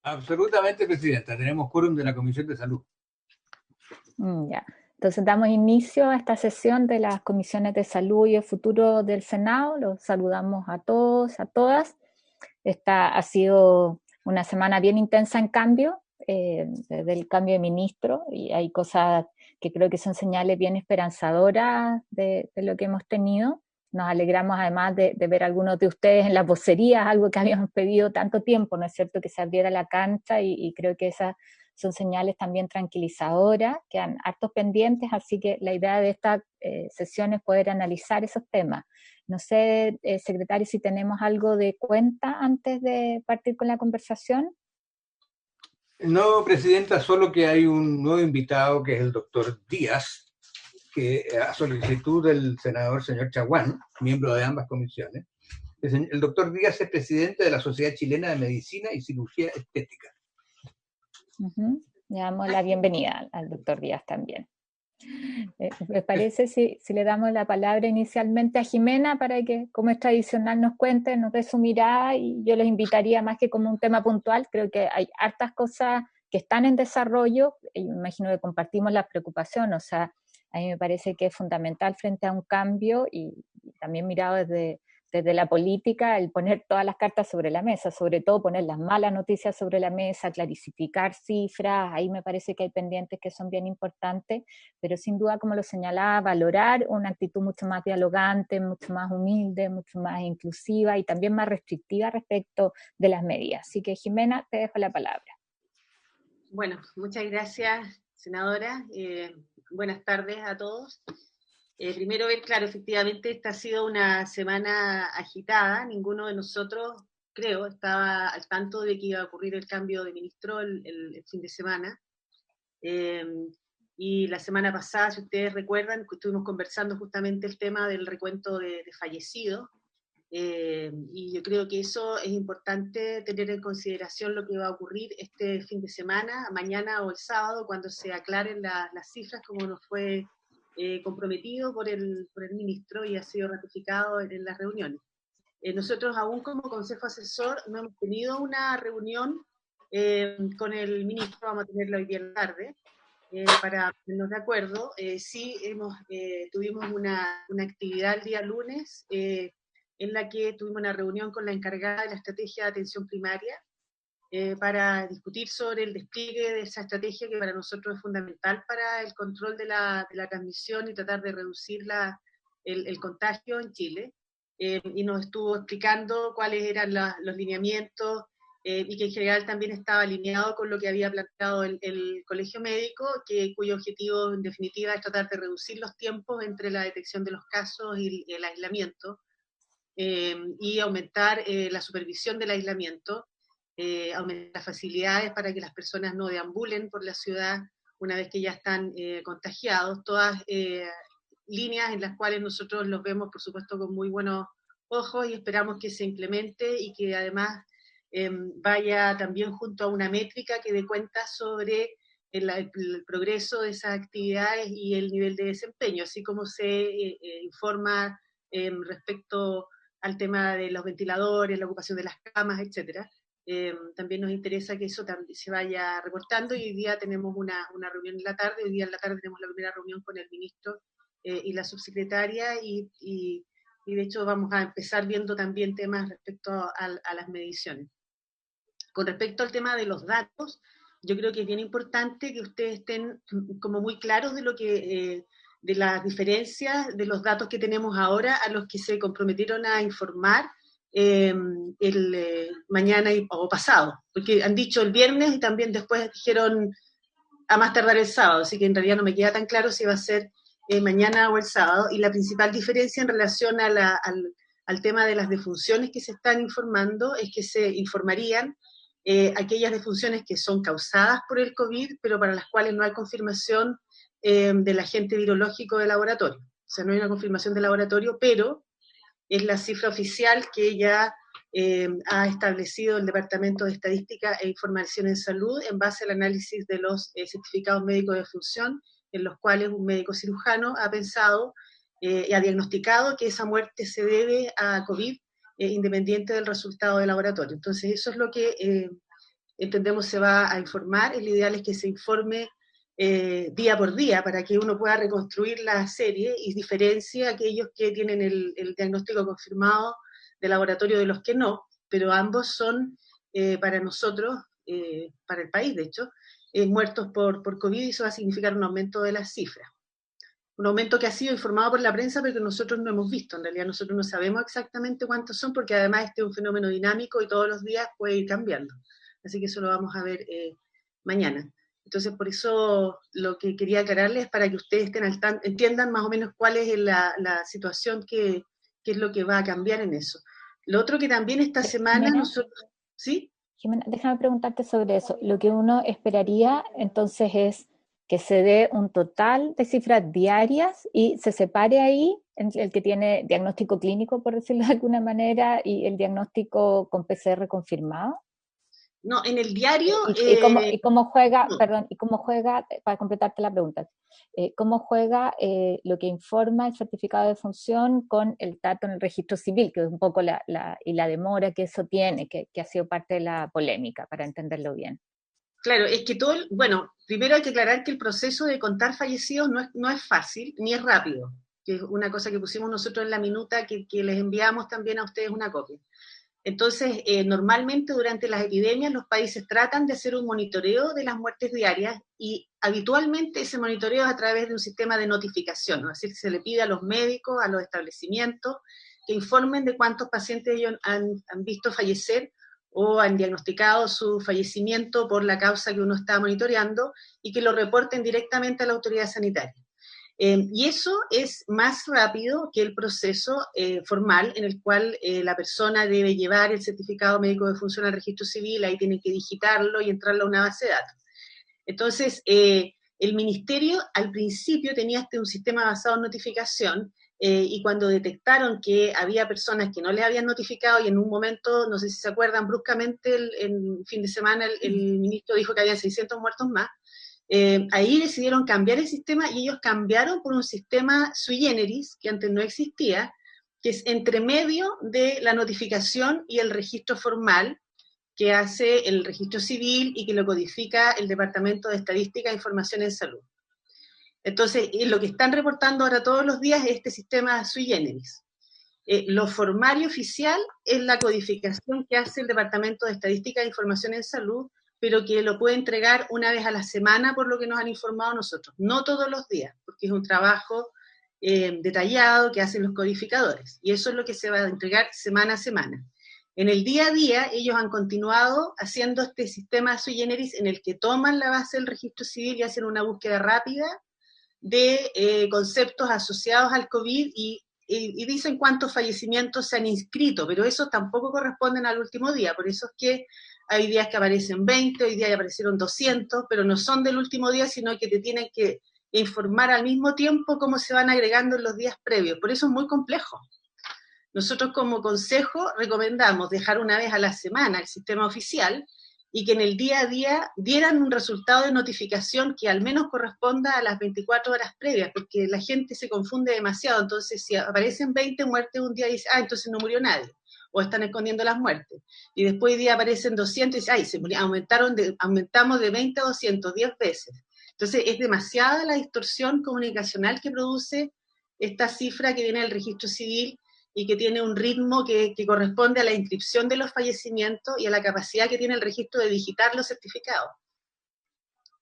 Absolutamente, Presidenta. Tenemos quórum de la Comisión de Salud. Ya. Entonces damos inicio a esta sesión de las comisiones de salud y el futuro del Senado. Los saludamos a todos, a todas. Esta ha sido una semana bien intensa en cambio, desde el cambio de ministro, y hay cosas que creo que son señales bien esperanzadoras de lo que hemos tenido. Nos alegramos además de ver a algunos de ustedes en las vocerías, algo que habíamos pedido tanto tiempo, ¿no es cierto?, que se abriera la cancha y creo que esas son señales también tranquilizadoras, quedan hartos pendientes, así que la idea de esta sesión es poder analizar esos temas. No sé, secretario, si tenemos algo de cuenta antes de partir con la conversación. No, Presidenta, solo que hay un nuevo invitado que es el doctor Díaz, que a solicitud del senador señor Chaguán, miembro de ambas comisiones, el doctor Díaz es presidente de la Sociedad Chilena de Medicina y Cirugía Estética. Le damos la bienvenida al doctor Díaz también. ¿Les parece si le damos la palabra inicialmente a Jimena para que, como es tradicional, nos cuente, nos dé su mirada? Y yo les invitaría más que como un tema puntual, creo que hay hartas cosas que están en desarrollo, y me imagino que compartimos la preocupación, o sea, a mí me parece que es fundamental frente a un cambio y también mirado desde la política, el poner todas las cartas sobre la mesa, sobre todo poner las malas noticias sobre la mesa, clarificar cifras, ahí me parece que hay pendientes que son bien importantes, pero sin duda, como lo señalaba, valorar una actitud mucho más dialogante, mucho más humilde, mucho más inclusiva y también más restrictiva respecto de las medidas. Así que, Jimena, te dejo la palabra. Bueno, muchas gracias, senadora. Buenas tardes a todos. Primero ver, claro, efectivamente esta ha sido una semana agitada. Ninguno de nosotros, creo, estaba al tanto de que iba a ocurrir el cambio de ministro el fin de semana. Y la semana pasada, si ustedes recuerdan, estuvimos conversando justamente el tema del recuento de fallecidos. Y yo creo que eso es importante tener en consideración lo que va a ocurrir este fin de semana, mañana o el sábado, cuando se aclaren las cifras, como nos fue comprometido por el ministro y ha sido ratificado en las reuniones. Nosotros aún como Consejo Asesor no hemos tenido una reunión con el ministro, vamos a tenerla hoy día en la tarde, para ponernos de acuerdo. Sí tuvimos una actividad el día lunes, en la que tuvimos una reunión con la encargada de la estrategia de atención primaria, para discutir sobre el despliegue de esa estrategia que para nosotros es fundamental para el control de la transmisión y tratar de reducir el contagio en Chile. Y nos estuvo explicando cuáles eran los lineamientos, y que en general también estaba alineado con lo que había planteado el Colegio Médico, cuyo objetivo en definitiva es tratar de reducir los tiempos entre la detección de los casos y el aislamiento, y aumentar la supervisión del aislamiento, aumentar las facilidades para que las personas no deambulen por la ciudad una vez que ya están contagiados, todas líneas en las cuales nosotros los vemos, por supuesto, con muy buenos ojos y esperamos que se implemente y que además vaya también junto a una métrica que dé cuenta sobre el progreso de esas actividades y el nivel de desempeño, así como se informa respecto al tema de los ventiladores, la ocupación de las camas, etcétera. También nos interesa que eso también se vaya reportando y hoy día tenemos una reunión en la tarde, hoy día en la tarde tenemos la primera reunión con el ministro y la subsecretaria y de hecho vamos a empezar viendo también temas respecto a las mediciones. Con respecto al tema de los datos, yo creo que es bien importante que ustedes estén como muy claros de lo que de las diferencias de los datos que tenemos ahora a los que se comprometieron a informar mañana o pasado, porque han dicho el viernes y también después dijeron a más tardar el sábado, así que en realidad no me queda tan claro si va a ser mañana o el sábado, y la principal diferencia en relación al tema de las defunciones que se están informando es que se informarían aquellas defunciones que son causadas por el COVID, pero para las cuales no hay confirmación del agente virológico de laboratorio. O sea, no hay una confirmación de laboratorio, pero es la cifra oficial que ya ha establecido el Departamento de Estadística e Información en Salud en base al análisis de los certificados médicos de defunción, en los cuales un médico cirujano ha pensado y ha diagnosticado que esa muerte se debe a COVID, independiente del resultado del laboratorio. Entonces, eso es lo que entendemos se va a informar. El ideal es que se informe día por día para que uno pueda reconstruir la serie y diferencie a aquellos que tienen el diagnóstico confirmado de laboratorio de los que no, pero ambos son para nosotros, para el país de hecho, muertos por COVID, y eso va a significar un aumento de las cifras. Un aumento que ha sido informado por la prensa, pero que nosotros no hemos visto. En realidad nosotros no sabemos exactamente cuántos son, porque además este es un fenómeno dinámico y todos los días puede ir cambiando. Así que eso lo vamos a ver mañana. Entonces, por eso lo que quería aclararles es para que ustedes estén entiendan más o menos cuál es la situación, qué es lo que va a cambiar en eso. Lo otro que también esta semana nosotros... ¿Sí? Jimena, déjame preguntarte sobre eso. Lo que uno esperaría entonces es que se dé un total de cifras diarias y se separe ahí el que tiene diagnóstico clínico, por decirlo de alguna manera, y el diagnóstico con PCR confirmado. No, en el diario... ¿Y cómo juega, no. perdón, y cómo juega, para completarte la pregunta, cómo juega lo que informa el certificado de función con el dato en el registro civil, que es un poco la demora que eso tiene, que ha sido parte de la polémica, para entenderlo bien? Claro, es que bueno, primero hay que aclarar que el proceso de contar fallecidos no es fácil ni es rápido, que es una cosa que pusimos nosotros en la minuta que les enviamos también a ustedes una copia. Entonces, normalmente durante las epidemias los países tratan de hacer un monitoreo de las muertes diarias y habitualmente ese monitoreo es a través de un sistema de notificación, ¿no? Es decir, se le pide a los médicos, a los establecimientos, que informen de cuántos pacientes ellos han visto fallecer o han diagnosticado su fallecimiento por la causa que uno está monitoreando y que lo reporten directamente a la autoridad sanitaria. Y eso es más rápido que el proceso formal en el cual la persona debe llevar el certificado médico de función al registro civil, ahí tienen que digitarlo y entrarlo a una base de datos. Entonces, el ministerio al principio tenía un sistema basado en notificación, y cuando detectaron que había personas que no les habían notificado y en un momento, no sé si se acuerdan, bruscamente el fin de semana el ministro dijo que había 600 muertos más, ahí decidieron cambiar el sistema y ellos cambiaron por un sistema sui generis, que antes no existía, que es entre medio de la notificación y el registro formal que hace el registro civil y que lo codifica el Departamento de Estadística e Información en Salud. Entonces, lo que están reportando ahora todos los días es este sistema sui generis. Lo formal y oficial es la codificación que hace el Departamento de Estadística e Información en Salud, pero que lo puede entregar una vez a la semana, por lo que nos han informado nosotros. No todos los días, porque es un trabajo detallado que hacen los codificadores. Y eso es lo que se va a entregar semana a semana. En el día a día, ellos han continuado haciendo este sistema sui generis en el que toman la base del registro civil y hacen una búsqueda rápida de conceptos asociados al COVID y dicen cuántos fallecimientos se han inscrito, pero esos tampoco corresponden al último día, por eso es que hay días que aparecen 20, hoy día ya aparecieron 200, pero no son del último día, sino que te tienen que informar al mismo tiempo cómo se van agregando en los días previos, por eso es muy complejo. Nosotros como consejo recomendamos dejar una vez a la semana el sistema oficial y que en el día a día dieran un resultado de notificación que al menos corresponda a las 24 horas previas, porque la gente se confunde demasiado, entonces si aparecen 20 muertes un día dice, entonces no murió nadie, o están escondiendo las muertes, y después hoy día aparecen 200 y dice, se murió, aumentamos de 20 a 200, 10 veces. Entonces es demasiada la distorsión comunicacional que produce esta cifra que viene del registro civil y que tiene un ritmo que corresponde a la inscripción de los fallecimientos y a la capacidad que tiene el registro de digitar los certificados.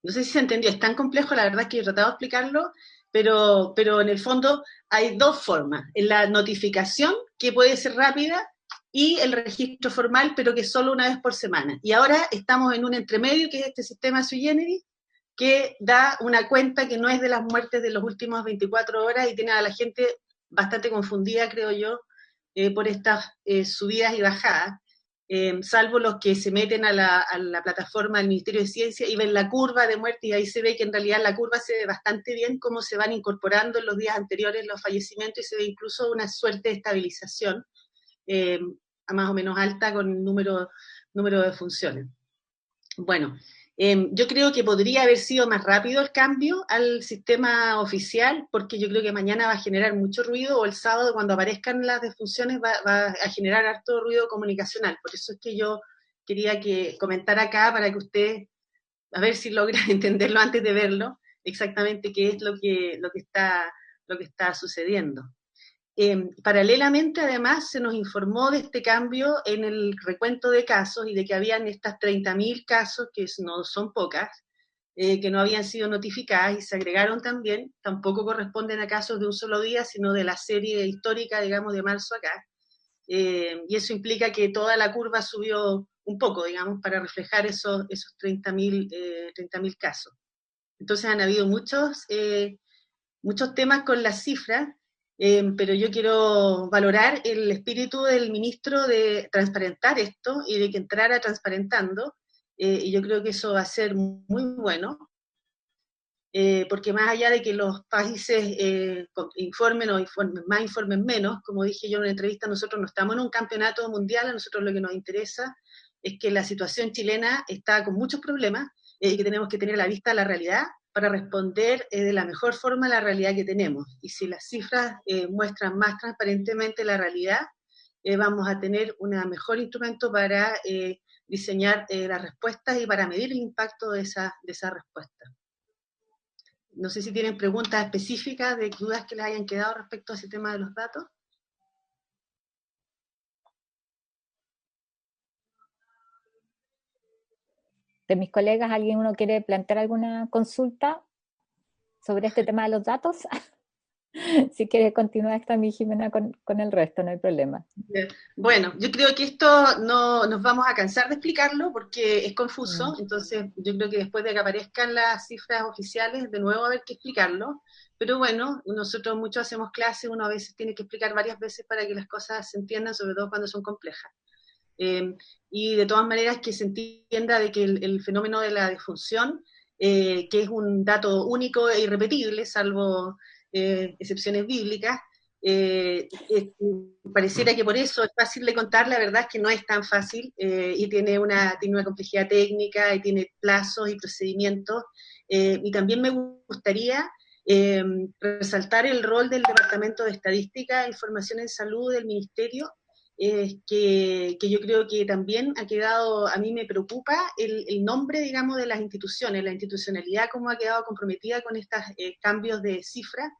No sé si se entendió, es tan complejo, la verdad es que he tratado de explicarlo, pero en el fondo hay dos formas, en la notificación, que puede ser rápida, y el registro formal, pero que es solo una vez por semana. Y ahora estamos en un entremedio, que es este sistema sui generis, que da una cuenta que no es de las muertes de las últimas 24 horas y tiene a la gente bastante confundida, creo yo, por estas subidas y bajadas, salvo los que se meten a la plataforma del Ministerio de Ciencia y ven la curva de muerte, y ahí se ve que en realidad la curva se ve bastante bien cómo se van incorporando en los días anteriores los fallecimientos, y se ve incluso una suerte de estabilización a más o menos alta con número de funciones. Bueno, yo creo que podría haber sido más rápido el cambio al sistema oficial, porque yo creo que mañana va a generar mucho ruido, o el sábado cuando aparezcan las defunciones va a generar harto ruido comunicacional. Por eso es que yo quería comentar acá para que usted, a ver si logra entenderlo antes de verlo, exactamente qué es lo que está sucediendo. Paralelamente, además, se nos informó de este cambio en el recuento de casos y de que habían estas 30.000 casos, que no son pocas, que no habían sido notificadas y se agregaron también, tampoco corresponden a casos de un solo día, sino de la serie histórica, digamos, de marzo acá. Y eso implica que toda la curva subió un poco, digamos, para reflejar esos 30.000 casos. Entonces han habido muchos temas con las cifras, pero yo quiero valorar el espíritu del ministro de transparentar esto y de que entrara transparentando, y yo creo que eso va a ser muy bueno, porque más allá de que los países informen o informen más, informen menos, como dije yo en una entrevista, nosotros no estamos en un campeonato mundial, a nosotros lo que nos interesa es que la situación chilena está con muchos problemas y que tenemos que tener a la vista la realidad para responder de la mejor forma a la realidad que tenemos. Y si las cifras muestran más transparentemente la realidad, vamos a tener un mejor instrumento para diseñar las respuestas y para medir el impacto de esa respuesta. No sé si tienen preguntas específicas de dudas que les hayan quedado respecto a ese tema de los datos. De mis colegas, ¿alguien uno quiere plantear alguna consulta sobre este tema de los datos? Si quiere continuar también, Jimena, con el resto, no hay problema. Bueno, yo creo que esto no nos vamos a cansar de explicarlo porque es confuso, entonces yo creo que después de que aparezcan las cifras oficiales, de nuevo va a haber que explicarlo, pero bueno, nosotros mucho hacemos clases, uno a veces tiene que explicar varias veces para que las cosas se entiendan, sobre todo cuando son complejas. Y de todas maneras que se entienda de que el fenómeno de la defunción, que es un dato único e irrepetible, salvo excepciones bíblicas, pareciera que por eso es fácil de contar, la verdad es que no es tan fácil y tiene una complejidad técnica y tiene plazos y procedimientos. Y también me gustaría resaltar el rol del Departamento de Estadística e Información en Salud del Ministerio, que yo creo que también ha quedado, a mí me preocupa el nombre, digamos, de las instituciones, la institucionalidad, cómo ha quedado comprometida con estos cambios de cifras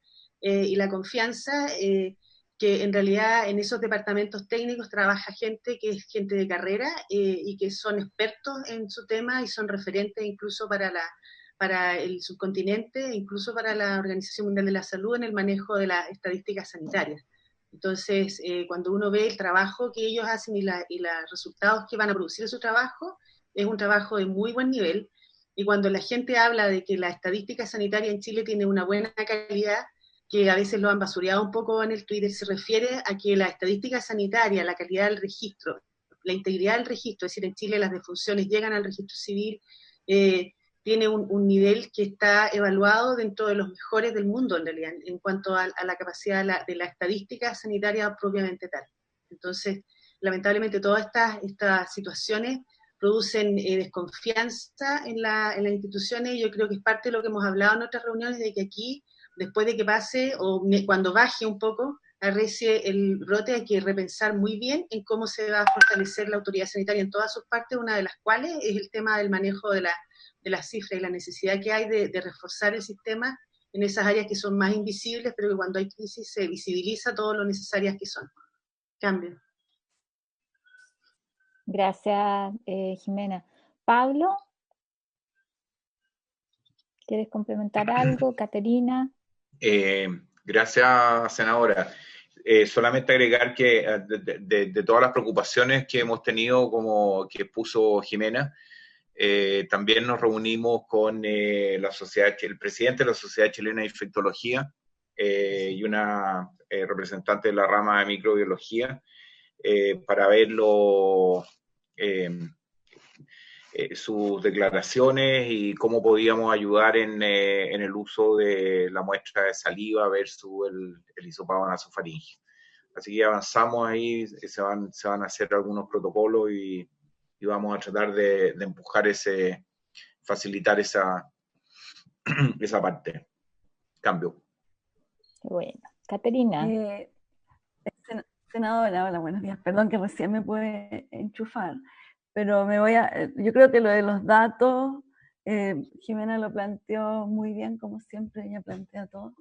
y la confianza, que en realidad en esos departamentos técnicos trabaja gente que es gente de carrera y que son expertos en su tema y son referentes incluso para el subcontinente, incluso para la Organización Mundial de la Salud en el manejo de las estadísticas sanitarias. Entonces, cuando uno ve el trabajo que ellos hacen y los resultados que van a producir de su trabajo, es un trabajo de muy buen nivel. Y cuando la gente habla de que la estadística sanitaria en Chile tiene una buena calidad, que a veces lo han basureado un poco en el Twitter, se refiere a que la estadística sanitaria, la calidad del registro, la integridad del registro, es decir, en Chile las defunciones llegan al registro civil, tiene un nivel que está evaluado dentro de los mejores del mundo, en realidad, en cuanto a la capacidad de la estadística sanitaria propiamente tal. Entonces, lamentablemente, todas estas situaciones producen desconfianza en las instituciones, y yo creo que es parte de lo que hemos hablado en otras reuniones, de que aquí, después de que pase, o cuando baje un poco, arrecie el brote, hay que repensar muy bien en cómo se va a fortalecer la autoridad sanitaria en todas sus partes, una de las cuales es el tema del manejo de las cifras y la necesidad que hay de reforzar el sistema en esas áreas que son más invisibles, pero que cuando hay crisis se visibiliza todo lo necesarias que son. Cambio. Gracias, Jimena. Pablo, ¿quieres complementar algo? Caterina. Gracias, senadora. Solamente agregar que de todas las preocupaciones que hemos tenido, como que puso Jimena, también nos reunimos con el presidente de la Sociedad Chilena de Infectología y una representante de la rama de microbiología para ver sus declaraciones y cómo podíamos ayudar en el uso de la muestra de saliva versus el hisopado nasofaríngeo. Así que avanzamos ahí, se van a hacer algunos protocolos y vamos a tratar de empujar facilitar esa parte. Cambio. Bueno, Caterina. Senadora, hola, buenos días. Perdón que recién me pude enchufar. pero yo creo que lo de los datos, Jimena lo planteó muy bien, como siempre ella plantea todo.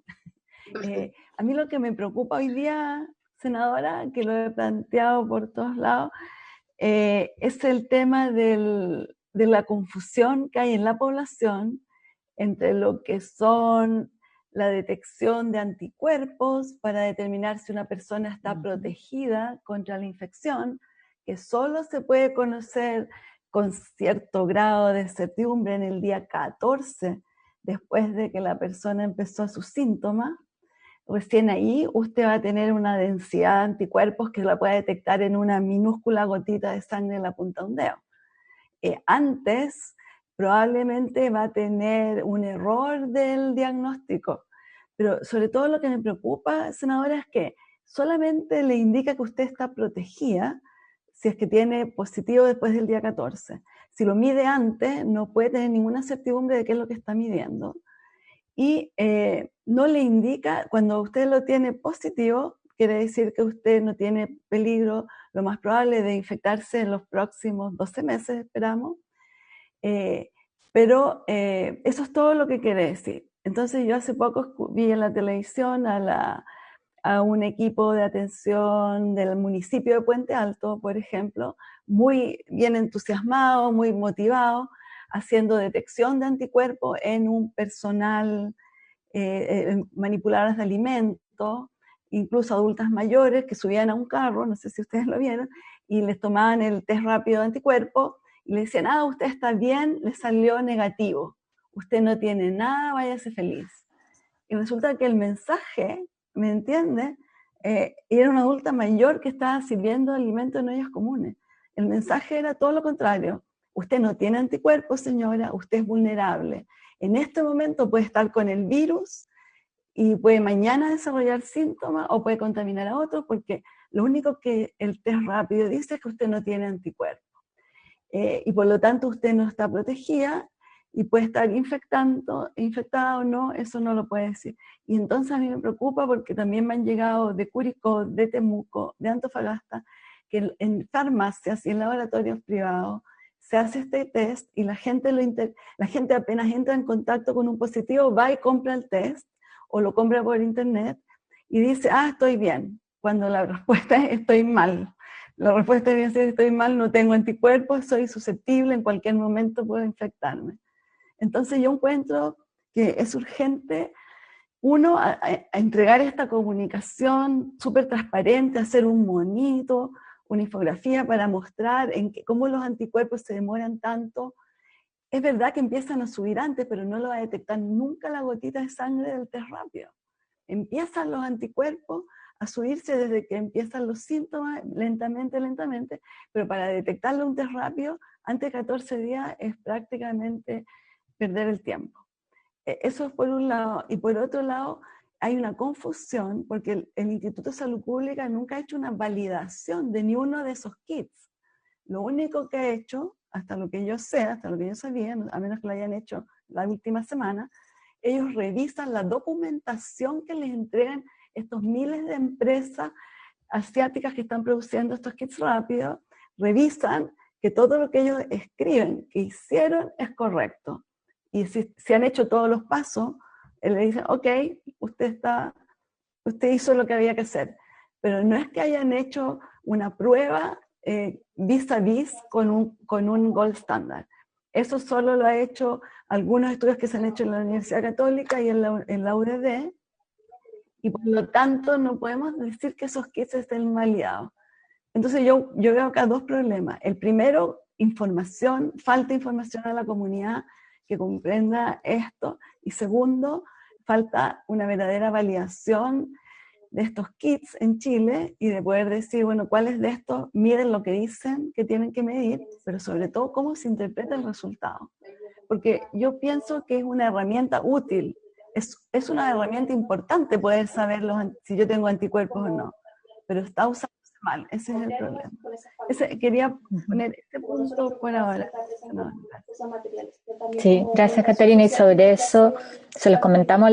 A mí lo que me preocupa hoy día, senadora, que lo he planteado por todos lados, es el tema de la confusión que hay en la población entre lo que son la detección de anticuerpos para determinar si una persona está protegida contra la infección, que solo se puede conocer con cierto grado de certidumbre en el día 14, después de que la persona empezó sus síntomas. Recién ahí usted va a tener una densidad de anticuerpos que la puede detectar en una minúscula gotita de sangre en la punta de un dedo. Antes probablemente va a tener un error del diagnóstico, pero sobre todo lo que me preocupa, senadora, es que solamente le indica que usted está protegida si es que tiene positivo después del día 14. Si lo mide antes, no puede tener ninguna certidumbre de qué es lo que está midiendo. Y no le indica, cuando usted lo tiene positivo, quiere decir que usted no tiene peligro, lo más probable, de infectarse en los próximos 12 meses, esperamos. Pero eso es todo lo que quiere decir. Entonces yo hace poco vi en la televisión a un equipo de atención del municipio de Puente Alto, por ejemplo, muy bien entusiasmado, muy motivado, haciendo detección de anticuerpos en un personal, manipuladoras de alimentos, incluso adultas mayores que subían a un carro, no sé si ustedes lo vieron, y les tomaban el test rápido de anticuerpos, y le decían, usted está bien, le salió negativo, usted no tiene nada, váyase feliz. Y resulta que el mensaje, ¿me entiende? Era una adulta mayor que estaba sirviendo alimentos en ollas comunes. El mensaje era todo lo contrario. Usted no tiene anticuerpos, señora, usted es vulnerable. En este momento puede estar con el virus y puede mañana desarrollar síntomas o puede contaminar a otros, porque lo único que el test rápido dice es que usted no tiene anticuerpos. Y por lo tanto usted no está protegida y puede estar infectada o no, eso no lo puede decir. Y entonces a mí me preocupa porque también me han llegado de Curicó, de Temuco, de Antofagasta, que en farmacias y en laboratorios privados se hace este test y la gente apenas entra en contacto con un positivo, va y compra el test o lo compra por internet y dice, estoy bien, cuando la respuesta es estoy mal. La respuesta es decir, estoy mal, no tengo anticuerpos, soy susceptible, en cualquier momento puedo infectarme. Entonces yo encuentro que es urgente, uno, a entregar esta comunicación súper transparente, hacer un monito, una infografía para mostrar cómo los anticuerpos se demoran tanto. Es verdad que empiezan a subir antes, pero no lo va a detectar nunca la gotita de sangre del test rápido. Empiezan los anticuerpos a subirse desde que empiezan los síntomas, lentamente, pero para detectarlo un test rápido, antes de 14 días es prácticamente perder el tiempo. Eso es por un lado. Y por otro lado, hay una confusión, porque el Instituto de Salud Pública nunca ha hecho una validación de ni uno de esos kits. Lo único que ha hecho, hasta lo que yo sé, hasta lo que yo sabía, a menos que lo hayan hecho la última semana, ellos revisan la documentación que les entregan estos miles de empresas asiáticas que están produciendo estos kits rápidos, revisan que todo lo que ellos escriben, que hicieron, es correcto. Y si han hecho todos los pasos, le dicen, ok, usted hizo lo que había que hacer. Pero no es que hayan hecho una prueba vis a vis con un gold standard. Eso solo lo ha hecho algunos estudios que se han hecho en la Universidad Católica y en la UDD, y por lo tanto no podemos decir que esos kits estén validados. Entonces yo veo acá dos problemas. El primero, falta información a la comunidad que comprenda esto, y segundo, falta una verdadera validación de estos kits en Chile y de poder decir, bueno, cuáles de estos miden lo que dicen que tienen que medir, pero sobre todo cómo se interpreta el resultado. Porque yo pienso que es una herramienta útil, es una herramienta importante poder saber si yo tengo anticuerpos o no, pero está usándose mal, ese es el problema. Quería poner este punto por ahora. Sí, gracias Caterina, y sobre eso se los comentamos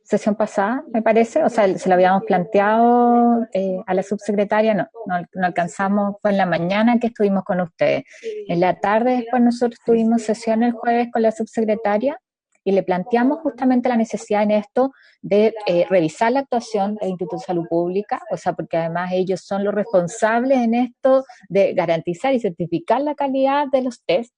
sesión pasada, me parece, o sea, se lo habíamos planteado a la subsecretaria, no alcanzamos, fue en la mañana que estuvimos con ustedes. En la tarde después nosotros tuvimos sesión el jueves con la subsecretaria y le planteamos justamente la necesidad en esto de revisar la actuación del Instituto de Salud Pública, o sea, porque además ellos son los responsables en esto de garantizar y certificar la calidad de los test.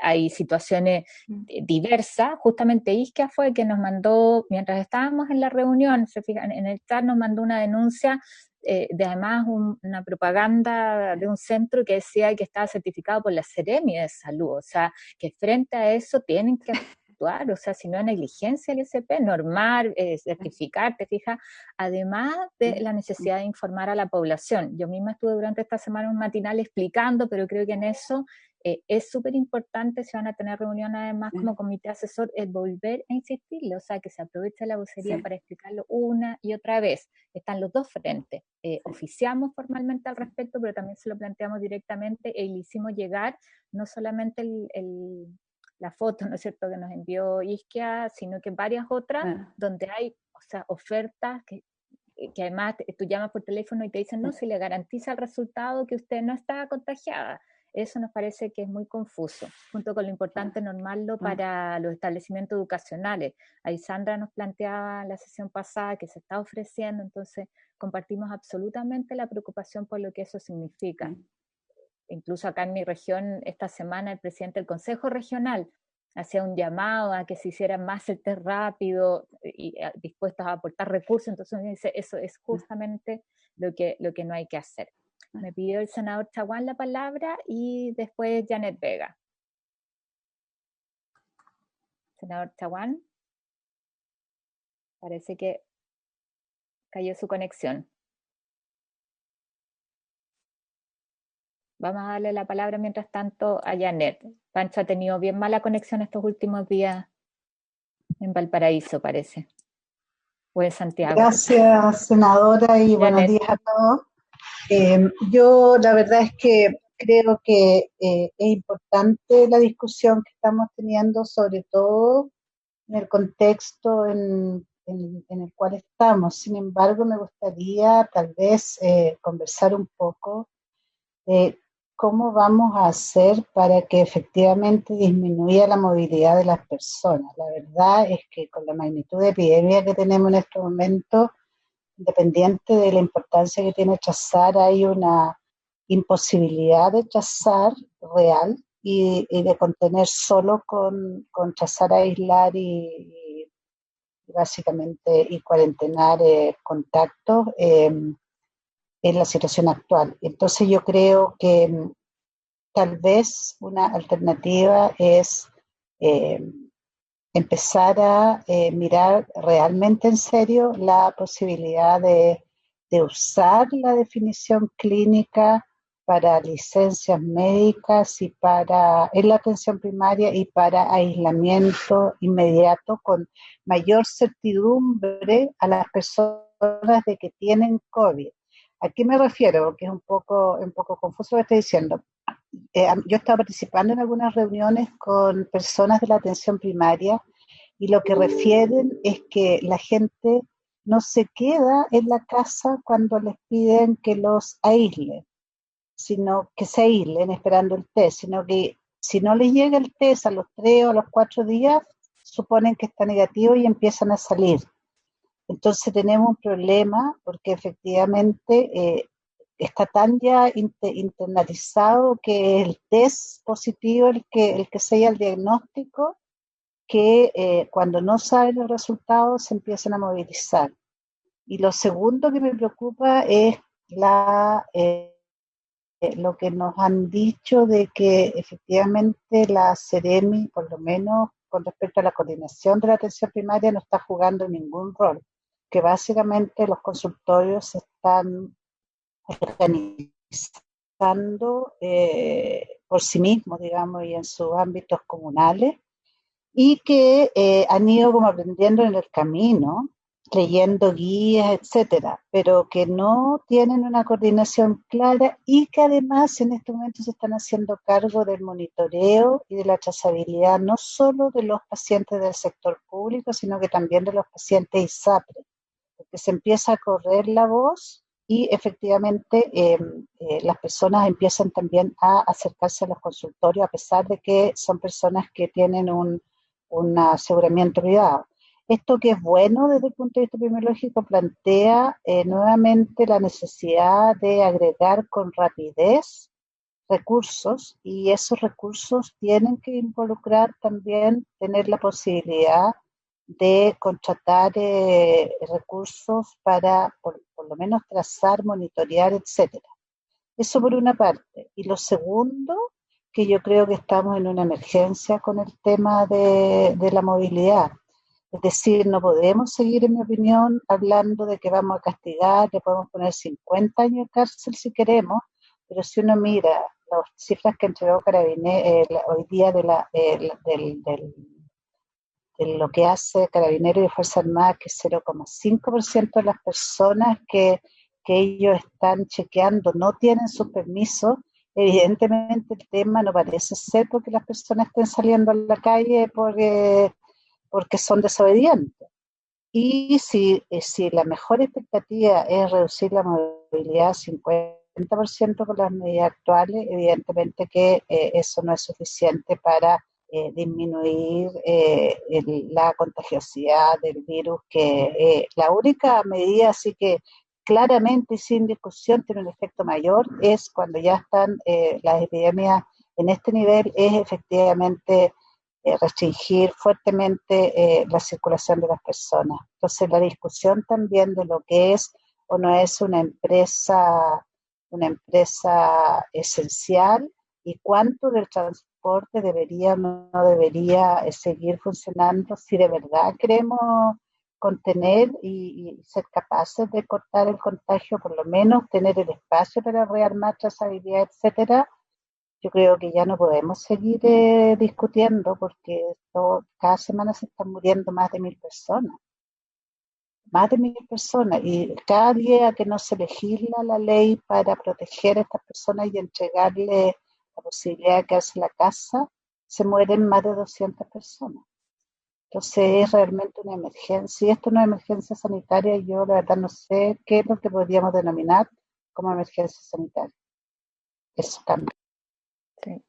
Hay situaciones diversas, justamente Isquia fue el que nos mandó, mientras estábamos en la reunión, se fijan, en el chat nos mandó una denuncia de además una propaganda de un centro que decía que estaba certificado por la Seremi de Salud, o sea, que frente a eso tienen que actuar, o sea, si no es negligencia el ISP, normar, certificar, te fijas, además de la necesidad de informar a la población. Yo misma estuve durante esta semana en un matinal explicando, pero creo que en eso es súper importante, si van a tener reunión además como comité asesor, el volver a insistirle, o sea, que se aproveche la vocería para explicarlo una y otra vez. Están los dos frentes. Oficiamos formalmente al respecto, pero también se lo planteamos directamente y le hicimos llegar no solamente la foto, ¿no es cierto?, que nos envió Isquia, sino que varias otras donde hay, o sea, ofertas que además tú llamas por teléfono y te dicen, no, si le garantiza el resultado que usted no está contagiada. Eso nos parece que es muy confuso, junto con lo importante normarlo para los establecimientos educacionales. Ahí Sandra nos planteaba en la sesión pasada que se está ofreciendo, entonces compartimos absolutamente la preocupación por lo que eso significa. Incluso acá en mi región, esta semana el presidente del Consejo Regional hacía un llamado a que se hiciera más el test rápido y dispuestos a aportar recursos, entonces dice, eso es justamente lo que no hay que hacer. Me pidió el senador Chaguán la palabra y después Janet Vega. Senador Chaguán, parece que cayó su conexión. Vamos a darle la palabra mientras tanto a Janet. Pancho ha tenido bien mala conexión estos últimos días en Valparaíso, parece. O en Santiago. Gracias, senadora, y Janet. Buenos días a todos. Yo la verdad es que creo que es importante la discusión que estamos teniendo, sobre todo en el contexto en el cual estamos. Sin embargo, me gustaría tal vez conversar un poco de cómo vamos a hacer para que efectivamente disminuya la movilidad de las personas. La verdad es que con la magnitud de epidemia que tenemos en este momento, independiente de la importancia que tiene trazar, hay una imposibilidad de trazar real y de contener solo con trazar, aislar y básicamente y cuarentenar contactos en la situación actual. Entonces yo creo que tal vez una alternativa es empezar a mirar realmente en serio la posibilidad de usar la definición clínica para licencias médicas y en la atención primaria y para aislamiento inmediato con mayor certidumbre a las personas de que tienen COVID. ¿A qué me refiero? Porque es un poco confuso lo que estoy diciendo. Yo estaba participando en algunas reuniones con personas de la atención primaria y lo que refieren es que la gente no se queda en la casa cuando les piden que los aíslen, sino que se aíslen esperando el test, sino que si no les llega el test a los 3 o a los 4 días, suponen que está negativo y empiezan a salir. Entonces tenemos un problema porque efectivamente está tan ya internalizado que el test positivo el que sella el diagnóstico, que cuando no saben los resultados se empiezan a movilizar. Y lo segundo que me preocupa es lo que nos han dicho de que efectivamente la Seremi, por lo menos con respecto a la coordinación de la atención primaria, no está jugando ningún rol, que básicamente los consultorios se están organizando por sí mismos, digamos, y en sus ámbitos comunales, y que han ido como aprendiendo en el camino leyendo guías, etcétera, pero que no tienen una coordinación clara y que además en este momento se están haciendo cargo del monitoreo y de la trazabilidad no solo de los pacientes del sector público, sino que también de los pacientes ISAPRE, porque se empieza a correr la voz y efectivamente las personas empiezan también a acercarse a los consultorios a pesar de que son personas que tienen un aseguramiento privado. Esto, que es bueno desde el punto de vista epidemiológico, plantea nuevamente la necesidad de agregar con rapidez recursos, y esos recursos tienen que involucrar también tener la posibilidad de contratar recursos para por lo menos trazar, monitorear, etcétera. Eso por una parte. Y lo segundo, que yo creo que estamos en una emergencia con el tema de la movilidad. Es decir, no podemos seguir, en mi opinión, hablando de que vamos a castigar, que podemos poner 50 años de cárcel si queremos, pero si uno mira las cifras que entregó Carabineros hoy día de lo que hace Carabineros y Fuerza Armada, que es 0,5% de las personas que ellos están chequeando no tienen sus permisos, evidentemente el tema no parece ser porque las personas estén saliendo a la calle porque son desobedientes. Y si la mejor expectativa es reducir la movilidad 50% con las medidas actuales, evidentemente que eso no es suficiente para disminuir la contagiosidad del virus, que la única medida, así que claramente y sin discusión tiene un efecto mayor, es cuando ya están las epidemias en este nivel, es efectivamente restringir fuertemente la circulación de las personas. Entonces, la discusión también de lo que es o no es una empresa esencial, y cuánto del transporte debería o no debería seguir funcionando, si de verdad queremos contener y ser capaces de cortar el contagio, por lo menos tener el espacio para rearmar trazabilidad, etcétera. Yo creo que ya no podemos seguir discutiendo, porque cada semana se están muriendo más de 1.000 personas, y cada día que no se legisla la ley para proteger a estas personas y entregarles la posibilidad de quedarse en la casa, se mueren más de 200 personas. Entonces es realmente una emergencia, y esto no es emergencia sanitaria, y yo la verdad no sé qué es lo que podríamos denominar como emergencia sanitaria. Eso también. Sí.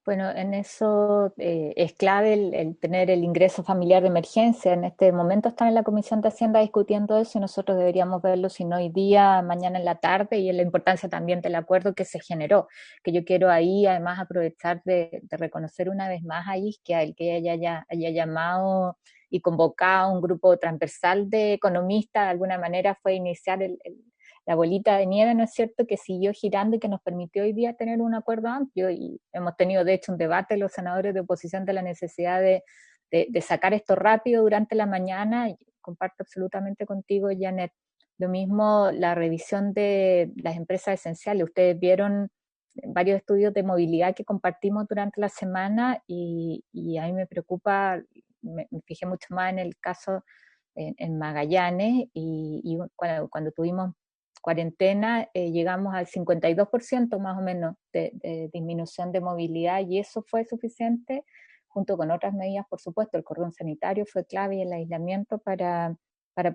Bueno, en eso es clave el tener el ingreso familiar de emergencia. En este momento están en la Comisión de Hacienda discutiendo eso, y nosotros deberíamos verlo, si no hoy día, mañana en la tarde, y en la importancia también del acuerdo que se generó, que yo quiero ahí además aprovechar de reconocer una vez más ahí que el que haya llamado y convocado un grupo transversal de economistas, de alguna manera fue iniciar la bolita de nieve, ¿no es cierto?, que siguió girando y que nos permitió hoy día tener un acuerdo amplio, y hemos tenido de hecho un debate los senadores de oposición de la necesidad de sacar esto rápido durante la mañana, y comparto absolutamente contigo, Janet. Lo mismo la revisión de las empresas esenciales. Ustedes vieron varios estudios de movilidad que compartimos durante la semana, y a mí me preocupa, me fijé mucho más en el caso en Magallanes, y cuando tuvimos cuarentena llegamos al 52% más o menos de disminución de movilidad, y eso fue suficiente, junto con otras medidas, por supuesto. El cordón sanitario fue clave, y el aislamiento para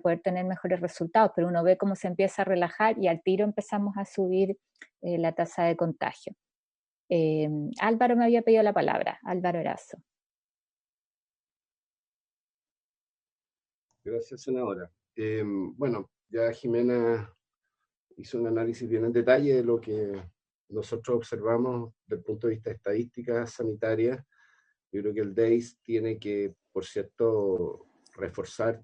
poder tener mejores resultados, pero uno ve cómo se empieza a relajar y al tiro empezamos a subir la tasa de contagio. Álvaro me había pedido la palabra, Álvaro Erazo. Gracias, senadora. Bueno, ya Jimena hizo un análisis bien en detalle de lo que nosotros observamos desde el punto de vista de estadísticas sanitarias. Yo creo que el DEIS tiene que, por cierto, reforzar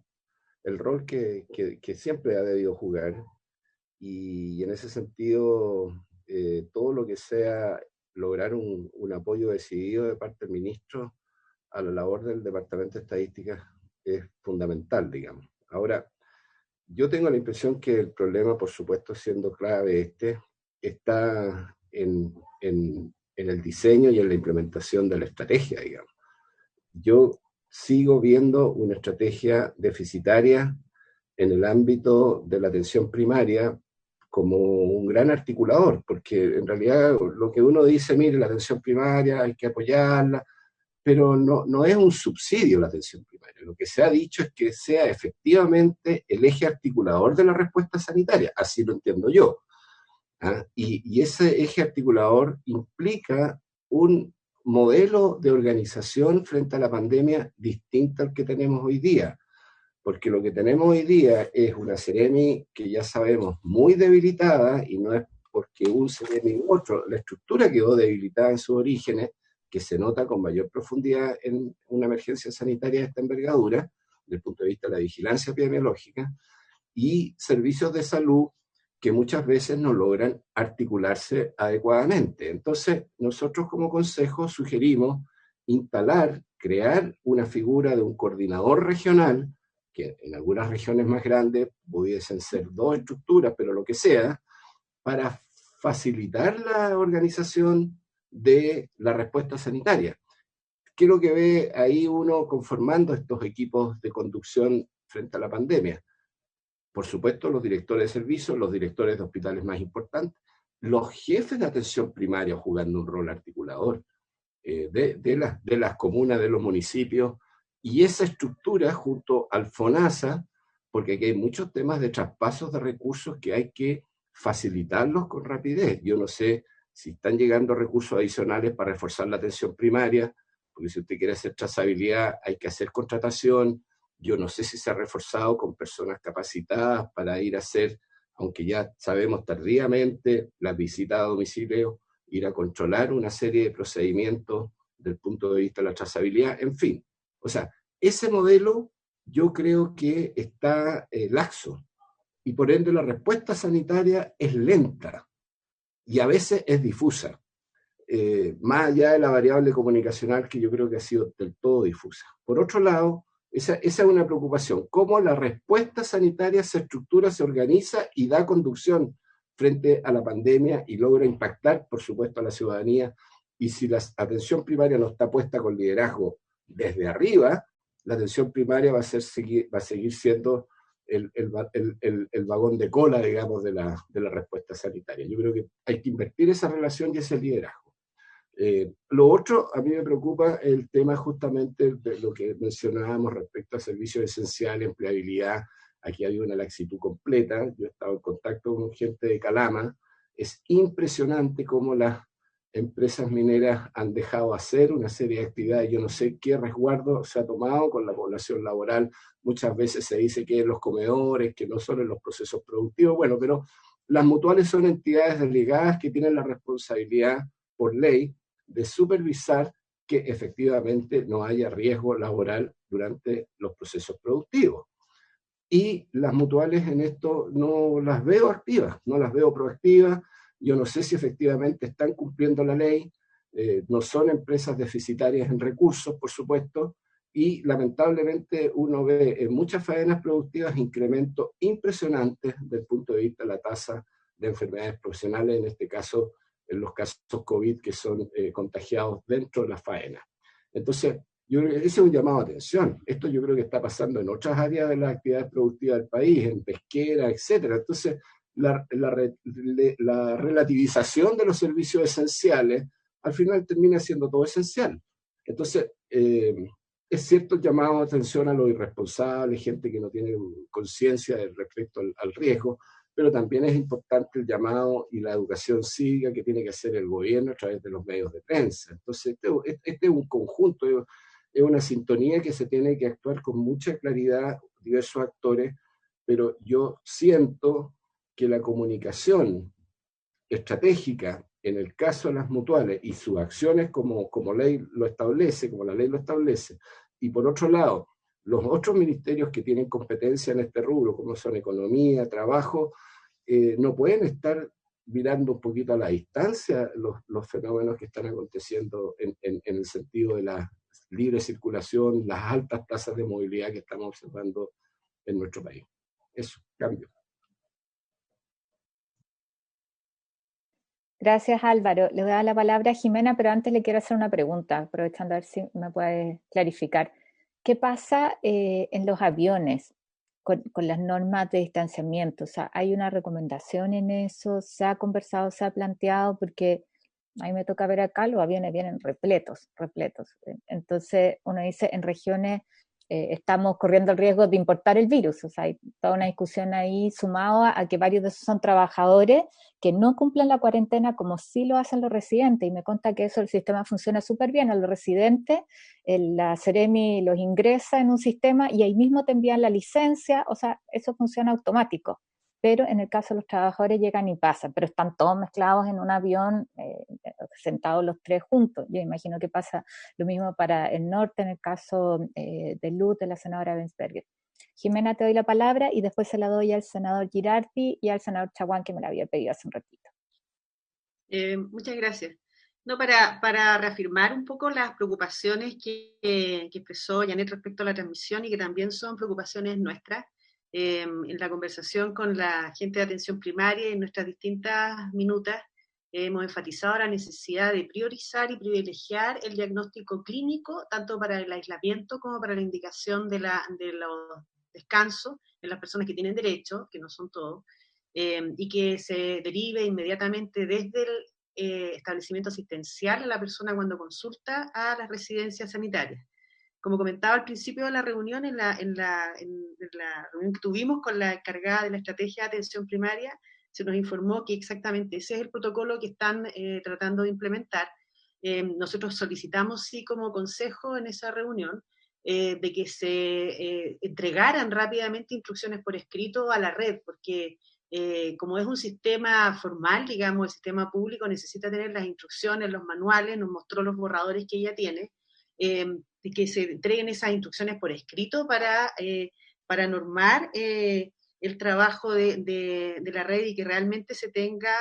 el rol que siempre ha debido jugar, y en ese sentido, todo lo que sea lograr un apoyo decidido de parte del ministro a la labor del Departamento de Estadísticas es fundamental, digamos. Ahora, yo tengo la impresión que el problema, por supuesto, siendo clave está en el diseño y en la implementación de la estrategia, digamos. Yo sigo viendo una estrategia deficitaria en el ámbito de la atención primaria como un gran articulador, porque en realidad lo que uno dice, mire, la atención primaria hay que apoyarla, pero no es un subsidio la atención primaria. Lo que se ha dicho es que sea efectivamente el eje articulador de la respuesta sanitaria, así lo entiendo yo. ¿Ah? Y ese eje articulador implica un modelo de organización frente a la pandemia distinto al que tenemos hoy día, porque lo que tenemos hoy día es una Seremi que ya sabemos muy debilitada, y no es porque un Seremi u otro, la estructura quedó debilitada en sus orígenes, que se nota con mayor profundidad en una emergencia sanitaria de esta envergadura, desde el punto de vista de la vigilancia epidemiológica, y servicios de salud que muchas veces no logran articularse adecuadamente. Entonces, nosotros como consejo sugerimos crear una figura de un coordinador regional, que en algunas regiones más grandes pudiesen ser 2 estructuras, pero lo que sea, para facilitar la organización de la respuesta sanitaria. ¿Qué es lo que ve ahí uno conformando estos equipos de conducción frente a la pandemia? Por supuesto, los directores de servicios, los directores de hospitales más importantes, los jefes de atención primaria jugando un rol articulador de las comunas, de los municipios, y esa estructura junto al FONASA, porque aquí hay muchos temas de traspasos de recursos que hay que facilitarlos con rapidez. Yo no sé si están llegando recursos adicionales para reforzar la atención primaria, porque si usted quiere hacer trazabilidad hay que hacer contratación. Yo no sé si se ha reforzado con personas capacitadas para ir a hacer, aunque ya sabemos tardíamente, las visitas a domicilio, ir a controlar una serie de procedimientos del punto de vista de la trazabilidad, en fin. O sea, ese modelo yo creo que está laxo, y por ende la respuesta sanitaria es lenta y a veces es difusa, más allá de la variable comunicacional que yo creo que ha sido del todo difusa. Por otro lado, esa es una preocupación, cómo la respuesta sanitaria se estructura, se organiza y da conducción frente a la pandemia y logra impactar, por supuesto, a la ciudadanía. Y si la atención primaria no está puesta con liderazgo desde arriba, la atención primaria va a seguir siendo el vagón de cola, digamos, de la respuesta sanitaria. Yo creo que hay que invertir esa relación y ese liderazgo. Lo otro, a mí me preocupa el tema justamente de lo que mencionábamos respecto a servicios esenciales, empleabilidad. Aquí hay una laxitud completa. Yo he estado en contacto con gente de Calama. Es impresionante cómo las empresas mineras han dejado hacer una serie de actividades. Yo no sé qué resguardo se ha tomado con la población laboral. Muchas veces se dice que en los comedores, que no solo en los procesos productivos. Bueno, pero las mutuales son entidades delegadas que tienen la responsabilidad por ley de supervisar que efectivamente no haya riesgo laboral durante los procesos productivos. Y las mutuales en esto no las veo activas, no las veo proactivas. Yo no sé si efectivamente están cumpliendo la ley, no son empresas deficitarias en recursos, por supuesto, y lamentablemente uno ve en muchas faenas productivas incrementos impresionantes desde el punto de vista de la tasa de enfermedades profesionales, en este caso en los casos COVID que son contagiados dentro de la faena. Entonces, ese es un llamado a atención. Esto yo creo que está pasando en otras áreas de las actividades productivas del país, en pesquera, etcétera. Entonces, la relativización de los servicios esenciales al final termina siendo todo esencial. Entonces, es cierto el llamado a atención a lo irresponsable, gente que no tiene conciencia respecto al riesgo, pero también es importante el llamado y la educación cívica que tiene que hacer el gobierno a través de los medios de prensa. Entonces, este es un conjunto, es una sintonía que se tiene que actuar con mucha claridad, diversos actores, pero yo siento que la comunicación estratégica, en el caso de las mutuales, y sus acciones como ley lo establece, como la ley lo establece, y por otro lado, los otros ministerios que tienen competencia en este rubro, como son economía, trabajo, no pueden estar mirando un poquito a la distancia los fenómenos que están aconteciendo en el sentido de la libre circulación, las altas tasas de movilidad que estamos observando en nuestro país. Eso, cambio. Gracias, Álvaro. Le voy a dar la palabra a Jimena, pero antes le quiero hacer una pregunta, aprovechando a ver si me puede clarificar. ¿Qué pasa en los aviones? con las normas de distanciamiento. O sea, hay una recomendación en eso, se ha conversado, se ha planteado, porque a mí me toca ver acá, los aviones vienen repletos. Entonces uno dice, en regiones estamos corriendo el riesgo de importar el virus. O sea, hay toda una discusión ahí sumado a que varios de esos son trabajadores que no cumplen la cuarentena como sí lo hacen los residentes, y me consta que eso, el sistema funciona súper bien. A los residentes la Seremi los ingresa en un sistema y ahí mismo te envían la licencia. O sea, eso funciona automático. Pero en el caso de los trabajadores llegan y pasan, pero están todos mezclados en un avión, sentados los tres juntos. Yo imagino que pasa lo mismo para el norte, en el caso de Luz, de la senadora Bensberger. Jimena, te doy la palabra y después se la doy al senador Girardi y al senador Chaguán, que me la había pedido hace un ratito. Muchas gracias. No, para reafirmar un poco las preocupaciones que expresó Janet respecto a la transmisión, y que también son preocupaciones nuestras, en la conversación con la gente de atención primaria y en nuestras distintas minutas hemos enfatizado la necesidad de priorizar y privilegiar el diagnóstico clínico, tanto para el aislamiento como para la indicación de los descansos en las personas que tienen derecho, que no son todos, y que se derive inmediatamente desde el establecimiento asistencial a la persona cuando consulta a las residencias sanitarias. Como comentaba al principio de la reunión, en la reunión que tuvimos con la encargada de la estrategia de atención primaria, se nos informó que exactamente ese es el protocolo que están tratando de implementar. Nosotros solicitamos, sí, como consejo en esa reunión, de que se entregaran rápidamente instrucciones por escrito a la red, porque como es un sistema formal, digamos, el sistema público necesita tener las instrucciones, los manuales, nos mostró los borradores que ella tiene, de que se entreguen esas instrucciones por escrito para normar el trabajo de la red, y que realmente se tenga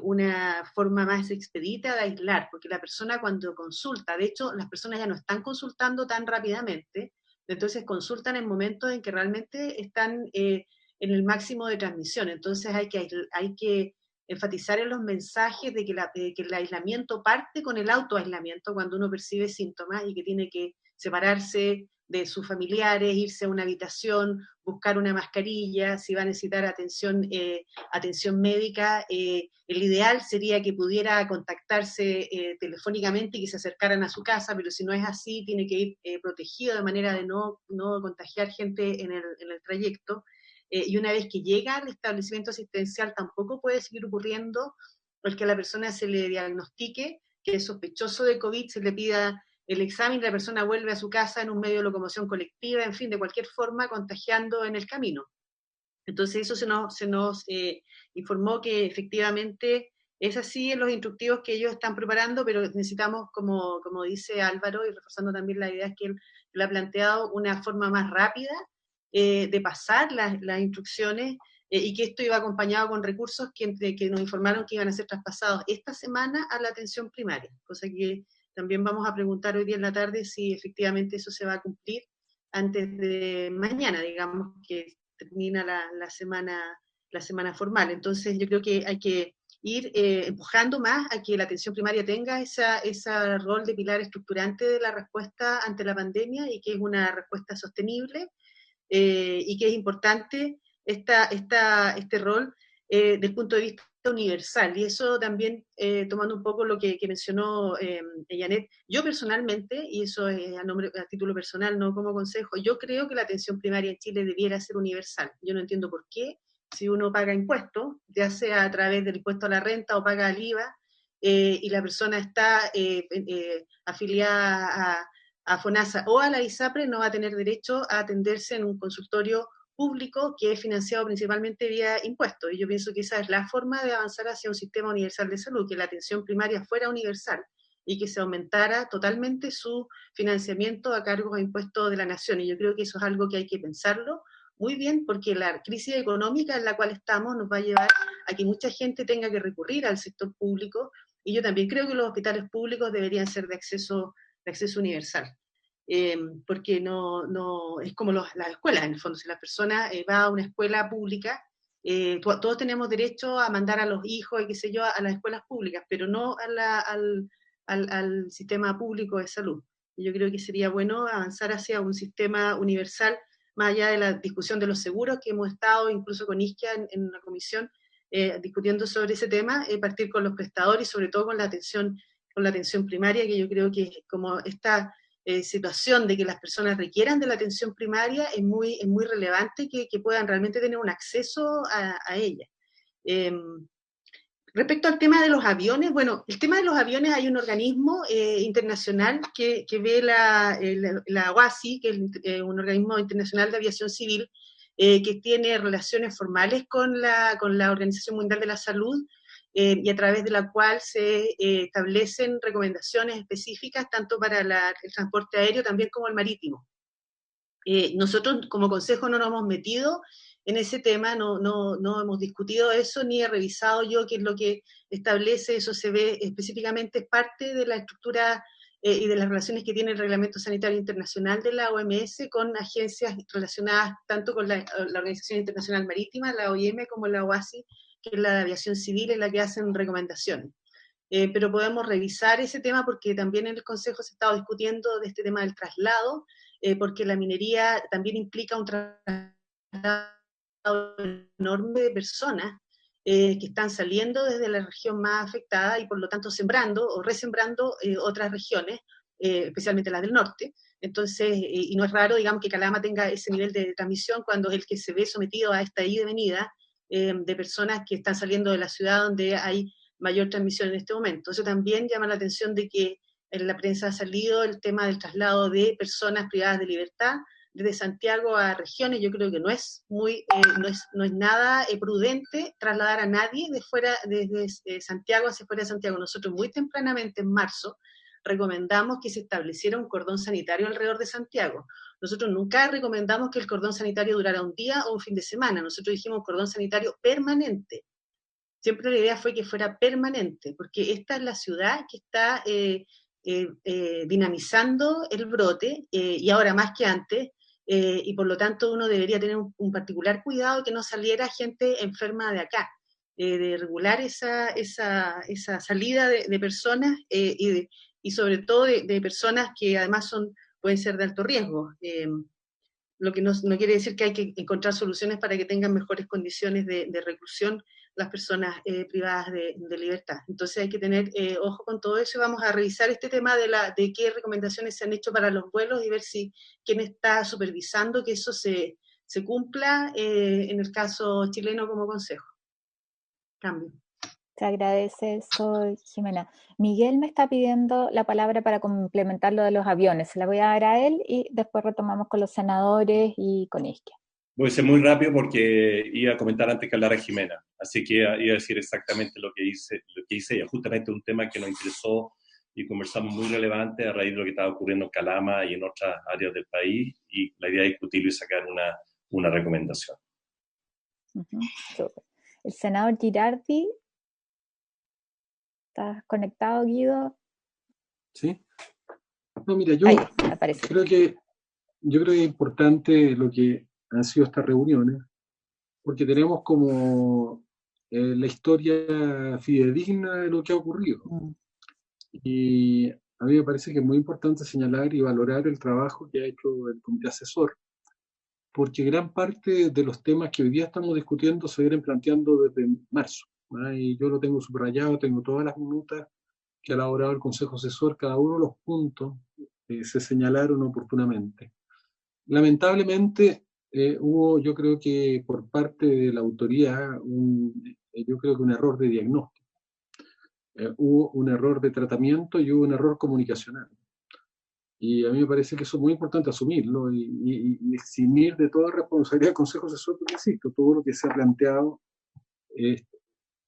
una forma más expedita de aislar, porque la persona cuando consulta, de hecho las personas ya no están consultando tan rápidamente, entonces consultan en momentos en que realmente están en el máximo de transmisión. Entonces hay que enfatizar en los mensajes de que el aislamiento parte con el autoaislamiento cuando uno percibe síntomas y que tiene que separarse de sus familiares, irse a una habitación, buscar una mascarilla, si va a necesitar atención médica. El ideal sería que pudiera contactarse telefónicamente y que se acercaran a su casa, pero si no es así, tiene que ir protegido de manera de no contagiar gente en el trayecto. Y una vez que llega al establecimiento asistencial tampoco puede seguir ocurriendo el que a la persona se le diagnostique que es sospechoso de COVID, se le pida el examen y la persona vuelve a su casa en un medio de locomoción colectiva, en fin, de cualquier forma, contagiando en el camino. Entonces eso se nos informó que efectivamente es así en los instructivos que ellos están preparando, pero necesitamos, como dice Álvaro, y reforzando también la idea que él ha planteado, una forma más rápida de pasar las instrucciones, y que esto iba acompañado con recursos que nos informaron que iban a ser traspasados esta semana a la atención primaria, cosa que también vamos a preguntar hoy día en la tarde si efectivamente eso se va a cumplir antes de mañana, digamos que termina la semana formal. Entonces yo creo que hay que ir empujando más a que la atención primaria tenga ese rol de pilar estructurante de la respuesta ante la pandemia, y que es una respuesta sostenible, y que es importante este rol del punto de vista universal. Y eso también, tomando un poco lo que mencionó Janet, yo personalmente, y eso es a título personal, no como consejo, yo creo que la atención primaria en Chile debiera ser universal. Yo no entiendo por qué, si uno paga impuestos, ya sea a través del impuesto a la renta o paga el IVA, y la persona está afiliada a FONASA o a la ISAPRE, no va a tener derecho a atenderse en un consultorio público que es financiado principalmente vía impuestos. Y yo pienso que esa es la forma de avanzar hacia un sistema universal de salud, que la atención primaria fuera universal y que se aumentara totalmente su financiamiento a cargo de impuestos de la nación. Y yo creo que eso es algo que hay que pensarlo muy bien, porque la crisis económica en la cual estamos nos va a llevar a que mucha gente tenga que recurrir al sector público, y yo también creo que los hospitales públicos deberían ser de acceso universal. Porque no es como las escuelas, en el fondo. Si la persona va a una escuela pública, todos tenemos derecho a mandar a los hijos y qué sé yo a las escuelas públicas, pero no al sistema público de salud. Y yo creo que sería bueno avanzar hacia un sistema universal más allá de la discusión de los seguros, que hemos estado incluso con Isquia en una comisión discutiendo sobre ese tema, partir con los prestadores y sobre todo con la atención primaria, que yo creo que como esta situación de que las personas requieran de la atención primaria es muy relevante que puedan realmente tener un acceso a ella. Respecto al tema de los aviones, bueno, el tema de los aviones hay un organismo internacional que ve la OASI, que es un organismo internacional de aviación civil, que tiene relaciones formales con la Organización Mundial de la Salud, y a través de la cual se establecen recomendaciones específicas tanto para el transporte aéreo también como el marítimo. Nosotros como Consejo no nos hemos metido en ese tema, no hemos discutido eso, ni he revisado yo qué es lo que establece, eso se ve específicamente, es parte de la estructura y de las relaciones que tiene el Reglamento Sanitario Internacional de la OMS con agencias relacionadas tanto con la Organización Internacional Marítima, la OIM, como la OASI, que es la de aviación civil, en la que hacen recomendaciones. Pero podemos revisar ese tema porque también en el Consejo se ha estado discutiendo de este tema del traslado, porque la minería también implica un traslado enorme de personas que están saliendo desde la región más afectada y por lo tanto sembrando o resembrando otras regiones, especialmente las del norte. Entonces, y no es raro, digamos, que Calama tenga ese nivel de transmisión cuando es el que se ve sometido a esta ida y venida de personas que están saliendo de la ciudad donde hay mayor transmisión en este momento. Eso también llama la atención de que en la prensa ha salido el tema del traslado de personas privadas de libertad desde Santiago a regiones. Yo creo que no es nada prudente trasladar a nadie desde Santiago hacia fuera de Santiago. Nosotros muy tempranamente en marzo recomendamos que se estableciera un cordón sanitario alrededor de Santiago. Nosotros nunca recomendamos que el cordón sanitario durara un día o un fin de semana. Nosotros dijimos cordón sanitario permanente. Siempre la idea fue que fuera permanente, porque esta es la ciudad que está dinamizando el brote, y ahora más que antes, y por lo tanto uno debería tener un particular cuidado que no saliera gente enferma de acá, de regular esa salida de personas, y sobre todo de personas que además pueden ser de alto riesgo. Lo que no quiere decir que hay que encontrar soluciones para que tengan mejores condiciones de reclusión las personas privadas de libertad. Entonces hay que tener ojo con todo eso, y vamos a revisar este tema de qué recomendaciones se han hecho para los vuelos y ver si quién está supervisando que eso se cumpla en el caso chileno como Consejo. Cambio. Te agradece eso, Jimena. Miguel me está pidiendo la palabra para complementar lo de los aviones. Se la voy a dar a él y después retomamos con los senadores y con Isquia. Voy a ser muy rápido porque iba a comentar antes que hablara Jimena, así que iba a decir exactamente lo que hice ella, justamente un tema que nos interesó y conversamos muy relevante a raíz de lo que estaba ocurriendo en Calama y en otras áreas del país, y la idea es discutirlo y sacar una recomendación. Super. El senador Girardi, ¿estás conectado, Guido? Sí. No, mira, yo creo que es importante lo que han sido estas reuniones, porque tenemos como la historia fidedigna de lo que ha ocurrido. Y a mí me parece que es muy importante señalar y valorar el trabajo que ha hecho el comité asesor, porque gran parte de los temas que hoy día estamos discutiendo se vienen planteando desde marzo, ¿verdad? Y yo lo tengo subrayado, tengo todas las minutas que ha elaborado el Consejo Asesor, cada uno de los puntos se señalaron oportunamente. Lamentablemente, hubo, yo creo que por parte de la autoridad, yo creo que un error de diagnóstico. Hubo un error de tratamiento y hubo un error comunicacional. Y a mí me parece que eso es muy importante asumirlo y eximir de toda responsabilidad del Consejo Asesor, porque insisto, todo lo que se ha planteado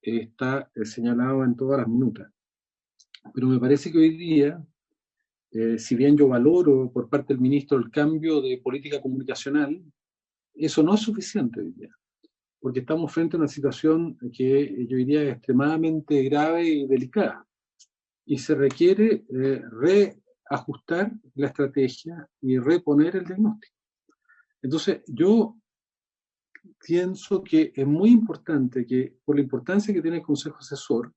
está señalado en todas las minutas. Pero me parece que hoy día, si bien yo valoro por parte del ministro el cambio de política comunicacional, eso no es suficiente hoy día, porque estamos frente a una situación que yo diría es extremadamente grave y delicada, y se requiere reajustar la estrategia y reponer el diagnóstico. Entonces, yo pienso que es muy importante que, por la importancia que tiene el Consejo Asesor,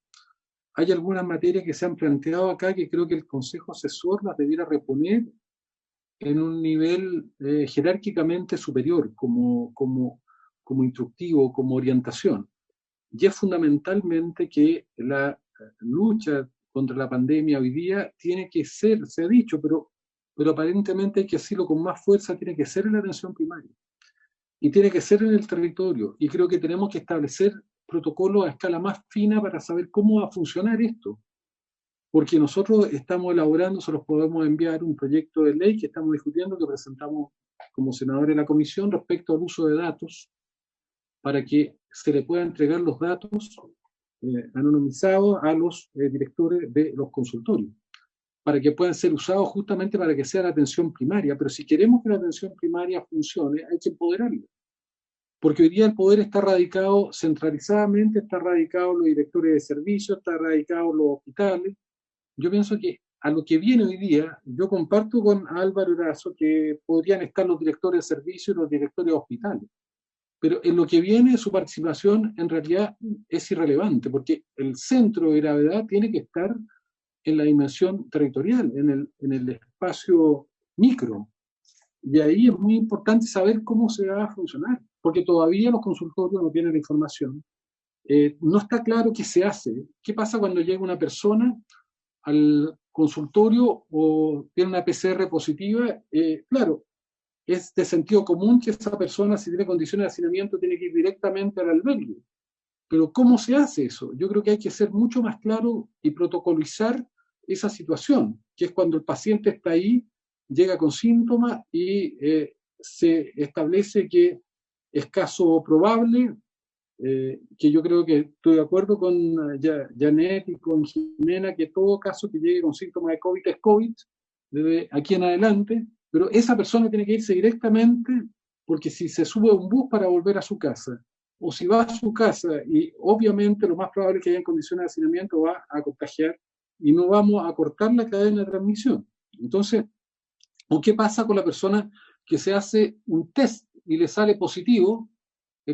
hay algunas materias que se han planteado acá que creo que el Consejo Asesor las debiera reponer en un nivel jerárquicamente superior, como instructivo, como orientación. Y es fundamentalmente que la lucha contra la pandemia hoy día tiene que ser, se ha dicho, pero aparentemente hay que decirlo con más fuerza, tiene que ser en la atención primaria. Y tiene que ser en el territorio. Y creo que tenemos que establecer protocolos a escala más fina para saber cómo va a funcionar esto. Porque nosotros estamos elaborando, se los podemos enviar un proyecto de ley que estamos discutiendo, que presentamos como senadores de la comisión respecto al uso de datos, para que se le pueda entregar los datos anonimizados a los directores de los consultorios, para que puedan ser usados justamente para que sea la atención primaria. Pero si queremos que la atención primaria funcione, hay que empoderarla. Porque hoy día el poder está radicado centralizadamente, está radicado en los directores de servicios, está radicado en los hospitales. Yo pienso que a lo que viene hoy día, yo comparto con Álvaro Erazo que podrían estar los directores de servicios y los directores de hospitales. Pero en lo que viene su participación en realidad es irrelevante, porque el centro de gravedad tiene que estar en la dimensión territorial, en el espacio micro. Y ahí es muy importante saber cómo se va a funcionar, porque todavía los consultorios no tienen la información. No está claro qué se hace. ¿Qué pasa cuando llega una persona al consultorio o tiene una PCR positiva? Claro, es de sentido común que esa persona, si tiene condiciones de hacinamiento, tiene que ir directamente al albergue. Pero ¿cómo se hace eso? Yo creo que hay que ser mucho más claro y protocolizar esa situación, que es cuando el paciente está ahí, llega con síntomas y se establece que es caso probable, que yo creo que estoy de acuerdo con Janet y con Jimena, que todo caso que llegue con síntomas de COVID es COVID, desde aquí en adelante, pero esa persona tiene que irse directamente, porque si se sube a un bus para volver a su casa, o si va a su casa, y obviamente lo más probable es que haya en condiciones de hacinamiento, va a contagiar, y no vamos a cortar la cadena de transmisión. Entonces, ¿o qué pasa con la persona que se hace un test y le sale positivo?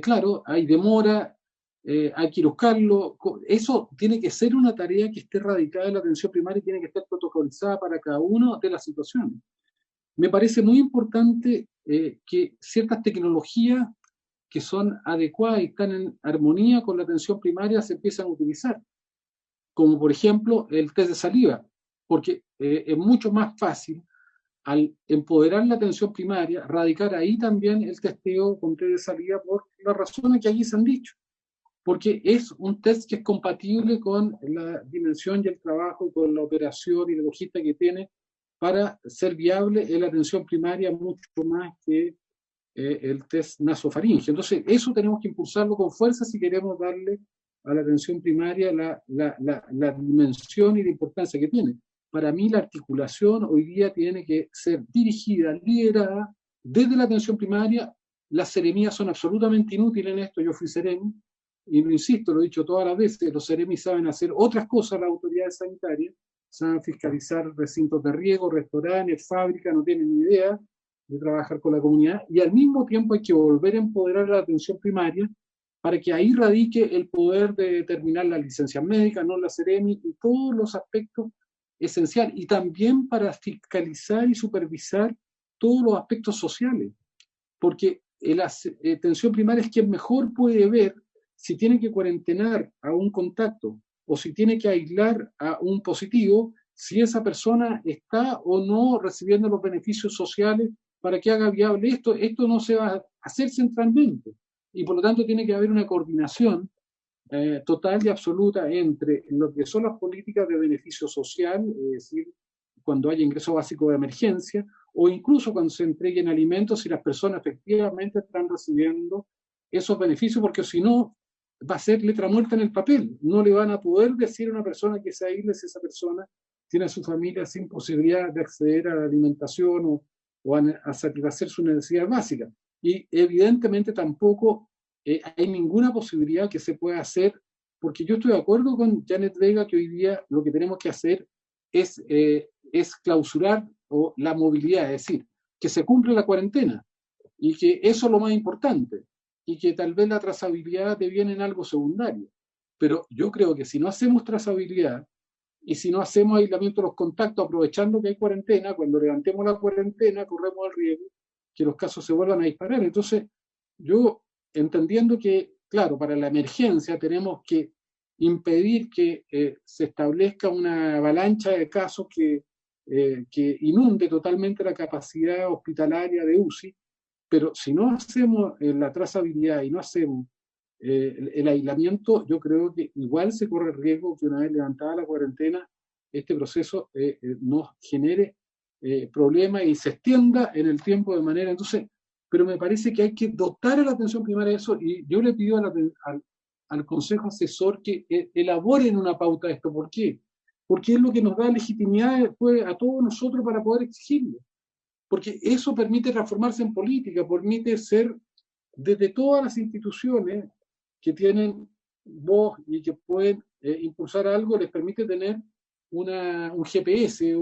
Claro, hay demora, hay que ir a buscarlo. Eso tiene que ser una tarea que esté radicada en la atención primaria y tiene que estar protocolizada para cada una de las situaciones. Me parece muy importante que ciertas tecnologías que son adecuadas y están en armonía con la atención primaria se empiezan a utilizar, como por ejemplo el test de saliva, porque es mucho más fácil, al empoderar la atención primaria, radicar ahí también el testeo con test de saliva por las razones que aquí se han dicho, porque es un test que es compatible con la dimensión y el trabajo, con la operación y la logística que tiene para ser viable en la atención primaria mucho más que el test nasofaringeo. Entonces, eso tenemos que impulsarlo con fuerza si queremos darle a la atención primaria la dimensión y la importancia que tiene. Para mí, la articulación hoy día tiene que ser dirigida, liderada desde la atención primaria. Las seremías son absolutamente inútiles en esto. Yo fui seremi y lo insisto, lo he dicho todas las veces, los seremis saben hacer otras cosas, las autoridades sanitarias, saben fiscalizar recintos de riego, restaurantes, fábricas, no tienen ni idea de trabajar con la comunidad, y al mismo tiempo hay que volver a empoderar la atención primaria para que ahí radique el poder de determinar las licencias médicas, no la seremi, y todos los aspectos esenciales, y también para fiscalizar y supervisar todos los aspectos sociales, porque la atención primaria es quien mejor puede ver si tiene que cuarentenar a un contacto o si tiene que aislar a un positivo, si esa persona está o no recibiendo los beneficios sociales para que haga viable esto. Esto no se va a hacer centralmente y por lo tanto tiene que haber una coordinación total y absoluta entre lo que son las políticas de beneficio social, es decir, cuando haya ingreso básico de emergencia, o incluso cuando se entreguen alimentos y las personas efectivamente están recibiendo esos beneficios, porque si no, va a ser letra muerta en el papel. No le van a poder decir a una persona que se aísle si esa persona tiene a su familia sin posibilidad de acceder a la alimentación o a satisfacer sus necesidades básicas. Y evidentemente tampoco hay ninguna posibilidad que se pueda hacer, porque yo estoy de acuerdo con Janet Vega que hoy día lo que tenemos que hacer es clausurar la movilidad, es decir, que se cumpla la cuarentena y que eso es lo más importante y que tal vez la trazabilidad deviene en algo secundario. Pero yo creo que si no hacemos trazabilidad y si no hacemos aislamiento de los contactos, aprovechando que hay cuarentena, cuando levantemos la cuarentena, corremos el riesgo que los casos se vuelvan a disparar. Entonces, yo, entendiendo que, claro, para la emergencia tenemos que impedir que se establezca una avalancha de casos que inunde totalmente la capacidad hospitalaria de UCI, pero si no hacemos la trazabilidad y no hacemos el aislamiento, yo creo que igual se corre el riesgo que una vez levantada la cuarentena, este proceso nos genere problemas y se extienda en el tiempo de manera. Entonces, pero me parece que hay que dotar a la atención primaria de eso, y yo le pido al Consejo Asesor que elaboren una pauta de esto. ¿Por qué? Porque es lo que nos da legitimidad después a todos nosotros para poder exigirlo. Porque eso permite transformarse en política, permite ser, desde todas las instituciones que tienen voz y que pueden impulsar algo, les permite tener un GPS,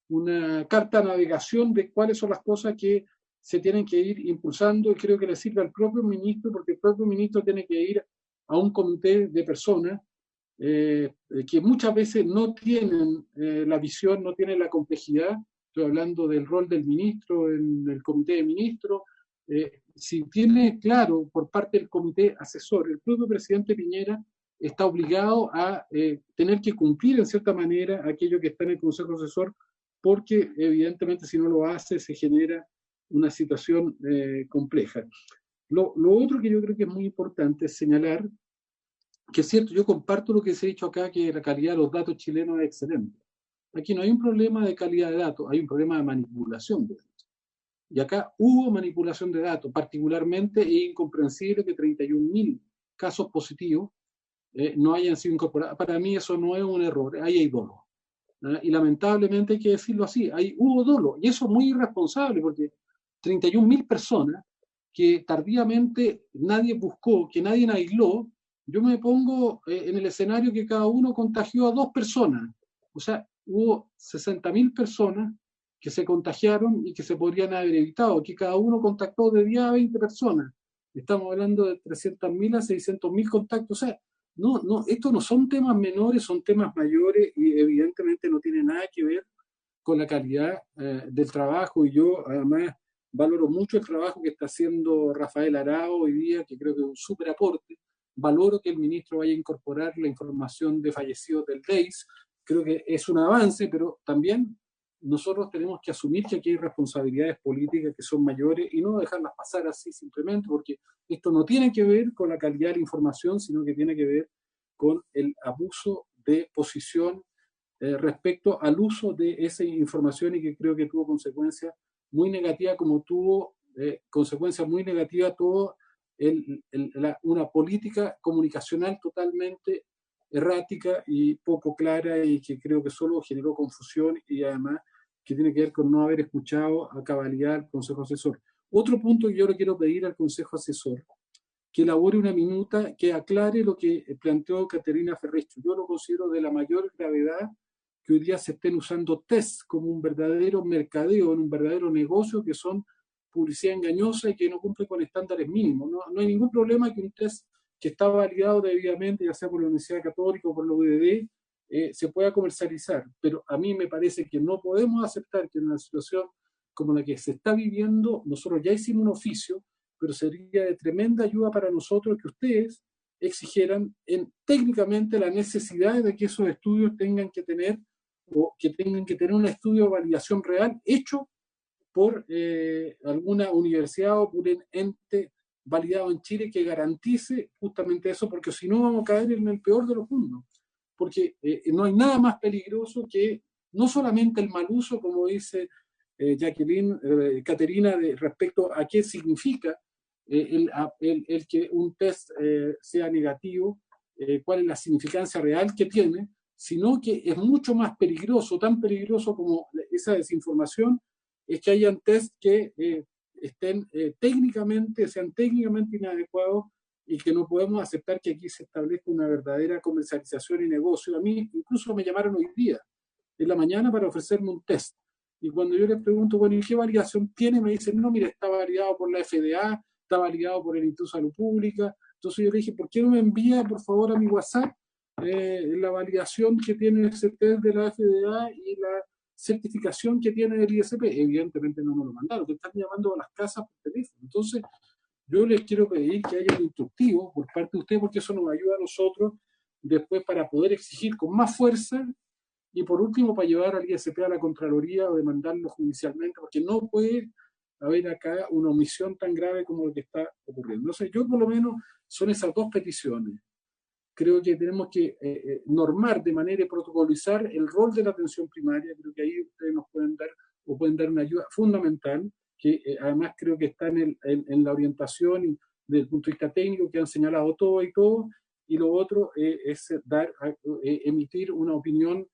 una carta de navegación de cuáles son las cosas que se tienen que ir impulsando, y creo que le sirve al propio ministro, porque el propio ministro tiene que ir a un comité de personas que muchas veces no tienen la visión, no tienen la complejidad. Estoy hablando del rol del ministro en el comité de ministros. Si tiene claro por parte del comité asesor, el propio presidente Piñera está obligado a tener que cumplir en cierta manera aquello que está en el consejo asesor, porque evidentemente si no lo hace se genera una situación compleja. Lo otro que yo creo que es muy importante es señalar que es cierto, yo comparto lo que se ha dicho acá, que la calidad de los datos chilenos es excelente. Aquí no hay un problema de calidad de datos, hay un problema de manipulación de datos. Y acá hubo manipulación de datos, particularmente es incomprensible que 31.000 casos positivos no hayan sido incorporados. Para mí eso no es un error, ahí hay dolo. Y lamentablemente hay que decirlo así, ahí hubo dolo. Y eso es muy irresponsable, porque 31.000 personas que tardíamente nadie buscó, que nadie aisló, yo me pongo en el escenario que cada uno contagió a 2 personas. O sea, hubo 60.000 personas que se contagiaron y que se podrían haber evitado, que cada uno contactó de 10 a 20 personas. Estamos hablando de 300.000 a 600.000 contactos. O sea, no, estos no son temas menores, son temas mayores y evidentemente no tiene nada que ver con la calidad del trabajo. Y yo además valoro mucho el trabajo que está haciendo Rafael Arao hoy día, que creo que es un súper aporte. Valoro que el ministro vaya a incorporar la información de fallecidos del DEIS. Creo que es un avance, pero también nosotros tenemos que asumir que aquí hay responsabilidades políticas que son mayores y no dejarlas pasar así simplemente, porque esto no tiene que ver con la calidad de la información, sino que tiene que ver con el abuso de posición respecto al uso de esa información, y que creo que tuvo consecuencias muy negativas, como tuvo consecuencias muy negativas todo una política comunicacional totalmente errática y poco clara, y que creo que solo generó confusión, y además que tiene que ver con no haber escuchado a cabalidad al Consejo Asesor. Otro punto que yo le quiero pedir al Consejo Asesor, que elabore una minuta que aclare lo que planteó Caterina Ferrecho. Yo lo considero de la mayor gravedad que hoy día se estén usando test como un verdadero mercadeo, en un verdadero negocio, que son publicidad engañosa y que no cumple con estándares mínimos. No hay ningún problema que un test que está validado debidamente, ya sea por la Universidad Católica o por la UDD, se pueda comercializar. Pero a mí me parece que no podemos aceptar que en una situación como la que se está viviendo, nosotros ya hicimos un oficio, pero sería de tremenda ayuda para nosotros que ustedes exigieran técnicamente la necesidad de que esos estudios tengan que tener un estudio de validación real hecho por alguna universidad o por un ente validado en Chile que garantice justamente eso, porque si no vamos a caer en el peor de los mundos. Porque no hay nada más peligroso que no solamente el mal uso, como dice Caterina, respecto a qué significa el que un test sea negativo, cuál es la significancia real que tiene, sino que es mucho más peligroso, tan peligroso como esa desinformación, es que hayan test que sean técnicamente inadecuados, y que no podemos aceptar que aquí se establezca una verdadera comercialización y negocio. A mí incluso me llamaron hoy día, en la mañana, para ofrecerme un test. Y cuando yo les pregunto, bueno, ¿y qué validación tiene? Me dicen, no, mira, está validado por la FDA, está validado por el Instituto de Salud Pública. Entonces yo le dije, ¿por qué no me envía, por favor, a mi WhatsApp la validación que tiene ese test de la FDA y la certificación que tiene el ISP. Evidentemente no nos lo mandaron, te están llamando a las casas por teléfono. Entonces, yo les quiero pedir que haya un instructivo por parte de usted, porque eso nos ayuda a nosotros después para poder exigir con más fuerza y por último para llevar al ISP a la Contraloría o demandarlo judicialmente, porque no puede haber acá una omisión tan grave como lo que está ocurriendo. Entonces, yo por lo menos son esas dos peticiones. Creo que tenemos que normar de manera y protocolizar el rol de la atención primaria. Creo que ahí ustedes nos pueden dar una ayuda fundamental, que además creo que está en la orientación y desde el punto de vista técnico que han señalado todo y todo. Y lo otro es emitir una opinión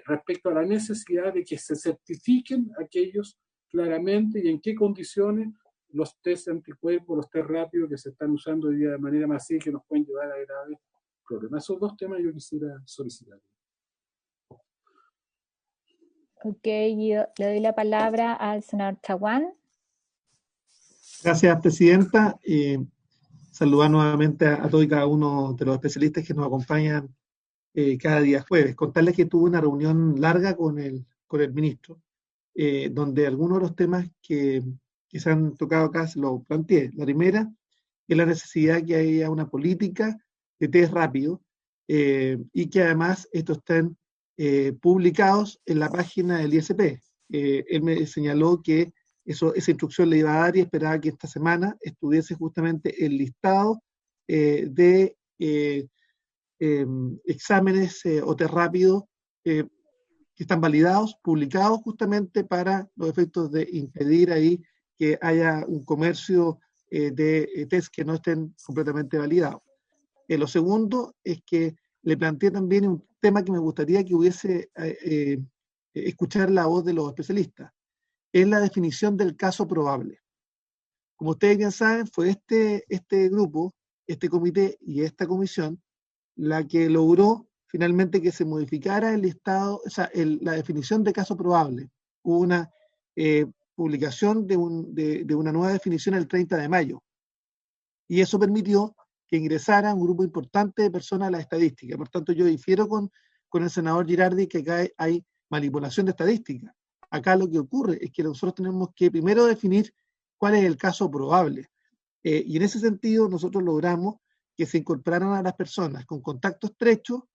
respecto a la necesidad de que se certifiquen aquellos claramente y en qué condiciones los test anticuerpos, los test rápidos que se están usando hoy día de manera masiva y que nos pueden llevar a graves problemas. Esos dos temas yo quisiera solicitar. Ok, yo le doy la palabra al senador Chaguán. Gracias, presidenta. Saludar nuevamente a todos y cada uno de los especialistas que nos acompañan cada día jueves. Contarles que tuve una reunión larga con el ministro, donde algunos de los temas que se han tocado acá se los planteé. La primera es la necesidad que haya una política de test rápido y que además estos estén publicados en la página del ISP. Él me señaló que esa instrucción le iba a dar y esperaba que esta semana estuviese justamente el listado de exámenes o test rápidos que están validados, publicados justamente para los efectos de impedir ahí que haya un comercio de test que no estén completamente validados. Lo segundo es que le planteé también un tema que me gustaría que hubiese escuchar la voz de los especialistas. Es la definición del caso probable. Como ustedes bien saben, fue este grupo, este comité y esta comisión la que logró finalmente que se modificara el listado, o sea, la definición de caso probable. Hubo una publicación de una nueva definición el 30 de mayo. Y eso permitió que ingresara un grupo importante de personas a la estadística. Por tanto, yo difiero con el senador Girardi que acá hay manipulación de estadística. Acá lo que ocurre es que nosotros tenemos que primero definir cuál es el caso probable. Y en ese sentido nosotros logramos que se incorporaran a las personas con contacto estrecho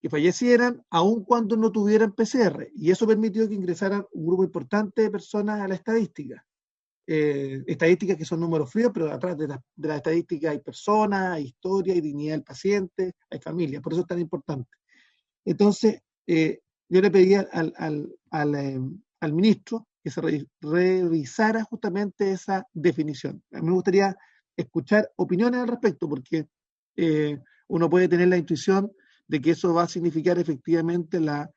que fallecieran aun cuando no tuvieran PCR. Y eso permitió que ingresaran un grupo importante de personas a la estadística. Estadísticas que son números fríos, pero atrás de la estadística hay personas, hay historia, hay dignidad del paciente, hay familia. Por eso es tan importante. Entonces, yo le pedí al ministro que se revisara justamente esa definición. A mí me gustaría escuchar opiniones al respecto, porque uno puede tener la intuición de que eso va a significar efectivamente la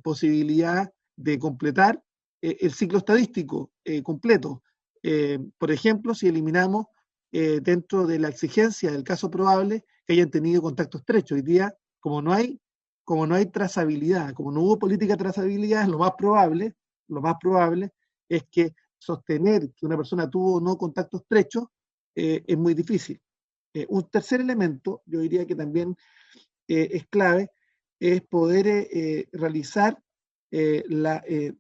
posibilidad de completar el ciclo estadístico completo. Por ejemplo, si eliminamos dentro de la exigencia del caso probable que hayan tenido contacto estrecho. Hoy día, como no hay trazabilidad, como no hubo política de trazabilidad, lo más probable es que sostener que una persona tuvo o no contacto estrecho es muy difícil. Un tercer elemento, yo diría que también es clave, es poder realizar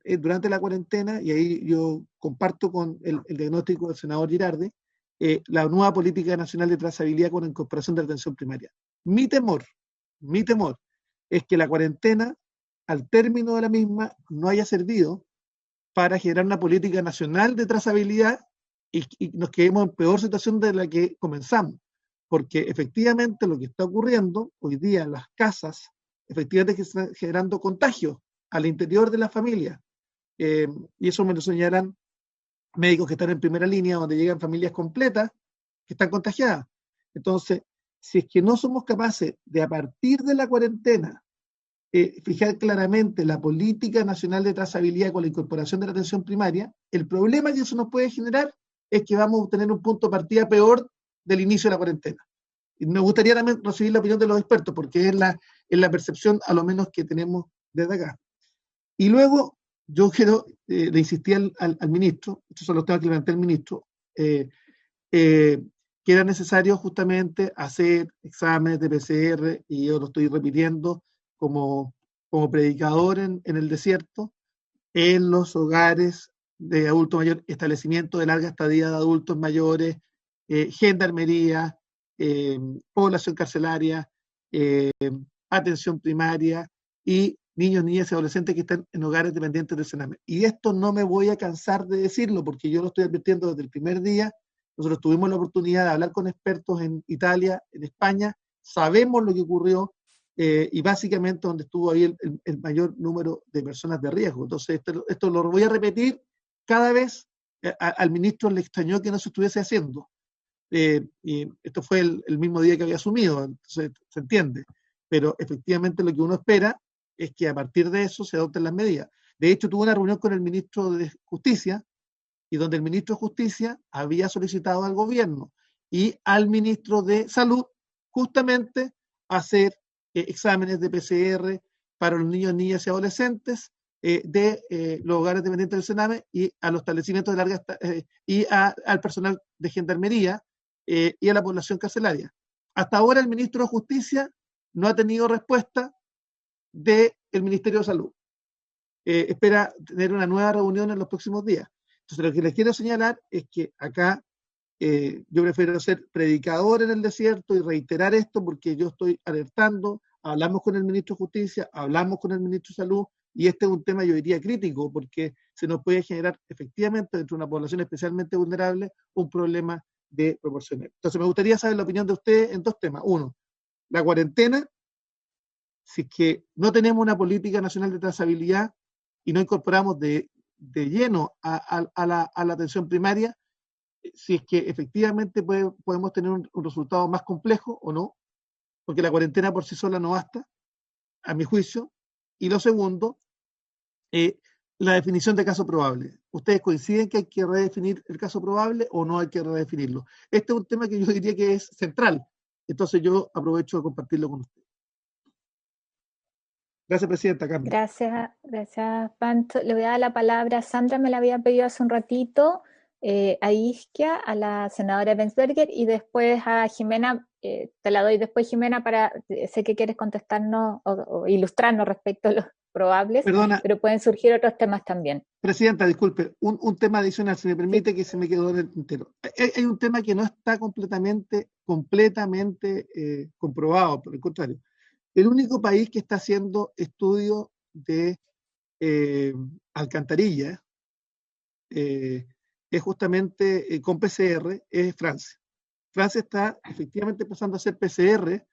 durante la cuarentena, y ahí yo comparto con el diagnóstico del senador Girardi, la nueva política nacional de trazabilidad con la incorporación de la atención primaria. Mi temor es que la cuarentena, al término de la misma, no haya servido para generar una política nacional de trazabilidad y nos quedemos en peor situación de la que comenzamos. Porque efectivamente lo que está ocurriendo hoy día en las casas, efectivamente es que están generando contagios al interior de la familia. Y eso me lo señalan médicos que están en primera línea, donde llegan familias completas que están contagiadas. Entonces, si es que no somos capaces de, a partir de la cuarentena, fijar claramente la política nacional de trazabilidad con la incorporación de la atención primaria, el problema que eso nos puede generar es que vamos a obtener un punto de partida peor del inicio de la cuarentena. Y me gustaría también recibir la opinión de los expertos, porque es la percepción, a lo menos, que tenemos desde acá. Y luego, yo quiero, le insistí al ministro, estos son los temas que levanté al ministro, que era necesario justamente hacer exámenes de PCR, y yo lo estoy repitiendo como predicador en el desierto, en los hogares de adultos mayores, establecimientos de larga estadía de adultos mayores, gendarmería, población carcelaria, atención primaria y niños, niñas y adolescentes que están en hogares dependientes del Sename. Y esto no me voy a cansar de decirlo, porque yo lo estoy advirtiendo desde el primer día. Nosotros tuvimos la oportunidad de hablar con expertos en Italia, en España, sabemos lo que ocurrió, y básicamente donde estuvo ahí el mayor número de personas de riesgo. Entonces, esto lo voy a repetir cada vez. Al ministro le extrañó que no se estuviese haciendo. Y esto fue el mismo día que había asumido, entonces se entiende. Pero efectivamente lo que uno espera es que a partir de eso se adopten las medidas. De hecho, tuve una reunión con el ministro de Justicia, y donde el ministro de Justicia había solicitado al gobierno y al ministro de Salud justamente hacer exámenes de PCR para los niños, niñas y adolescentes de los hogares dependientes del Sename, y a los establecimientos de larga y al personal de gendarmería y a la población carcelaria. Hasta ahora el ministro de Justicia no ha tenido respuesta del Ministerio de Salud. Espera tener una nueva reunión en los próximos días. Entonces, lo que les quiero señalar es que acá yo prefiero ser predicador en el desierto y reiterar esto, porque yo estoy alertando, hablamos con el ministro de Justicia, hablamos con el ministro de Salud, y este es un tema, yo diría, crítico, porque se nos puede generar efectivamente dentro de una población especialmente vulnerable un problema de proporciones. Entonces, me gustaría saber la opinión de ustedes en dos temas. Uno, la cuarentena, si es que no tenemos una política nacional de trazabilidad y no incorporamos de lleno a la atención primaria, si es que efectivamente podemos tener un resultado más complejo o no, porque la cuarentena por sí sola no basta, a mi juicio. Y lo segundo, la definición de caso probable. ¿Ustedes coinciden que hay que redefinir el caso probable o no hay que redefinirlo? Este es un tema que yo diría que es central, entonces yo aprovecho de compartirlo con ustedes. Gracias, Presidenta Carmen. Gracias, Pancho. Le voy a dar la palabra a Sandra, me la había pedido hace un ratito, a Isquia, a la senadora Bensberger, y después a Jimena. Te la doy después, Jimena, sé que quieres contestarnos o ilustrarnos respecto a los probables. Perdona, pero pueden surgir otros temas también. Presidenta, disculpe, un tema adicional, si me permite, sí, que se me quedó en el tintero. Hay un tema que no está completamente comprobado, por el contrario. El único país que está haciendo estudios de alcantarilla es justamente con PCR, es Francia. Francia está efectivamente empezando a hacer PCR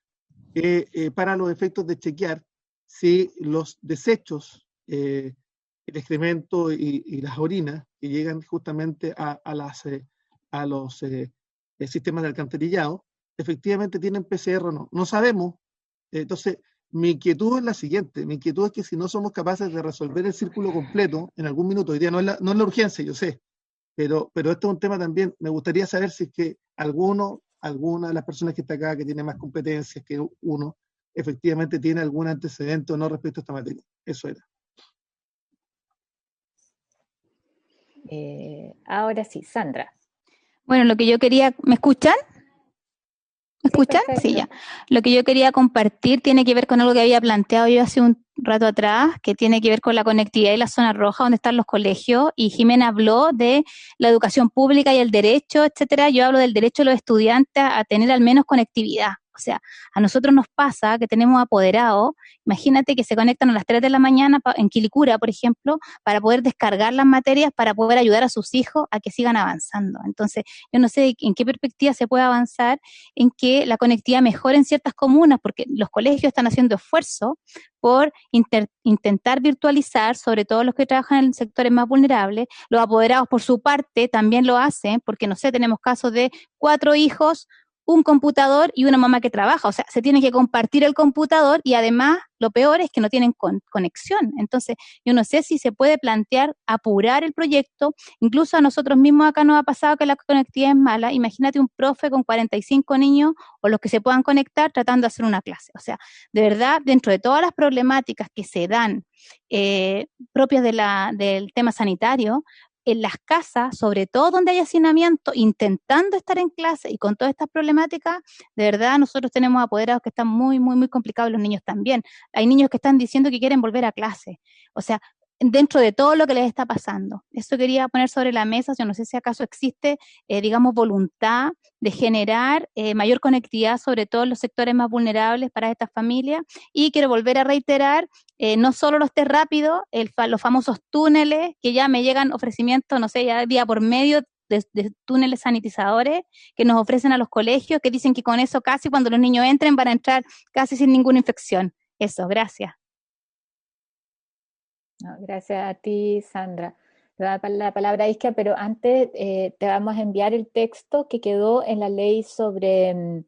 para los efectos de chequear si los desechos, el excremento y las orinas que llegan justamente a los sistemas de alcantarillado, efectivamente tienen PCR o no. No sabemos. Entonces, mi inquietud es la siguiente. Mi inquietud es que si no somos capaces de resolver el círculo completo en algún minuto, hoy día no es la urgencia, yo sé, pero esto es un tema también. Me gustaría saber si es que alguna de las personas que está acá, que tiene más competencias que uno, efectivamente tiene algún antecedente o no respecto a esta materia. Eso era. Ahora sí, Sandra. Bueno, lo que yo quería... ¿Me escuchan? ¿Me escuchan? Sí, ya. Lo que yo quería compartir tiene que ver con algo que había planteado yo hace un rato atrás, que tiene que ver con la conectividad y la zona roja, donde están los colegios, y Jimena habló de la educación pública y el derecho, etcétera. Yo hablo del derecho de los estudiantes a tener al menos conectividad. O sea, a nosotros nos pasa que tenemos apoderados, imagínate que se conectan a las 3 de la mañana en Quilicura, por ejemplo, para poder descargar las materias, para poder ayudar a sus hijos a que sigan avanzando. Entonces, yo no sé en qué perspectiva se puede avanzar en que la conectividad mejore en ciertas comunas, porque los colegios están haciendo esfuerzo por intentar virtualizar, sobre todo los que trabajan en sectores más vulnerables. Los apoderados, por su parte, también lo hacen, porque, no sé, tenemos casos de 4 hijos, un computador y una mamá que trabaja. O sea, se tiene que compartir el computador y además lo peor es que no tienen conexión. Entonces, yo no sé si se puede plantear apurar el proyecto. Incluso a nosotros mismos acá nos ha pasado que la conectividad es mala. Imagínate un profe con 45 niños o los que se puedan conectar tratando de hacer una clase. O sea, de verdad, dentro de todas las problemáticas que se dan propias del tema sanitario, en las casas, sobre todo donde hay hacinamiento, intentando estar en clase y con todas estas problemáticas, de verdad nosotros tenemos apoderados que están muy, muy, muy complicados, los niños también. Hay niños que están diciendo que quieren volver a clase. O sea, dentro de todo lo que les está pasando. Eso quería poner sobre la mesa. Yo no sé si acaso existe, digamos, voluntad de generar mayor conectividad, sobre todo en los sectores más vulnerables para estas familias. Y quiero volver a reiterar, no solo los test rápidos, los famosos túneles, que ya me llegan ofrecimientos, no sé, ya día por medio de túneles sanitizadores que nos ofrecen a los colegios, que dicen que con eso casi cuando los niños entren van a entrar casi sin ninguna infección. Eso, gracias. No, gracias a ti, Sandra. Te voy a dar la palabra a Isquia, pero antes te vamos a enviar el texto que quedó en la ley sobre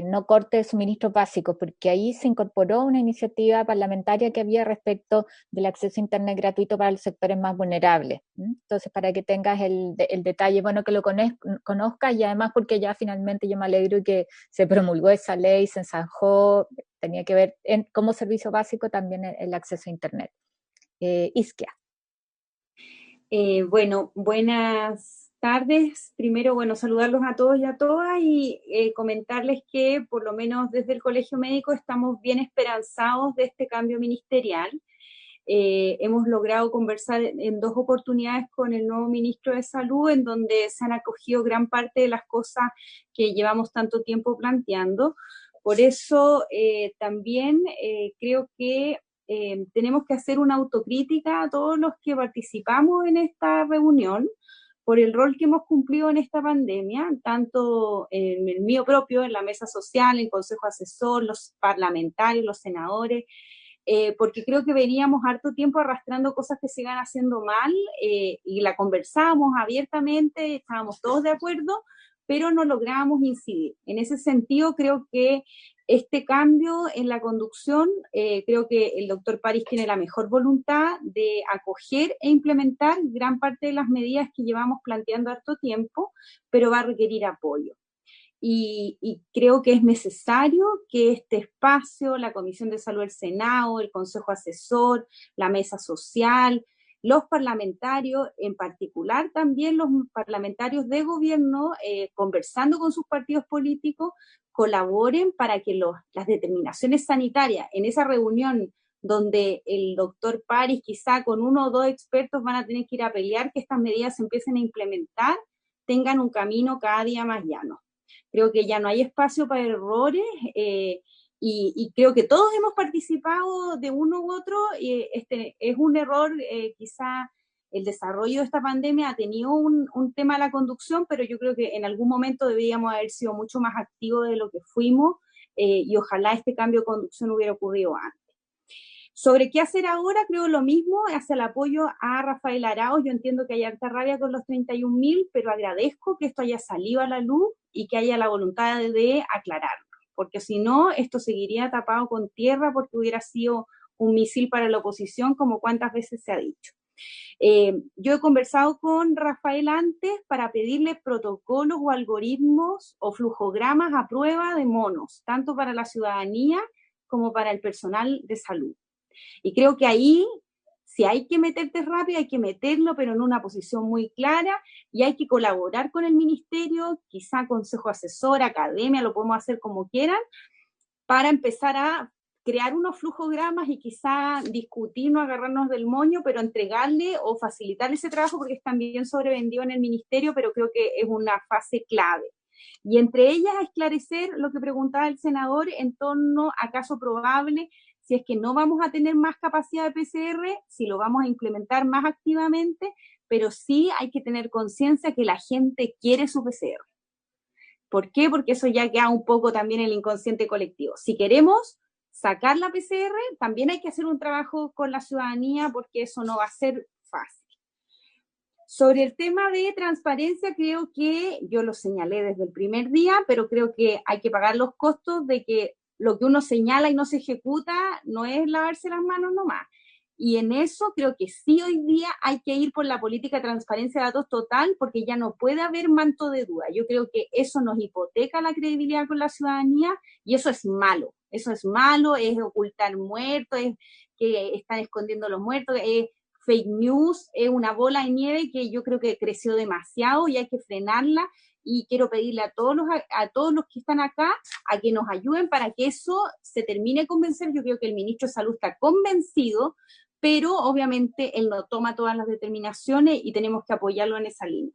no corte de suministros básicos, porque ahí se incorporó una iniciativa parlamentaria que había respecto del acceso a Internet gratuito para los sectores más vulnerables. Entonces, para que tengas el detalle, bueno, que lo conozcas, y además porque ya finalmente yo me alegro que se promulgó esa ley, se zanjó, tenía que ver como servicio básico también el acceso a Internet. Isquia. Bueno, buenas tardes. Primero, bueno, saludarlos a todos y a todas y comentarles que por lo menos desde el Colegio Médico estamos bien esperanzados de este cambio ministerial. Hemos logrado conversar en 2 oportunidades con el nuevo ministro de Salud, en donde se han acogido gran parte de las cosas que llevamos tanto tiempo planteando. Por eso también creo que tenemos que hacer una autocrítica a todos los que participamos en esta reunión por el rol que hemos cumplido en esta pandemia, tanto en el mío propio, en la mesa social, en el consejo asesor, los parlamentarios, los senadores, porque creo que veníamos harto tiempo arrastrando cosas que se iban haciendo mal y la conversamos abiertamente, estábamos todos de acuerdo, pero no lográbamos incidir. En ese sentido, creo que este cambio en la conducción, creo que el doctor París tiene la mejor voluntad de acoger e implementar gran parte de las medidas que llevamos planteando harto tiempo, pero va a requerir apoyo. Y creo que es necesario que este espacio, la Comisión de Salud del Senado, el Consejo Asesor, la Mesa Social, los parlamentarios, en particular también los parlamentarios de gobierno, conversando con sus partidos políticos, colaboren para que las determinaciones sanitarias en esa reunión donde el doctor París quizá con 1 o 2 expertos van a tener que ir a pelear que estas medidas se empiecen a implementar, tengan un camino cada día más llano. Creo que ya no hay espacio para errores y creo que todos hemos participado de uno u otro. Este es un error, quizá el desarrollo de esta pandemia ha tenido un tema de la conducción, pero yo creo que en algún momento deberíamos haber sido mucho más activos de lo que fuimos y ojalá este cambio de conducción hubiera ocurrido antes. Sobre qué hacer ahora, creo lo mismo, hacia el apoyo a Rafael Arauz. Yo entiendo que hay harta rabia con los 31.000, pero agradezco que esto haya salido a la luz y que haya la voluntad de aclararlo, porque si no, esto seguiría tapado con tierra porque hubiera sido un misil para la oposición, como cuántas veces se ha dicho. Yo he conversado con Rafael antes para pedirle protocolos o algoritmos o flujogramas a prueba de monos, tanto para la ciudadanía como para el personal de salud. Y creo que ahí, si hay que meterte rápido, hay que meterlo, pero en una posición muy clara, y hay que colaborar con el ministerio, quizá consejo asesor, academia, lo podemos hacer como quieran, para empezar a crear unos flujogramas y quizá discutir, no agarrarnos del moño, pero entregarle o facilitarle ese trabajo porque es también sobrevendido en el ministerio, pero creo que es una fase clave. Y entre ellas a esclarecer lo que preguntaba el senador en torno a caso probable, si es que no vamos a tener más capacidad de PCR, si lo vamos a implementar más activamente, pero sí hay que tener conciencia que la gente quiere su PCR. ¿Por qué? Porque eso ya queda un poco también en el inconsciente colectivo. Si queremos sacar la PCR, también hay que hacer un trabajo con la ciudadanía porque eso no va a ser fácil. Sobre el tema de transparencia, creo que yo lo señalé desde el primer día, pero creo que hay que pagar los costos de que lo que uno señala y no se ejecuta no es lavarse las manos nomás. Y en eso creo que sí hoy día hay que ir por la política de transparencia de datos total porque ya no puede haber manto de duda. Yo creo que eso nos hipoteca la credibilidad con la ciudadanía y eso es malo. Eso es malo, es ocultar muertos, es que están escondiendo los muertos, es fake news es una bola de nieve que yo creo que creció demasiado y hay que frenarla, y quiero pedirle a todos los que están acá a que nos ayuden para que eso se termine de convencer. Yo creo que el ministro de Salud está convencido, pero obviamente él no toma todas las determinaciones y tenemos que apoyarlo en esa línea.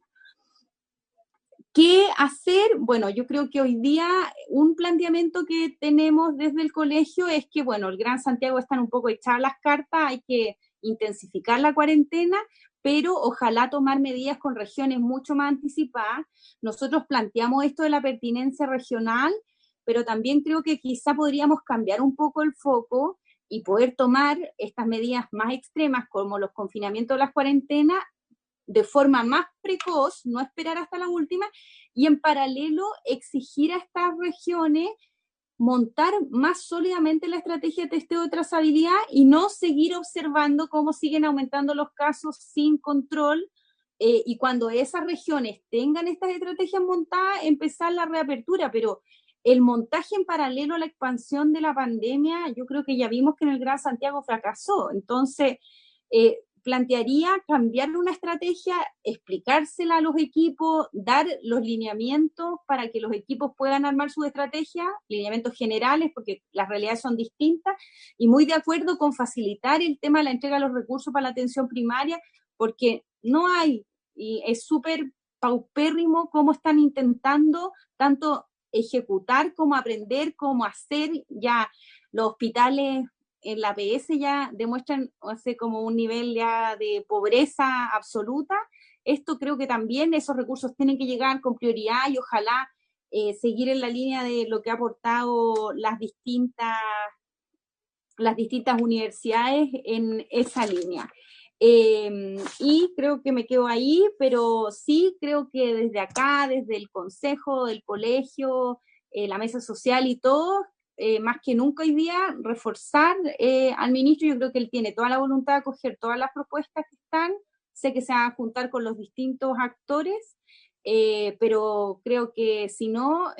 ¿Qué hacer? Bueno, yo creo que hoy día un planteamiento que tenemos desde el colegio es que, bueno, el Gran Santiago están un poco echadas las cartas, hay que intensificar la cuarentena, pero ojalá tomar medidas con regiones mucho más anticipadas. Nosotros planteamos esto de la pertinencia regional, pero también creo que quizá podríamos cambiar un poco el foco y poder tomar estas medidas más extremas, como los confinamientos de las cuarentenas, de forma más precoz, no esperar hasta la última, y en paralelo exigir a estas regiones montar más sólidamente la estrategia de testeo de trazabilidad y no seguir observando cómo siguen aumentando los casos sin control, y cuando esas regiones tengan estas estrategias montadas, empezar la reapertura. Pero el montaje en paralelo a la expansión de la pandemia, yo creo que ya vimos que en el Gran Santiago fracasó. Entonces, plantearía cambiar una estrategia, explicársela a los equipos, dar los lineamientos para que los equipos puedan armar su estrategia, lineamientos generales, porque las realidades son distintas, y muy de acuerdo con facilitar el tema de la entrega de los recursos para la atención primaria, porque no hay, y es súper paupérrimo cómo están intentando tanto ejecutar como aprender, como hacer. Ya los hospitales en la APS ya demuestran como un nivel ya de pobreza absoluta. Esto creo que también esos recursos tienen que llegar con prioridad y ojalá seguir en la línea de lo que ha aportado las distintas universidades en esa línea. Y creo que me quedo ahí, pero sí creo que desde acá, desde el consejo, del colegio, la mesa social y todo, más que nunca hoy día, reforzar al ministro. Yo creo que él tiene toda la voluntad de acoger todas las propuestas que están, sé que se van a juntar con los distintos actores, pero creo que si no,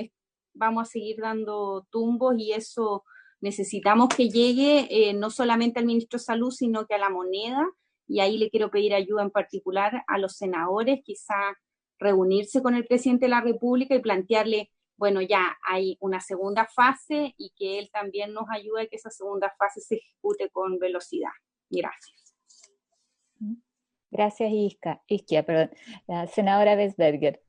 vamos a seguir dando tumbos, y eso necesitamos que llegue no solamente al ministro de Salud, sino que a la moneda, y ahí le quiero pedir ayuda en particular a los senadores, quizá reunirse con el presidente de la República y plantearle, bueno, ya hay una segunda fase y que él también nos ayude a que esa segunda fase se ejecute con velocidad. Gracias. Gracias, Isquia, perdón. La senadora Vestager.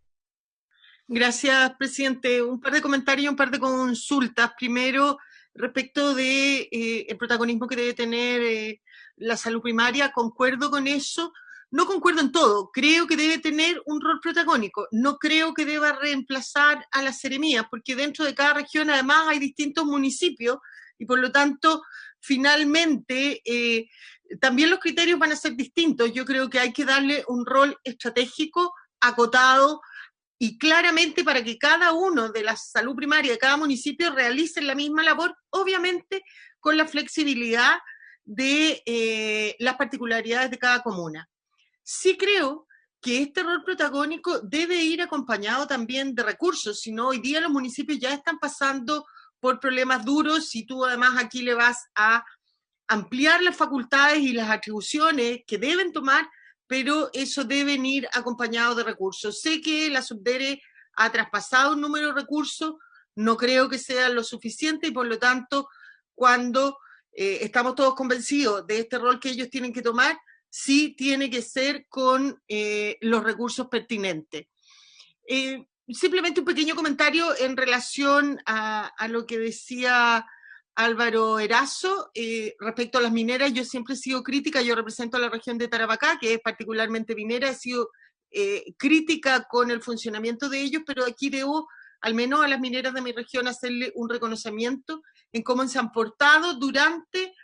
Gracias, presidente. Un par de comentarios y un par de consultas. Primero, respecto de el protagonismo que debe tener la salud primaria, concuerdo con eso. No concuerdo en todo, creo que debe tener un rol protagónico, no creo que deba reemplazar a las seremías, porque dentro de cada región además hay distintos municipios y por lo tanto finalmente también los criterios van a ser distintos. Yo creo que hay que darle un rol estratégico, acotado y claramente para que cada uno de la salud primaria de cada municipio realice la misma labor, obviamente con la flexibilidad de las particularidades de cada comuna. Sí creo que este rol protagónico debe ir acompañado también de recursos, si no hoy día los municipios ya están pasando por problemas duros y tú además aquí le vas a ampliar las facultades y las atribuciones que deben tomar, pero eso debe ir acompañado de recursos. Sé que la Subdere ha traspasado un número de recursos, no creo que sea lo suficiente y por lo tanto cuando estamos todos convencidos de este rol que ellos tienen que tomar, sí tiene que ser con los recursos pertinentes. Simplemente un pequeño comentario en relación a lo que decía Álvaro Erazo respecto a las mineras. Yo siempre he sido crítica, yo represento a la región de Tarapacá, que es particularmente minera, he sido crítica con el funcionamiento de ellos, pero aquí debo, al menos a las mineras de mi región, hacerle un reconocimiento en cómo se han portado durante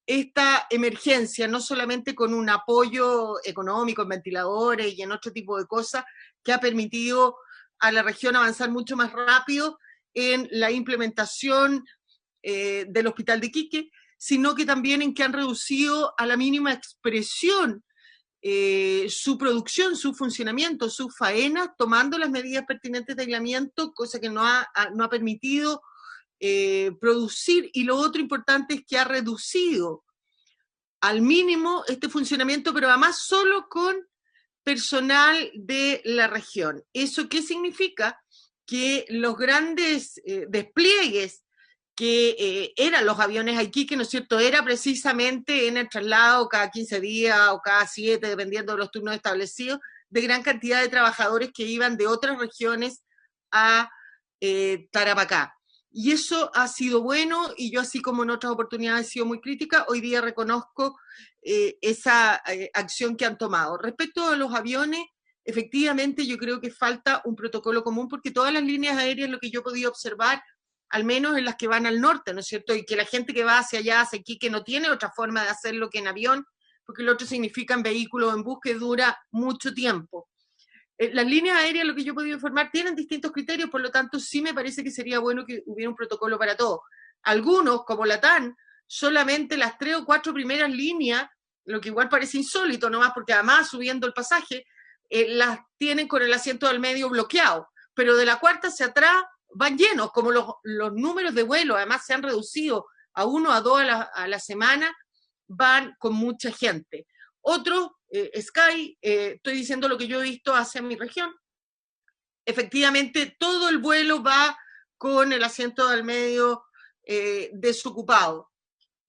esta emergencia, no solamente con un apoyo económico en ventiladores y en otro tipo de cosas que ha permitido a la región avanzar mucho más rápido en la implementación del Hospital de Iquique, sino que también en que han reducido a la mínima expresión su producción, su funcionamiento, su faena, tomando las medidas pertinentes de aislamiento, cosa que no ha permitido producir. Y lo otro importante es que ha reducido al mínimo este funcionamiento, pero además solo con personal de la región. ¿Eso qué significa? Que los grandes despliegues que eran los aviones Iquique, ¿no es cierto?, era precisamente en el traslado cada 15 días o cada 7, dependiendo de los turnos establecidos, de gran cantidad de trabajadores que iban de otras regiones a Tarapacá. Y eso ha sido bueno, y yo, así como en otras oportunidades he sido muy crítica, hoy día reconozco esa acción que han tomado. Respecto a los aviones, efectivamente yo creo que falta un protocolo común, porque todas las líneas aéreas, lo que yo he podido observar, al menos en las que van al norte, ¿no es cierto? Y que la gente que va hacia allá, hacia aquí, que no tiene otra forma de hacerlo que en avión, porque lo otro significa en vehículo o en bus, que dura mucho tiempo. Las líneas aéreas, lo que yo he podido informar, tienen distintos criterios, por lo tanto sí me parece que sería bueno que hubiera un protocolo para todo. Algunos, como Latam, solamente las 3 o 4 primeras líneas, lo que igual parece insólito nomás, porque además subiendo el pasaje, las tienen con el asiento del medio bloqueado, pero de la cuarta hacia atrás van llenos, como los números de vuelo además se han reducido a 1 a 2 a la semana, van con mucha gente. Otro, Sky, estoy diciendo lo que yo he visto hacia mi región, efectivamente todo el vuelo va con el asiento del medio desocupado.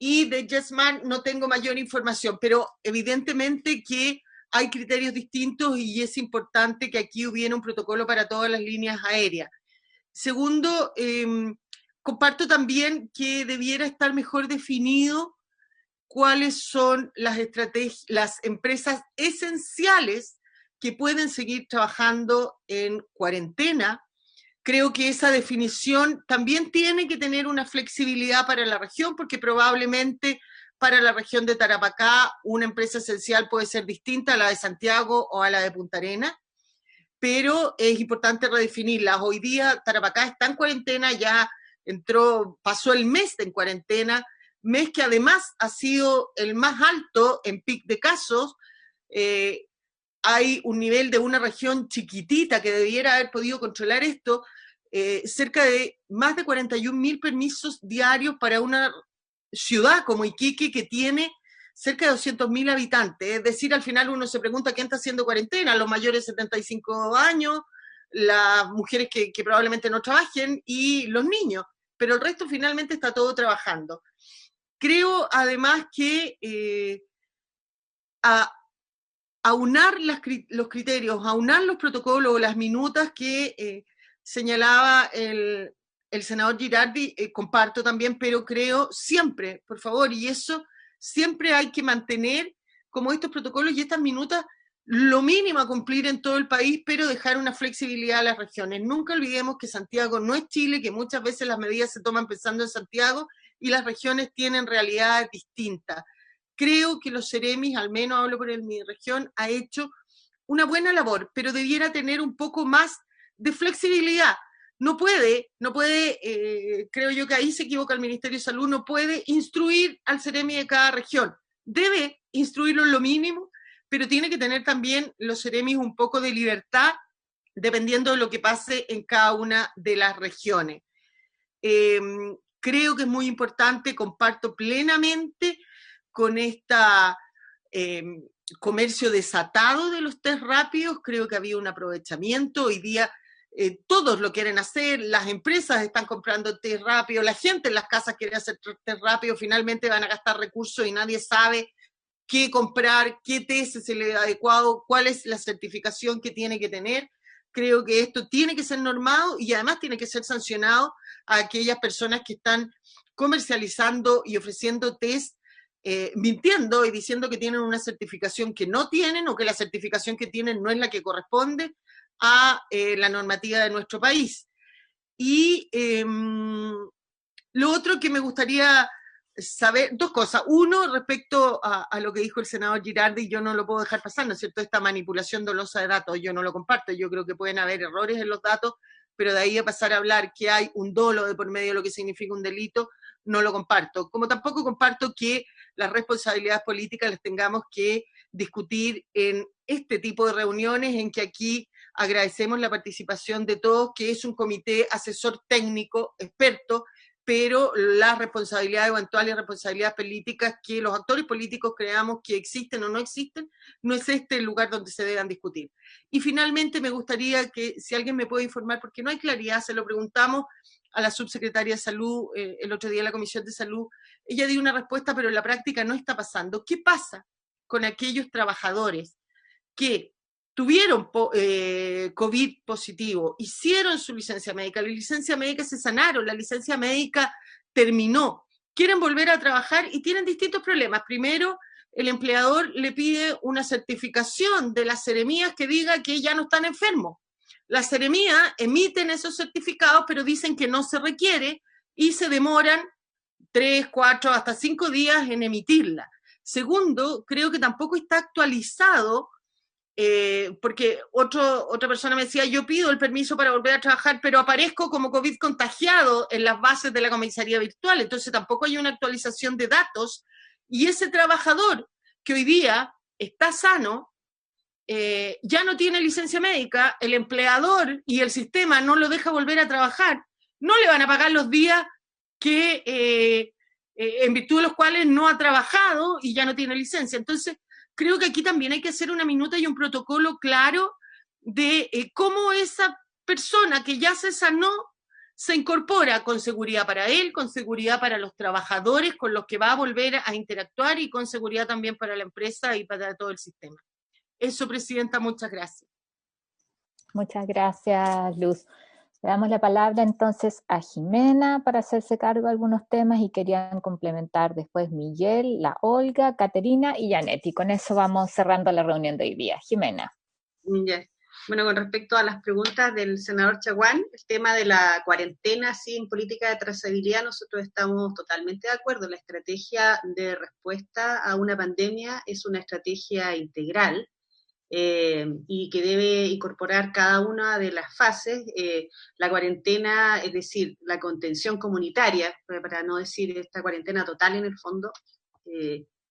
Y de JetSmart no tengo mayor información, pero evidentemente que hay criterios distintos y es importante que aquí hubiera un protocolo para todas las líneas aéreas. Segundo, comparto también que debiera estar mejor definido cuáles son las empresas esenciales que pueden seguir trabajando en cuarentena. Creo que esa definición también tiene que tener una flexibilidad para la región, porque probablemente para la región de Tarapacá una empresa esencial puede ser distinta a la de Santiago o a la de Punta Arenas, pero es importante redefinirlas. Hoy día Tarapacá está en cuarentena, ya pasó el mes en cuarentena, mes que además ha sido el más alto en pic de casos. Hay un nivel de una región chiquitita que debiera haber podido controlar esto, cerca de más de 41.000 permisos diarios para una ciudad como Iquique, que tiene cerca de 200.000 habitantes. Es decir, al final uno se pregunta quién está haciendo cuarentena: los mayores de 75 años, las mujeres que probablemente no trabajen y los niños, pero el resto finalmente está todo trabajando. Creo además que aunar los criterios, aunar los protocolos o las minutas que señalaba el senador Girardi, comparto también, pero creo siempre, por favor, y eso siempre hay que mantener como estos protocolos y estas minutas lo mínimo a cumplir en todo el país, pero dejar una flexibilidad a las regiones. Nunca olvidemos que Santiago no es Chile, que muchas veces las medidas se toman pensando en Santiago y las regiones tienen realidades distintas. Creo que los Ceremis, al menos hablo por mi región, ha hecho una buena labor, pero debiera tener un poco más de flexibilidad. No puede, creo yo que ahí se equivoca el Ministerio de Salud, no puede instruir al Ceremi de cada región. Debe instruirlo en lo mínimo, pero tiene que tener también los Ceremis un poco de libertad, dependiendo de lo que pase en cada una de las regiones. Creo que es muy importante, comparto plenamente con esta comercio desatado de los test rápidos. Creo que había un aprovechamiento. Hoy día todos lo quieren hacer, las empresas están comprando test rápido, la gente en las casas quiere hacer test rápido, finalmente van a gastar recursos y nadie sabe qué comprar, qué test es el adecuado, cuál es la certificación que tiene que tener. Creo que esto tiene que ser normado y además tiene que ser sancionado a aquellas personas que están comercializando y ofreciendo test mintiendo y diciendo que tienen una certificación que no tienen, o que la certificación que tienen no es la que corresponde a la normativa de nuestro país. Y lo otro que me gustaría saber, dos cosas. Uno, respecto a lo que dijo el senador Girardi, yo no lo puedo dejar pasar, ¿no es cierto? Esta manipulación dolosa de datos, yo no lo comparto. Yo creo que pueden haber errores en los datos, pero de ahí a pasar a hablar que hay un dolo de por medio de lo que significa un delito, no lo comparto. Como tampoco comparto que las responsabilidades políticas las tengamos que discutir en este tipo de reuniones, en que aquí agradecemos la participación de todos, que es un comité asesor técnico, experto, pero las responsabilidades eventuales y responsabilidades políticas que los actores políticos creamos que existen o no existen, no es este el lugar donde se deban discutir. Y finalmente me gustaría que, si alguien me puede informar, porque no hay claridad, se lo preguntamos a la subsecretaria de Salud el otro día en la Comisión de Salud, ella dio una respuesta, pero en la práctica no está pasando. ¿Qué pasa con aquellos trabajadores que tuvieron COVID positivo, hicieron su licencia médica, la licencia médica se sanaron, la licencia médica terminó, quieren volver a trabajar y tienen distintos problemas? Primero, el empleador le pide una certificación de las seremías que diga que ya no están enfermos. Las seremías emiten esos certificados, pero dicen que no se requiere y se demoran 3, 4, hasta 5 días en emitirla. Segundo, creo que tampoco está actualizado, porque otra persona me decía, yo pido el permiso para volver a trabajar, pero aparezco como COVID contagiado en las bases de la comisaría virtual, entonces tampoco hay una actualización de datos, y ese trabajador que hoy día está sano, ya no tiene licencia médica, el empleador y el sistema no lo deja volver a trabajar, no le van a pagar los días que en virtud de los cuales no ha trabajado y ya no tiene licencia. Entonces, creo que aquí también hay que hacer una minuta y un protocolo claro de cómo esa persona que ya se sanó se incorpora con seguridad para él, con seguridad para los trabajadores con los que va a volver a interactuar y con seguridad también para la empresa y para todo el sistema. Eso, Presidenta, muchas gracias. Muchas gracias, Luz. Le damos la palabra entonces a Jimena para hacerse cargo de algunos temas y querían complementar después Miguel, la Olga, Caterina y Janet. Y con eso vamos cerrando la reunión de hoy día. Jimena. Yeah. Bueno, con respecto a las preguntas del senador Chaguán, el tema de la cuarentena sin política de trazabilidad, nosotros estamos totalmente de acuerdo. La estrategia de respuesta a una pandemia es una estrategia integral, y que debe incorporar cada una de las fases, la cuarentena, es decir, la contención comunitaria, para no decir esta cuarentena total en el fondo,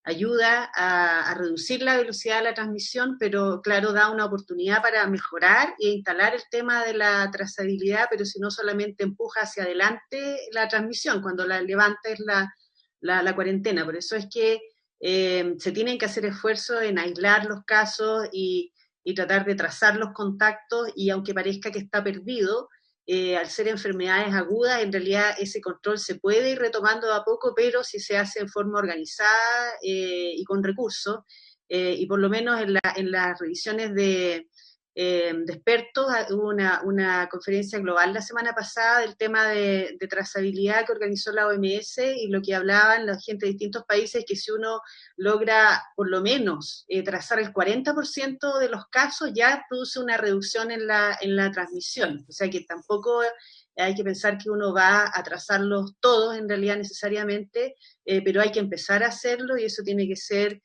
ayuda a reducir la velocidad de la transmisión, pero claro, da una oportunidad para mejorar e instalar el tema de la trazabilidad, pero si no solamente empuja hacia adelante la transmisión, cuando la levanta es la cuarentena. Por eso es que se tienen que hacer esfuerzos en aislar los casos y tratar de trazar los contactos, y aunque parezca que está perdido, al ser enfermedades agudas, en realidad ese control se puede ir retomando de a poco, pero si se hace en forma organizada y con recursos, y por lo menos en las revisiones de expertos, hubo una conferencia global la semana pasada del tema de trazabilidad que organizó la OMS, y lo que hablaban la gente de distintos países es que si uno logra por lo menos trazar el 40% de los casos, ya produce una reducción en la transmisión. O sea que tampoco hay que pensar que uno va a trazarlos todos en realidad necesariamente, pero hay que empezar a hacerlo, y eso tiene que ser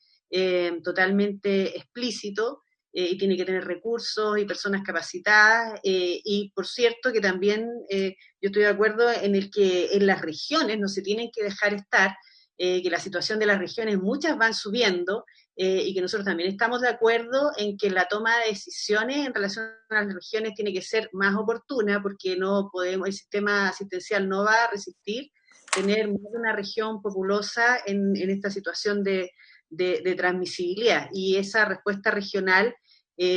totalmente explícito. Y tiene que tener recursos y personas capacitadas, y por cierto que también yo estoy de acuerdo en el que en las regiones no se tienen que dejar estar, que la situación de las regiones muchas van subiendo, y que nosotros también estamos de acuerdo en que la toma de decisiones en relación a las regiones tiene que ser más oportuna, porque no podemos, el sistema asistencial no va a resistir tener más de una región populosa en esta situación de transmisibilidad, y esa respuesta regional,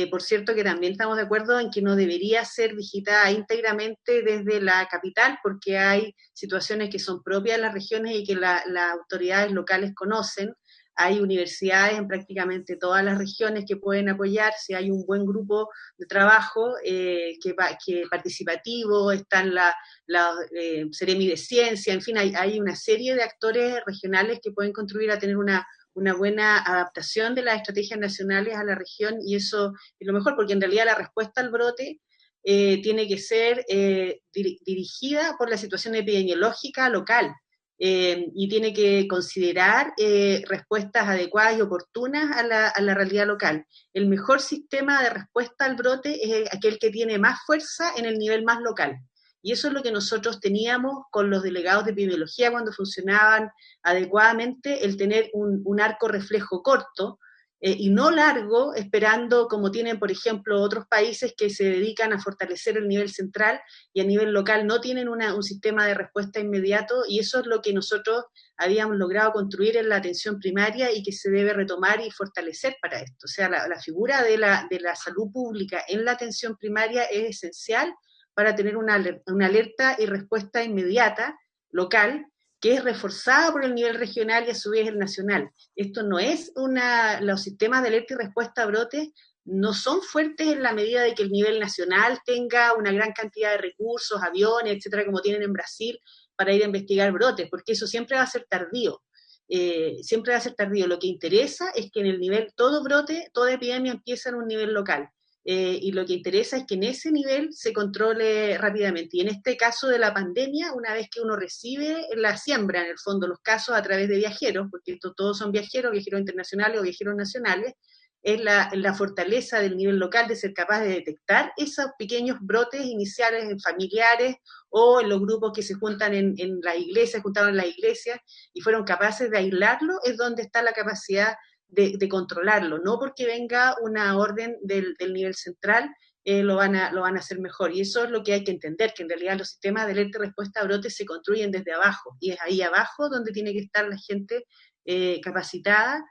por cierto que también estamos de acuerdo en que no debería ser digitada íntegramente desde la capital, porque hay situaciones que son propias de las regiones y que las autoridades locales conocen. Hay universidades en prácticamente todas las regiones que pueden apoyar si hay un buen grupo de trabajo que participativo, están la Seremi de Ciencia, en fin, hay una serie de actores regionales que pueden contribuir a tener una buena adaptación de las estrategias nacionales a la región, y eso es lo mejor, porque en realidad la respuesta al brote tiene que ser dirigida por la situación epidemiológica local, y tiene que considerar respuestas adecuadas y oportunas a la realidad local. El mejor sistema de respuesta al brote es aquel que tiene más fuerza en el nivel más local. Y eso es lo que nosotros teníamos con los delegados de epidemiología cuando funcionaban adecuadamente, el tener un arco reflejo corto, y no largo, esperando como tienen, por ejemplo, otros países que se dedican a fortalecer el nivel central y a nivel local no tienen un sistema de respuesta inmediato, y eso es lo que nosotros habíamos logrado construir en la atención primaria y que se debe retomar y fortalecer para esto. O sea, la figura de la salud pública en la atención primaria es esencial para tener una alerta y respuesta inmediata, local, que es reforzada por el nivel regional y a su vez el nacional. Esto no es los sistemas de alerta y respuesta a brotes no son fuertes en la medida de que el nivel nacional tenga una gran cantidad de recursos, aviones, etcétera, como tienen en Brasil, para ir a investigar brotes, porque eso siempre va a ser tardío. Siempre va a ser tardío. Lo que interesa es que en el nivel, todo brote, toda epidemia empieza en un nivel local. Y lo que interesa es que en ese nivel se controle rápidamente. Y en este caso de la pandemia, una vez que uno recibe la siembra, en el fondo, los casos a través de viajeros, porque estos todos son viajeros internacionales o viajeros nacionales, es la fortaleza del nivel local de ser capaz de detectar esos pequeños brotes iniciales en familiares o en los grupos que se juntan en la iglesia, juntaron en la iglesia y fueron capaces de aislarlo, es donde está la capacidad de controlarlo, no porque venga una orden del nivel central, lo van a hacer mejor. Y eso es lo que hay que entender, que en realidad los sistemas de alerta y respuesta a brotes se construyen desde abajo, y es ahí abajo donde tiene que estar la gente capacitada,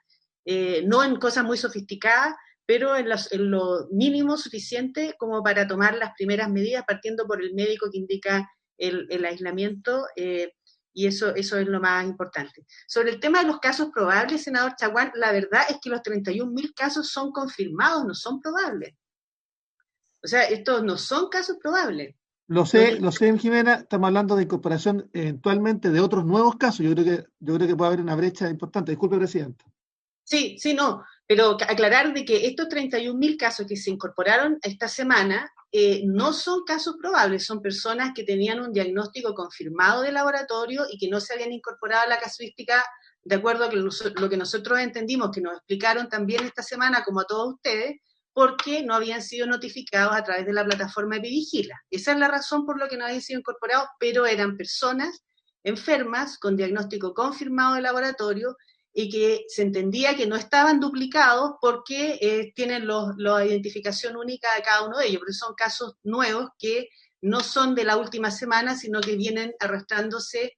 no en cosas muy sofisticadas, pero en lo mínimo suficiente como para tomar las primeras medidas, partiendo por el médico que indica el aislamiento, y eso es lo más importante. Sobre el tema de los casos probables, senador Chaguán, la verdad es que los 31.000 casos son confirmados, no son probables. O sea, estos no son casos probables. Lo sé, Jimena, estamos hablando de incorporación eventualmente de otros nuevos casos. Yo creo que puede haber una brecha importante. Disculpe, Presidenta. Sí, no, pero aclarar de que estos 31.000 casos que se incorporaron esta semana no son casos probables, son personas que tenían un diagnóstico confirmado de laboratorio y que no se habían incorporado a la casuística de acuerdo a lo que nosotros entendimos, que nos explicaron también esta semana, como a todos ustedes, porque no habían sido notificados a través de la plataforma Epivigila. Esa es la razón por la que no habían sido incorporados, pero eran personas enfermas con diagnóstico confirmado de laboratorio y que se entendía que no estaban duplicados porque tienen la identificación única de cada uno de ellos, pero son casos nuevos que no son de la última semana, sino que vienen arrastrándose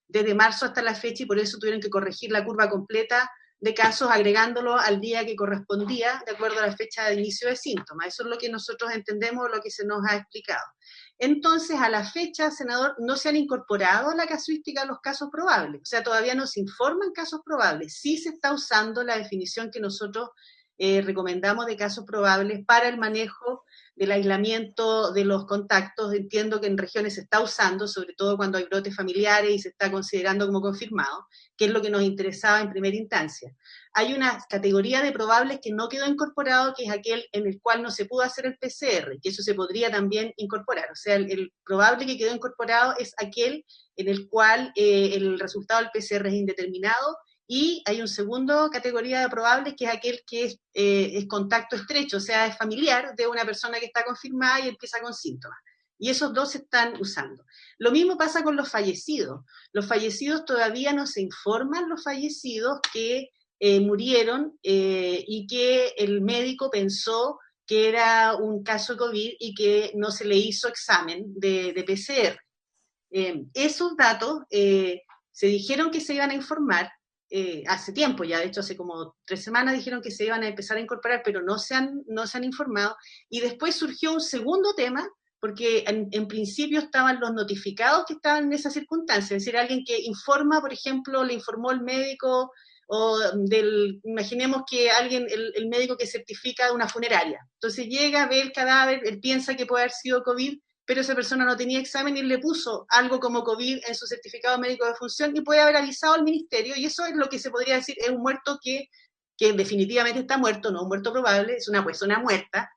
desde marzo hasta la fecha, y por eso tuvieron que corregir la curva completa de casos agregándolo al día que correspondía de acuerdo a la fecha de inicio de síntomas. Eso es lo que nosotros entendemos, lo que se nos ha explicado. Entonces, a la fecha, senador, no se han incorporado a la casuística los casos probables, o sea, todavía no se informan casos probables. Sí se está usando la definición que nosotros recomendamos de casos probables para el manejo del aislamiento de los contactos. Entiendo que en regiones se está usando, sobre todo cuando hay brotes familiares y se está considerando como confirmado, que es lo que nos interesaba en primera instancia. Hay una categoría de probables que no quedó incorporado, que es aquel en el cual no se pudo hacer el PCR, que eso se podría también incorporar. O sea, el probable que quedó incorporado es aquel en el cual el resultado del PCR es indeterminado, y hay una segunda categoría de probables que es aquel que es contacto estrecho, o sea, es familiar de una persona que está confirmada y empieza con síntomas. Y esos dos se están usando. Lo mismo pasa con los fallecidos. Los fallecidos todavía no se informan, los fallecidos que murieron y que el médico pensó que era un caso de COVID y que no se le hizo examen de PCR. Esos datos se dijeron que se iban a informar hace tiempo ya, de hecho hace como 3 semanas dijeron que se iban a empezar a incorporar, pero no se han informado. Y después surgió un segundo tema, porque en principio estaban los notificados que estaban en esa circunstancia, es decir, alguien que informa, por ejemplo, le informó el médico, o imaginemos que el médico que certifica una funeraria, entonces llega, ve el cadáver, él piensa que puede haber sido COVID, pero esa persona no tenía examen y le puso algo como COVID en su certificado médico de defunción y puede haber avisado al ministerio, y eso es lo que se podría decir, es un muerto que definitivamente está muerto, no un muerto probable, es una persona muerta,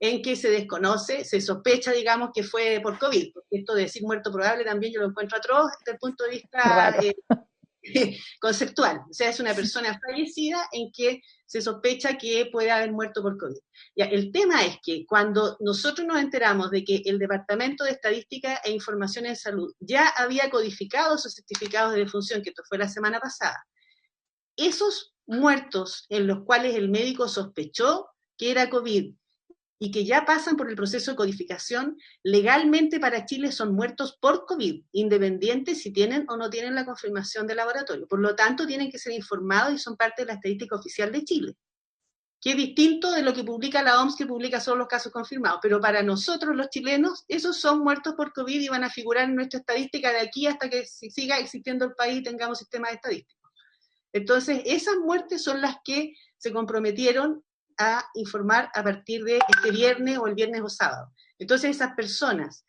en que se desconoce, se sospecha, digamos, que fue por COVID, porque esto de decir muerto probable también yo lo encuentro atroz desde el punto de vista conceptual. O sea, es una persona fallecida en que se sospecha que puede haber muerto por COVID. Ya, el tema es que cuando nosotros nos enteramos de que el Departamento de Estadística e Información en Salud ya había codificado esos certificados de defunción, que esto fue la semana pasada, esos muertos en los cuales el médico sospechó que era COVID y que ya pasan por el proceso de codificación, legalmente para Chile son muertos por COVID, independiente si tienen o no tienen la confirmación del laboratorio. Por lo tanto, tienen que ser informados y son parte de la estadística oficial de Chile, que es distinto de lo que publica la OMS, que publica solo los casos confirmados. Pero para nosotros, los chilenos, esos son muertos por COVID y van a figurar en nuestra estadística de aquí hasta que siga existiendo el país y tengamos sistemas estadísticos. Entonces, esas muertes son las que se comprometieron a informar a partir de este viernes o el viernes o sábado. Entonces, esas personas,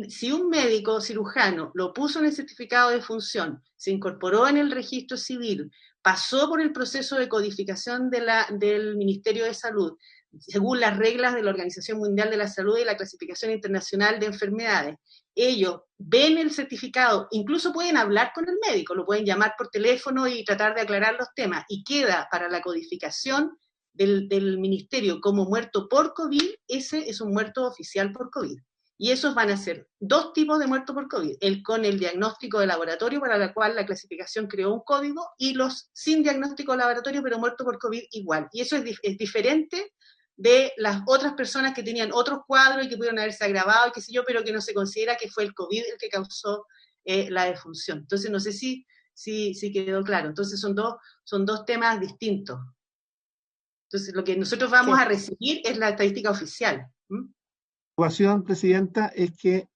si un médico cirujano lo puso en el certificado de función, se incorporó en el registro civil, pasó por el proceso de codificación del Ministerio de Salud, según las reglas de la Organización Mundial de la Salud y la Clasificación Internacional de Enfermedades, ellos ven el certificado, incluso pueden hablar con el médico, lo pueden llamar por teléfono y tratar de aclarar los temas, y queda para la codificación del ministerio como muerto por COVID, ese es un muerto oficial por COVID. Y esos van a ser dos tipos de muertos por COVID, el con el diagnóstico de laboratorio, para la cual la clasificación creó un código, y los sin diagnóstico de laboratorio, pero muerto por COVID igual. Y eso es diferente de las otras personas que tenían otros cuadros y que pudieron haberse agravado, y qué sé yo, pero que no se considera que fue el COVID el que causó la defunción. Entonces, no sé si quedó claro. Entonces, son dos temas distintos. Entonces, lo que nosotros vamos a recibir es la estadística oficial. La situación, Presidenta, es que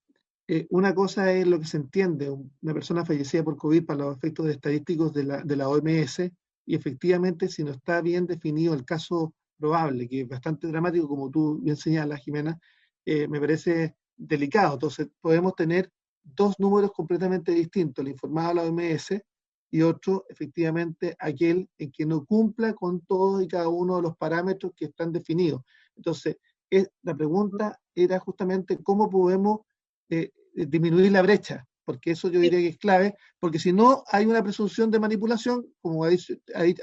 una cosa es lo que se entiende, una persona fallecida por COVID para los efectos estadísticos de la OMS, y efectivamente, si no está bien definido el caso probable, que es bastante dramático, como tú bien señalas, Jimena, me parece delicado. Entonces, podemos tener dos números completamente distintos, el informado a la OMS y otro, efectivamente, aquel en que no cumpla con todos y cada uno de los parámetros que están definidos. Entonces, la pregunta era justamente cómo podemos disminuir la brecha, porque eso yo diría que es clave, porque si no hay una presunción de manipulación, como ha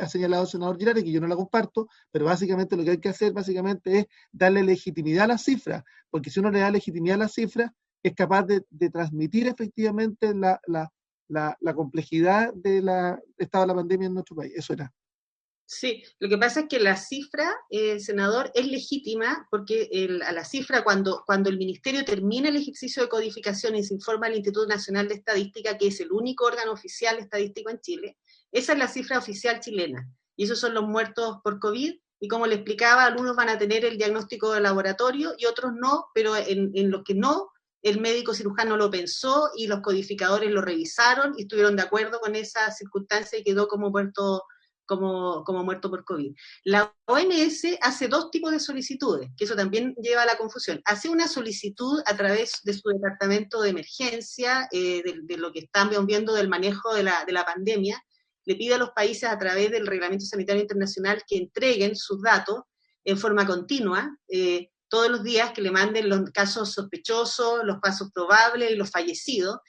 señalado el senador Girardi, que yo no la comparto, pero básicamente lo que hay que hacer es darle legitimidad a las cifras, porque si uno le da legitimidad a las cifras, es capaz de transmitir efectivamente la complejidad del estado de la pandemia en nuestro país. Eso era. Sí, lo que pasa es que la cifra, senador, es legítima porque a la cifra, cuando el Ministerio termina el ejercicio de codificación y se informa al Instituto Nacional de Estadística, que es el único órgano oficial estadístico en Chile, esa es la cifra oficial chilena. Y esos son los muertos por COVID, y como le explicaba, algunos van a tener el diagnóstico de laboratorio y otros no, pero en los que no, el médico cirujano lo pensó y los codificadores lo revisaron y estuvieron de acuerdo con esa circunstancia y quedó como muerto por COVID. La OMS hace dos tipos de solicitudes, que eso también lleva a la confusión. Hace una solicitud a través de su departamento de emergencia, de lo que están viendo del manejo de la pandemia, le pide a los países a través del Reglamento Sanitario Internacional que entreguen sus datos en forma continua, todos los días, que le manden los casos sospechosos, los casos probables y los fallecidos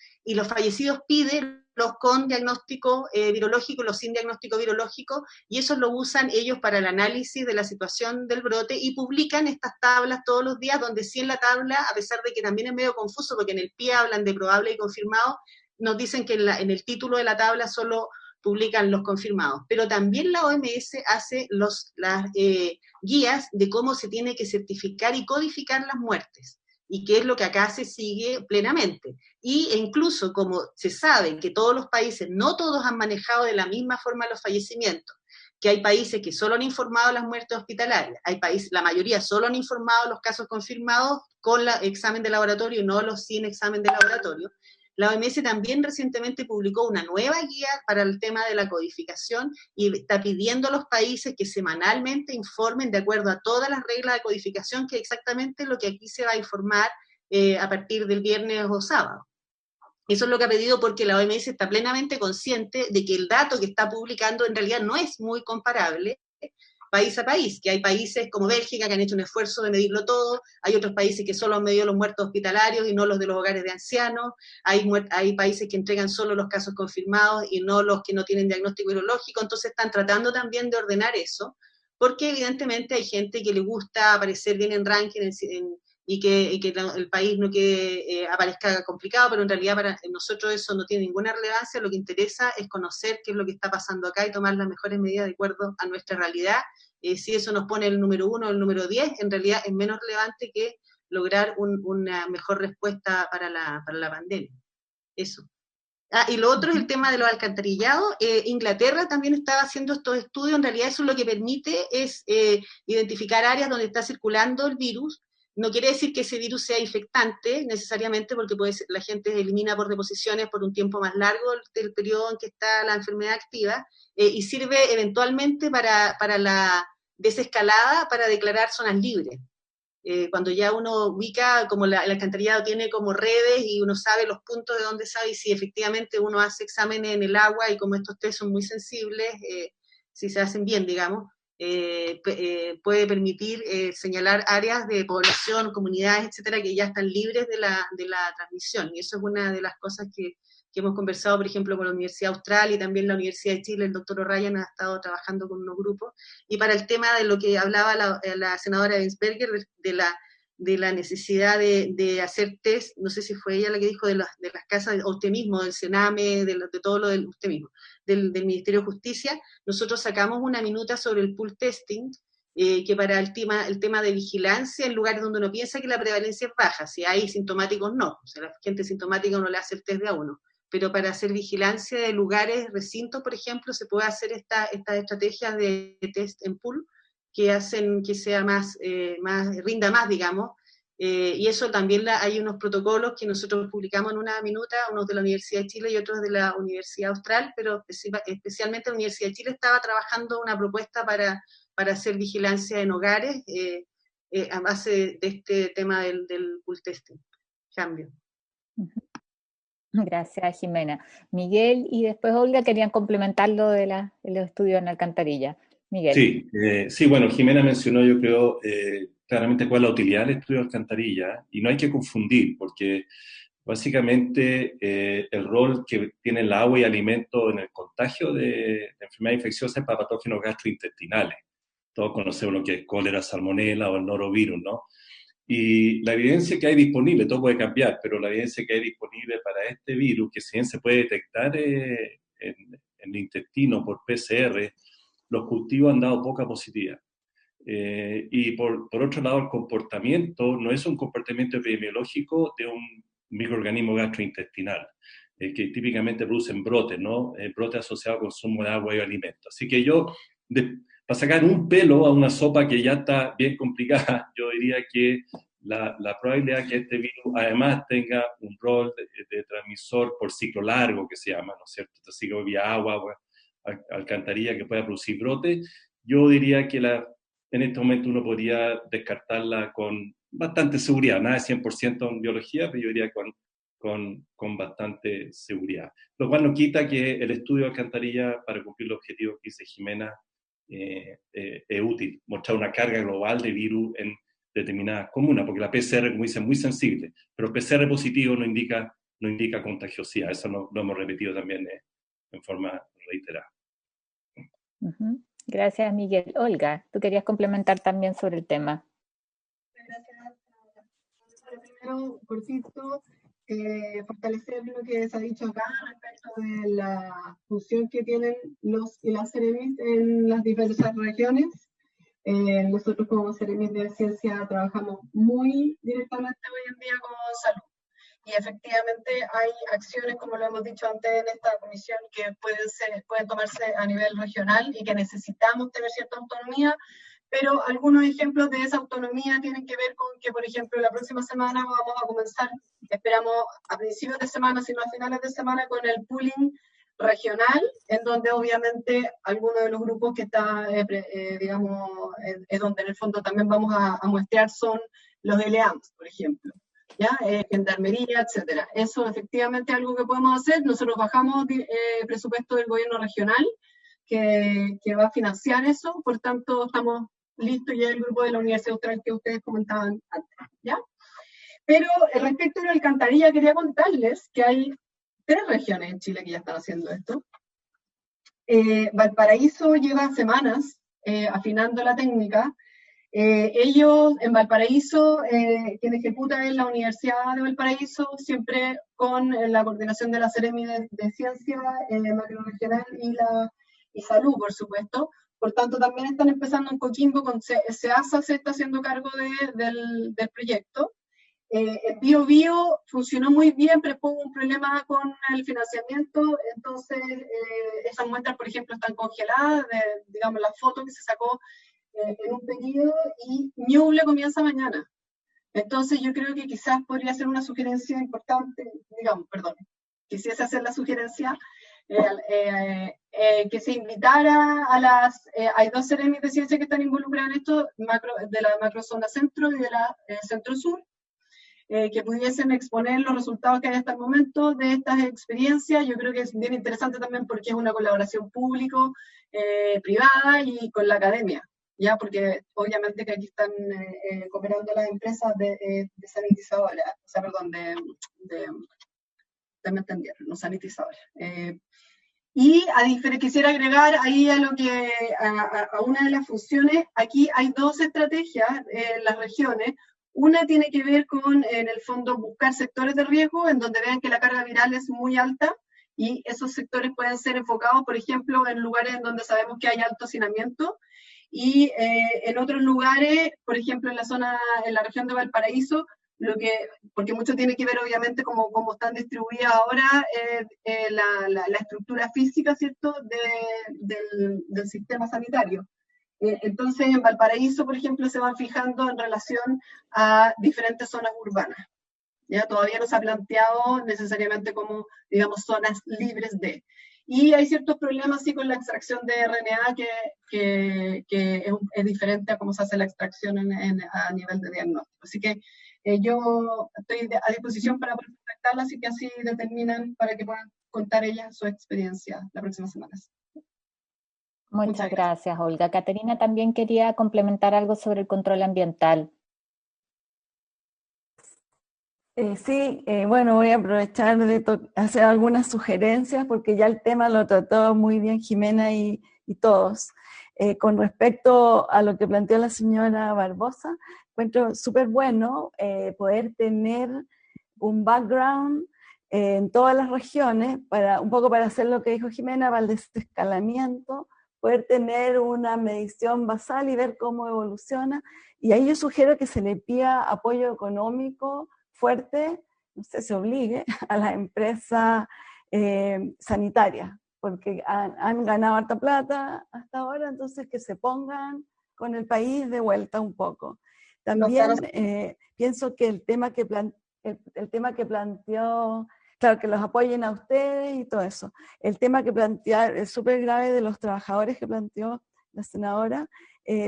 piden los con diagnóstico virológico, los sin diagnóstico virológico, y eso lo usan ellos para el análisis de la situación del brote, y publican estas tablas todos los días, donde sí en la tabla, a pesar de que también es medio confuso, porque en el pie hablan de probable y confirmado, nos dicen que en el título de la tabla solo publican los confirmados, pero también la OMS hace las guías de cómo se tiene que certificar y codificar las muertes, y qué es lo que acá se sigue plenamente. E incluso, como se sabe que todos los países, no todos han manejado de la misma forma los fallecimientos, que hay países que solo han informado las muertes hospitalarias, la mayoría solo han informado los casos confirmados con examen de laboratorio y no los sin examen de laboratorio. La OMS también recientemente publicó una nueva guía para el tema de la codificación y está pidiendo a los países que semanalmente informen de acuerdo a todas las reglas de codificación, que es exactamente lo que aquí se va a informar a partir del viernes o sábado. Eso es lo que ha pedido, porque la OMS está plenamente consciente de que el dato que está publicando en realidad no es muy comparable país a país, que hay países como Bélgica que han hecho un esfuerzo de medirlo todo, hay otros países que solo han medido los muertos hospitalarios y no los de los hogares de ancianos, hay países que entregan solo los casos confirmados y no los que no tienen diagnóstico virológico. Entonces están tratando también de ordenar eso, porque evidentemente hay gente que le gusta aparecer bien en ranking, y que el país no aparezca complicado, pero en realidad para nosotros eso no tiene ninguna relevancia. Lo que interesa es conocer qué es lo que está pasando acá y tomar las mejores medidas de acuerdo a nuestra realidad. Si eso nos pone el número 1 o el número 10, en realidad es menos relevante que lograr una mejor respuesta para la pandemia. Eso. Y lo otro es el tema de los alcantarillados. Inglaterra también estaba haciendo estos estudios. En realidad eso lo que permite es identificar áreas donde está circulando el virus. No quiere decir que ese virus sea infectante necesariamente, porque la gente elimina por deposiciones por un tiempo más largo del periodo en que está la enfermedad activa, y sirve eventualmente para la desescalada, para declarar zonas libres. Cuando ya uno ubica, como el alcantarillado tiene como redes y uno sabe los puntos de donde sabe, y si efectivamente uno hace exámenes en el agua, y como estos test son muy sensibles, si se hacen bien, digamos, puede permitir señalar áreas de población, comunidades, etcétera, que ya están libres de la transmisión. Y eso es una de las cosas que hemos conversado, por ejemplo, con la Universidad Austral y también la Universidad de Chile. El doctor O'Ryan ha estado trabajando con unos grupos. Y para el tema de lo que hablaba la senadora Weinsberger, de la necesidad de hacer test, no sé si fue ella la que dijo de las casas, o usted mismo, del Sename, de todo lo del usted mismo, del Ministerio de Justicia, nosotros sacamos una minuta sobre el pool testing, que para el tema de vigilancia en lugares donde uno piensa que la prevalencia es baja. Si hay sintomáticos, no. O sea, la gente sintomática uno le hace el test de a uno. Pero para hacer vigilancia de lugares, recintos, por ejemplo, se puede hacer estas estrategias de test en pool que hacen que sea rinda más, digamos. Y eso también hay unos protocolos que nosotros publicamos en una minuta, unos de la Universidad de Chile y otros de la Universidad Austral, pero especialmente la Universidad de Chile estaba trabajando una propuesta para hacer vigilancia en hogares a base de este tema del pool testing. Cambio. Gracias, Jimena. Miguel y después Olga querían complementar lo de los estudios en alcantarilla. Miguel. Sí, bueno, Jimena mencionó, yo creo, claramente cuál es la utilidad del estudio de alcantarilla, y no hay que confundir, porque básicamente el rol que tiene el agua y alimento en el contagio de enfermedades infecciosas para patógenos gastrointestinales. Todos conocemos lo que es cólera, salmonela o el norovirus, ¿no? Y la evidencia que hay disponible, todo puede cambiar, pero la evidencia que hay disponible para este virus, que si bien se puede detectar en el intestino por PCR, los cultivos han dado poca positividad. Y por otro lado, el comportamiento no es un comportamiento epidemiológico de un microorganismo gastrointestinal, que típicamente producen brotes, ¿no? Brotes asociados al consumo de agua y alimentos. Así que para sacar un pelo a una sopa que ya está bien complicada, yo diría que la probabilidad que este virus además tenga un rol de transmisor por ciclo largo, que se llama, ¿no es cierto? Entonces, ciclo vía agua, alcantarilla, que pueda producir brotes, yo diría que en este momento uno podría descartarla con bastante seguridad, nada de 100% en biología, pero yo diría con bastante seguridad. Lo cual no quita que el estudio de alcantarilla, para cumplir los objetivos que dice Jimena, es útil, mostrar una carga global de virus en determinadas comunas, porque la PCR, como dicen, es muy sensible, pero PCR positivo no indica contagiosidad. Eso lo hemos repetido también en forma reiterada. Gracias, Miguel. Olga, tú querías complementar también sobre el tema. Gracias. Primero, cortito, fortalecer lo que se ha dicho acá respecto de la función que tienen los y las Ceremis en las diversas regiones. Nosotros como Ceremis de Ciencia trabajamos muy directamente hoy en día con salud. Y efectivamente hay acciones, como lo hemos dicho antes en esta comisión, que pueden tomarse a nivel regional y que necesitamos tener cierta autonomía, pero algunos ejemplos de esa autonomía tienen que ver con que, por ejemplo, la próxima semana vamos a comenzar, esperamos a principios de semana, sino a finales de semana, con el pooling regional, en donde obviamente algunos de los grupos que está, digamos, es donde en el fondo también vamos a muestrear son los LEAMS, por ejemplo. ¿Ya? Gendarmería, etcétera. Eso efectivamente es algo que podemos hacer. Nosotros bajamos presupuesto del gobierno regional que va a financiar eso, por tanto estamos listos ya el grupo de la Universidad Austral que ustedes comentaban antes, ¿ya? Pero respecto a la alcantarilla quería contarles que hay 3 regiones en Chile que ya están haciendo esto. Valparaíso lleva semanas afinando la técnica. Ellos en Valparaíso, quien ejecuta es la Universidad de Valparaíso, siempre con la coordinación de la Seremi de Ciencia Macroregional y Salud, por supuesto. Por tanto, también están empezando en Coquimbo, con SEASA se está haciendo cargo del proyecto. El Bio funcionó muy bien, pero hubo un problema con el financiamiento, entonces esas muestras, por ejemplo, están congeladas, digamos, la foto que se sacó en un periodo, y Ñuble comienza mañana. Entonces yo creo que quizás podría ser una sugerencia importante, digamos, perdón, quisiese hacer la sugerencia que se invitara a hay dos Seremis de ciencia que están involucradas en esto, de la macrozona centro y de la centro-sur, que pudiesen exponer los resultados que hay hasta el momento de estas experiencias. Yo creo que es bien interesante también porque es una colaboración público-privada y con la academia, ya, porque obviamente que aquí están cooperando las empresas de sanitizadoras, o sea, perdón, me entendieron, no sanitizadoras. Y quisiera agregar ahí a una de las funciones, aquí hay dos estrategias en las regiones. Una tiene que ver con, en el fondo, buscar sectores de riesgo en donde vean que la carga viral es muy alta, y esos sectores pueden ser enfocados, por ejemplo, en lugares en donde sabemos que hay alto hacinamiento, y en otros lugares, por ejemplo, en la región de Valparaíso, porque mucho tiene que ver, obviamente, como están distribuidas ahora la estructura física, ¿cierto?, del sistema sanitario. Entonces, en Valparaíso, por ejemplo, se van fijando en relación a diferentes zonas urbanas. Ya todavía no se ha planteado necesariamente como, digamos, zonas libres de. Y hay ciertos problemas, sí, con la extracción de RNA que es diferente a cómo se hace la extracción a nivel de diagnóstico. Así que yo estoy a disposición para poder contactarlas y que así determinan para que puedan contar ellas su experiencia la próxima semana. Muchas gracias, Olga. Caterina también quería complementar algo sobre el control ambiental. Sí, bueno, voy a aprovechar de hacer algunas sugerencias porque ya el tema lo trató muy bien Jimena y todos. Con respecto a lo que planteó la señora Barbosa, encuentro súper bueno poder tener un background en todas las regiones, un poco para hacer lo que dijo Jimena, para el desescalamiento, poder tener una medición basal y ver cómo evoluciona. Y ahí yo sugiero que se le pida apoyo económico fuerte, no sé, se obligue a las empresas sanitarias, porque han ganado harta plata hasta ahora, entonces que se pongan con el país de vuelta un poco. También pienso que el tema que planteó, claro, que los apoyen a ustedes y todo eso. El tema que plantear es súper grave de los trabajadores que planteó la senadora.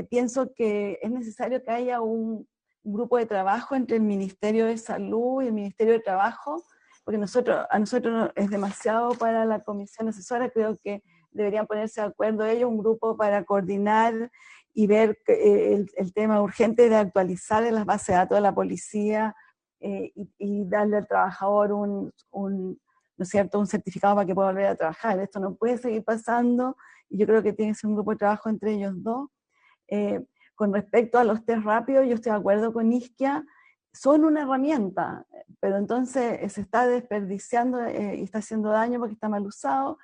Pienso que es necesario que haya un grupo de trabajo entre el Ministerio de Salud y el Ministerio de Trabajo, porque a nosotros es demasiado para la comisión asesora. Creo que deberían ponerse de acuerdo ellos, un grupo para coordinar y ver el tema urgente de actualizar en las bases de datos de la policía, y darle al trabajador ¿no es cierto?, un certificado para que pueda volver a trabajar. Esto no puede seguir pasando, y yo creo que tiene que ser un grupo de trabajo entre ellos dos. Con respecto a los test rápidos, yo estoy de acuerdo con Isquia, son una herramienta, pero entonces se está desperdiciando y está haciendo daño porque está mal usado.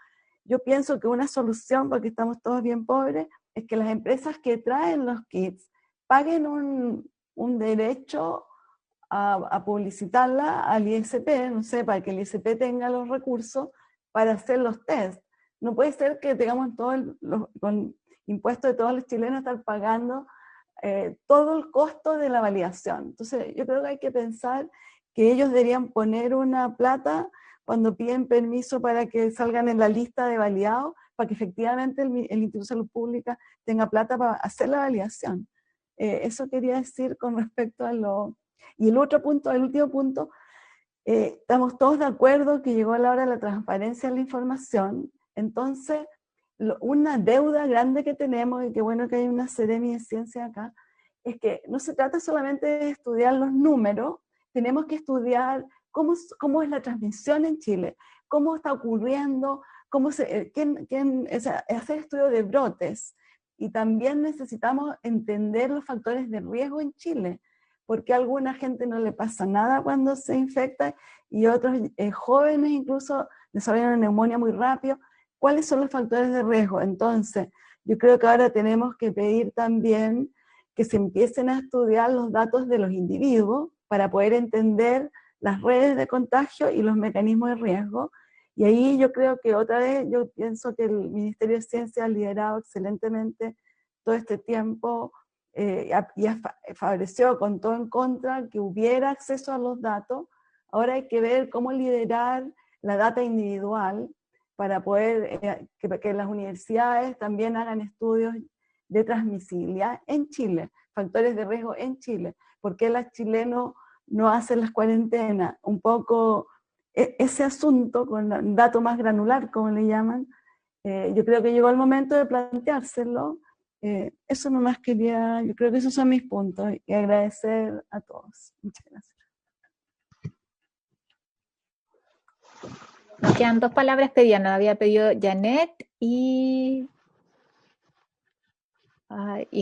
Yo pienso que una solución, porque estamos todos bien pobres, es que las empresas que traen los kits paguen un derecho a publicitarla al ISP, no sé, para que el ISP tenga los recursos para hacer los test. No puede ser que tengamos con impuestos de todos los chilenos estar pagando todo el costo de la validación. Entonces yo creo que hay que pensar que ellos deberían poner una plata cuando piden permiso para que salgan en la lista de validados, para que efectivamente el Instituto de Salud Pública tenga plata para hacer la validación. Eso quería decir con respecto a lo... Y el último punto, estamos todos de acuerdo que llegó la hora de la transparencia en la información. Entonces, una deuda grande que tenemos, y qué bueno que hay una Seremi de Ciencia acá, es que no se trata solamente de estudiar los números, tenemos que estudiar cómo es la transmisión en Chile, cómo está ocurriendo, hacer estudios de brotes, y también necesitamos entender los factores de riesgo en Chile, porque a alguna gente no le pasa nada cuando se infecta y otros jóvenes incluso desarrollan una neumonía muy rápido. ¿Cuáles son los factores de riesgo? Entonces, yo creo que ahora tenemos que pedir también que se empiecen a estudiar los datos de los individuos para poder entender las redes de contagio y los mecanismos de riesgo. Y ahí yo creo que otra vez, yo pienso que el Ministerio de Ciencia ha liderado excelentemente todo este tiempo y favoreció con todo en contra que hubiera acceso a los datos. Ahora hay que ver cómo liderar la data individual para poder que las universidades también hagan estudios de transmisibilidad en Chile, factores de riesgo en Chile. ¿Por qué los chilenos no hacen las cuarentenas? Un poco ese asunto con el dato más granular, como le llaman, yo creo que llegó el momento de planteárselo. Eso nomás quería, yo creo que esos son mis puntos, y agradecer a todos. Muchas gracias. Nos quedan 2 palabras pedidas, nos había pedido Janet y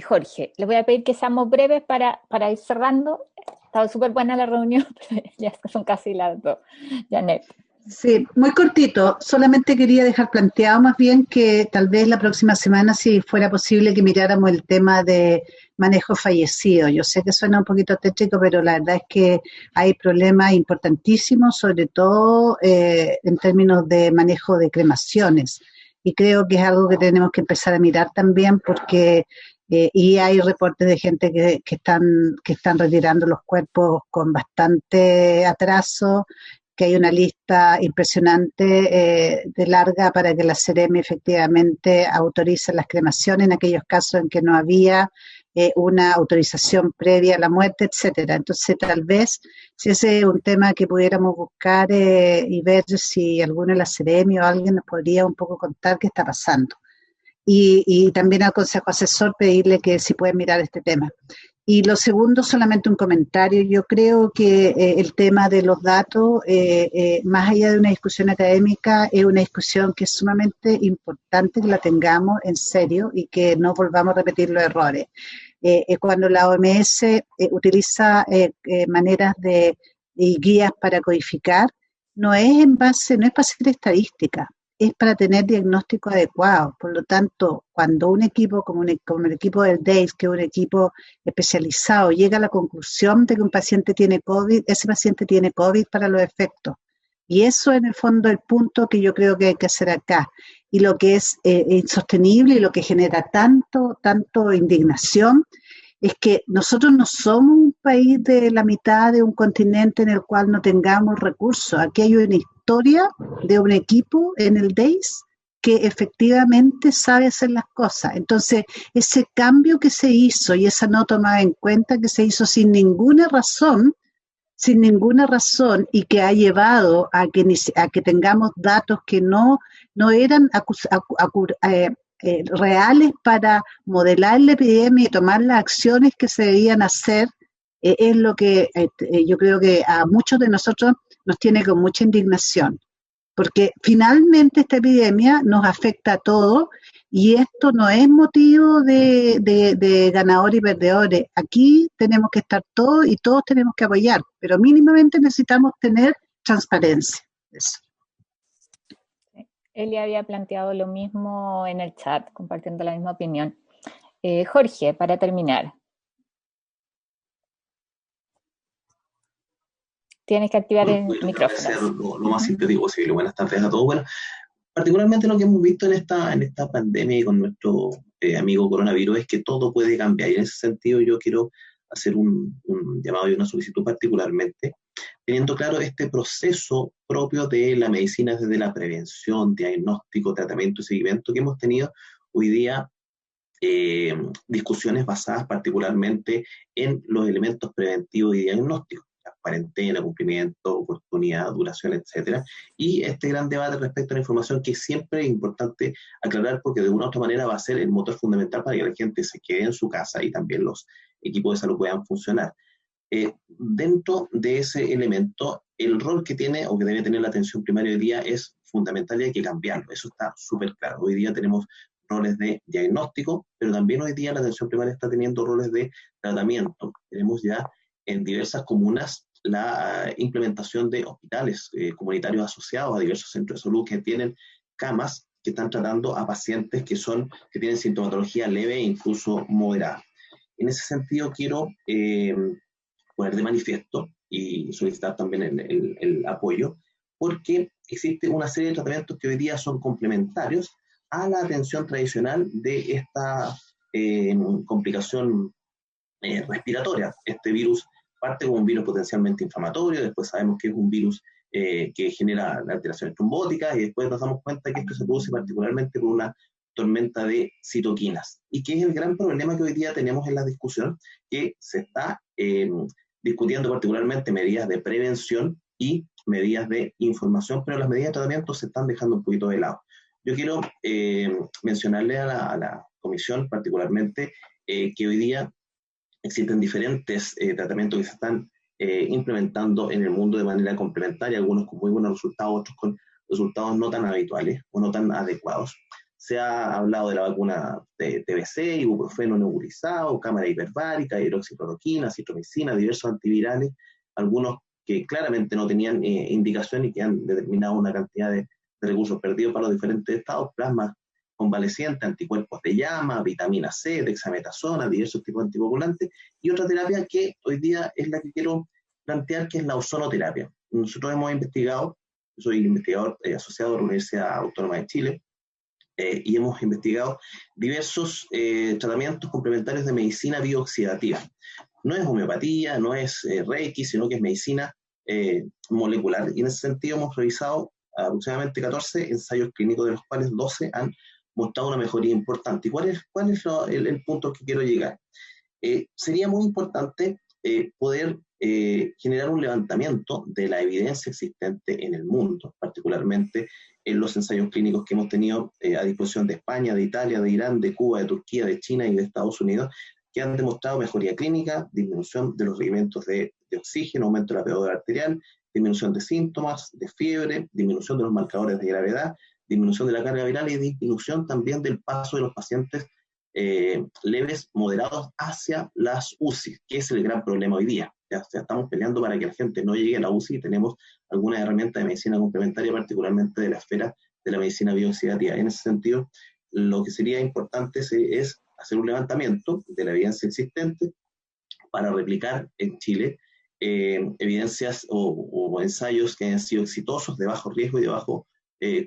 Jorge. Les voy a pedir que seamos breves para ir cerrando. Ha estado súper buena la reunión, pero ya son casi las 2. Janet. Sí, muy cortito. Solamente quería dejar planteado más bien que tal vez la próxima semana, si fuera posible, que miráramos el tema de manejo fallecido. Yo sé que suena un poquito tétrico, pero la verdad es que hay problemas importantísimos, sobre todo en términos de manejo de cremaciones. Y creo que es algo que tenemos que empezar a mirar también, porque y hay reportes de gente que están retirando los cuerpos con bastante atraso, que hay una lista impresionante de larga para que la Seremi efectivamente autorice las cremaciones en aquellos casos en que no había una autorización previa a la muerte, etcétera. Entonces, tal vez, si ese es un tema que pudiéramos buscar y ver si alguno de la Seremi o alguien nos podría un poco contar qué está pasando. Y también al Consejo Asesor pedirle que si pueden mirar este tema. Y lo segundo, solamente un comentario. Yo creo que el tema de los datos, más allá de una discusión académica, es una discusión que es sumamente importante que la tengamos en serio y que no volvamos a repetir los errores. Cuando la OMS utiliza maneras y guías para codificar, no es para seguir estadística, es para tener diagnóstico adecuado. Por lo tanto, cuando un equipo como el equipo del DAIS, que es un equipo especializado, llega a la conclusión de que un paciente tiene COVID, ese paciente tiene COVID para los efectos. Y eso en el fondo es el punto que yo creo que hay que hacer acá. Y lo que es insostenible y lo que genera tanto indignación es que nosotros no somos un país de la mitad de un continente en el cual no tengamos recursos. Aquí hay una historia de un equipo en el DAIS que efectivamente sabe hacer las cosas. Entonces, ese cambio que se hizo y esa no tomada en cuenta que se hizo sin ninguna razón y que ha llevado a que tengamos datos que no eran reales para modelar la epidemia y tomar las acciones que se debían hacer, es lo que yo creo que a muchos de nosotros nos tiene con mucha indignación, porque finalmente esta epidemia nos afecta a todos y esto no es motivo de ganadores y perdedores. Aquí tenemos que estar todos y todos tenemos que apoyar, pero mínimamente necesitamos tener transparencia. Eso. Eli había planteado lo mismo en el chat, compartiendo la misma opinión. Jorge, para terminar. Tienes que activar el micrófono. Ser lo más sintético posible. Buenas tardes a todos. Bueno, particularmente lo que hemos visto en esta pandemia y con nuestro amigo coronavirus es que todo puede cambiar. Y en ese sentido yo quiero hacer un llamado y una solicitud particularmente, teniendo claro este proceso propio de la medicina desde la prevención, diagnóstico, tratamiento y seguimiento que hemos tenido hoy día, discusiones basadas particularmente en los elementos preventivos y diagnósticos, la cuarentena, cumplimiento, oportunidad, duración, etcétera, y este gran debate respecto a la información que siempre es importante aclarar porque de una u otra manera va a ser el motor fundamental para que la gente se quede en su casa y también los equipos de salud puedan funcionar. Dentro de ese elemento, el rol que tiene o que debe tener la atención primaria hoy día es fundamental y hay que cambiarlo, eso está súper claro. Hoy día tenemos roles de diagnóstico, pero también hoy día la atención primaria está teniendo roles de tratamiento. Tenemos ya en diversas comunas la implementación de hospitales comunitarios asociados a diversos centros de salud que tienen camas que están tratando a pacientes que tienen sintomatología leve e incluso moderada. En ese sentido quiero poner de manifiesto y solicitar también el apoyo, porque existe una serie de tratamientos que hoy día son complementarios a la atención tradicional de esta complicación respiratoria. Este virus parte como un virus potencialmente inflamatorio, después sabemos que es un virus que genera alteraciones trombóticas, y después nos damos cuenta que esto se produce particularmente por una tormenta de citoquinas, y que es el gran problema que hoy día tenemos en la discusión, que se está discutiendo particularmente medidas de prevención y medidas de información, pero las medidas de tratamiento se están dejando un poquito de lado. Yo quiero mencionarle a la comisión particularmente que hoy día existen diferentes tratamientos que se están implementando en el mundo de manera complementaria, algunos con muy buenos resultados, otros con resultados no tan habituales o no tan adecuados. Se ha hablado de la vacuna de TBC, ibuprofeno nebulizado, cámara hiperbárica, hidroxicloroquina, citromicina, diversos antivirales, algunos que claramente no tenían indicación y que han determinado una cantidad de recursos perdidos para los diferentes estados, plasma convaleciente, anticuerpos de llama, vitamina C, dexametasona, diversos tipos de anticoagulantes, y otra terapia que hoy día es la que quiero plantear, que es la ozonoterapia. Nosotros hemos investigado, yo soy investigador asociado a la Universidad Autónoma de Chile, y hemos investigado diversos tratamientos complementarios de medicina bioxidativa. No es homeopatía, no es Reiki, sino que es medicina molecular, y en ese sentido hemos revisado aproximadamente 14 ensayos clínicos, de los cuales 12 han mostrado una mejoría importante. ¿Y cuál es el punto que quiero llegar? Sería muy importante poder generar un levantamiento de la evidencia existente en el mundo, particularmente en los ensayos clínicos que hemos tenido a disposición de España, de Italia, de Irán, de Cuba, de Turquía, de China y de Estados Unidos, que han demostrado mejoría clínica, disminución de los requerimientos de oxígeno, aumento de la PO2 arterial, disminución de síntomas, de fiebre, disminución de los marcadores de gravedad, disminución de la carga viral y disminución también del paso de los pacientes leves, moderados hacia las UCI, que es el gran problema hoy día. Ya estamos peleando para que la gente no llegue a la UCI, y tenemos algunas herramientas de medicina complementaria, particularmente de la esfera de la medicina bioxidativa. En ese sentido, lo que sería importante es hacer un levantamiento de la evidencia existente para replicar en Chile evidencias o ensayos que hayan sido exitosos, de bajo riesgo y de bajo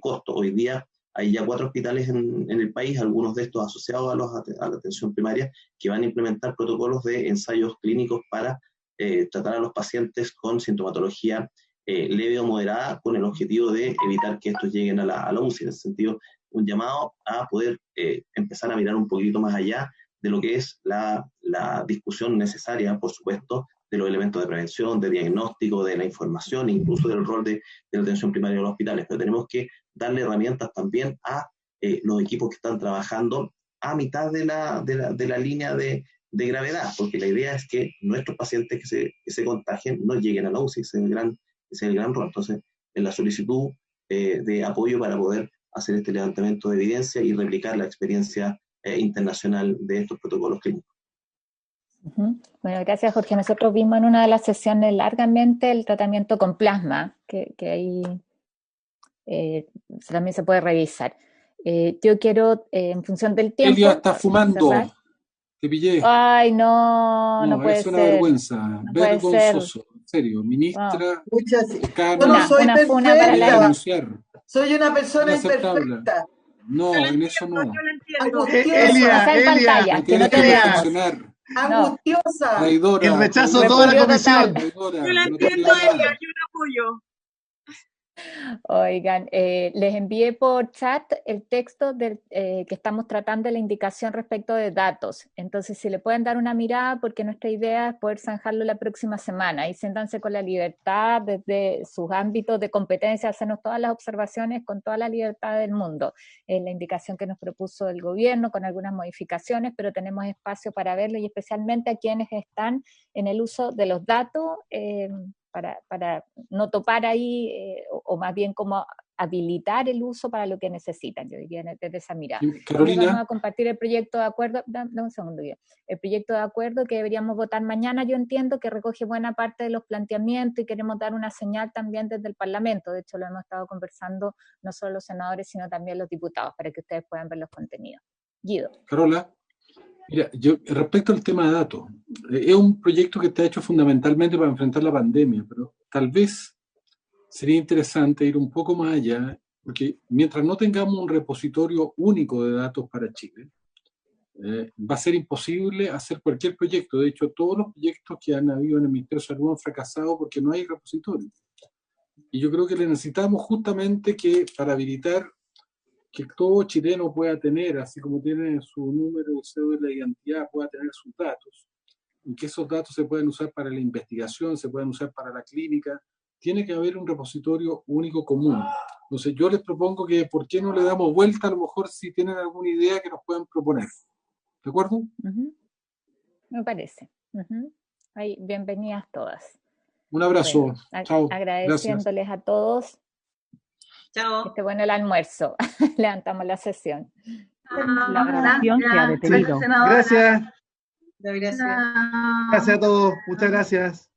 costo. Hoy día hay ya 4 hospitales en el país, algunos de estos asociados a la atención primaria, que van a implementar protocolos de ensayos clínicos para tratar a los pacientes con sintomatología leve o moderada, con el objetivo de evitar que estos lleguen a la UCI. En ese sentido, un llamado a poder empezar a mirar un poquito más allá de lo que es la discusión necesaria, por supuesto, de los elementos de prevención, de diagnóstico, de la información, incluso del rol de la atención primaria de los hospitales. Pero tenemos que darle herramientas también a los equipos que están trabajando a mitad de la línea de gravedad, porque la idea es que nuestros pacientes que se contagien no lleguen a la UCI. Ese es el gran rol. Entonces, en la solicitud de apoyo para poder hacer este levantamiento de evidencia y replicar la experiencia internacional de estos protocolos clínicos. Bueno, gracias, Jorge. Nosotros vimos en una de las sesiones largamente el tratamiento con plasma, que ahí también se puede revisar. Yo quiero, en función del tiempo... Elia está fumando. Cerrar. Te pillé. Ay, no puede ser. Es una vergüenza. No vergonzoso. En serio, ministra. Yo no soy perfecta. Soy una persona imperfecta. No, en eso no. Elia, que no te veamos. Angustiosa. Traidora. El rechazo de toda la comisión. Yo la entiendo, Elia, yo la apoyo. Oigan, les envié por chat el texto que estamos tratando, la indicación respecto de datos. Entonces, si le pueden dar una mirada, porque nuestra idea es poder zanjarlo la próxima semana, y siéntanse con la libertad desde sus ámbitos de competencia, hacernos todas las observaciones con toda la libertad del mundo. La indicación que nos propuso el gobierno con algunas modificaciones, pero tenemos espacio para verlo, y especialmente a quienes están en el uso de los datos, para no topar ahí, o más bien como habilitar el uso para lo que necesitan. Yo diría desde esa mirada. Carolina. Vamos a compartir el proyecto de acuerdo, dame un segundo, el proyecto de acuerdo que deberíamos votar mañana, yo entiendo que recoge buena parte de los planteamientos y queremos dar una señal también desde el Parlamento. De hecho, lo hemos estado conversando no solo los senadores, sino también los diputados, para que ustedes puedan ver los contenidos. Guido. Carola. Mira, yo respecto al tema de datos, es un proyecto que está hecho fundamentalmente para enfrentar la pandemia, pero tal vez sería interesante ir un poco más allá, porque mientras no tengamos un repositorio único de datos para Chile, va a ser imposible hacer cualquier proyecto. De hecho, todos los proyectos que han habido en el Ministerio de Salud han fracasado porque no hay repositorio. Y yo creo que le necesitamos justamente que para habilitar que todo chileno pueda tener, así como tiene su número de cédula de identidad, pueda tener sus datos, y que esos datos se pueden usar para la investigación, se pueden usar para la clínica. Tiene que haber un repositorio único común. Entonces yo les propongo que ¿por qué no le damos vuelta? A lo mejor si tienen alguna idea que nos puedan proponer. ¿De acuerdo? Me parece. Ahí, bienvenidas todas. Un abrazo. Bueno, chao. Agradeciéndoles a todos. Chao. Que esté bueno el almuerzo. Levantamos la sesión. La grabación se ha detenido. Gracias. Gracias. Gracias a todos. Muchas gracias.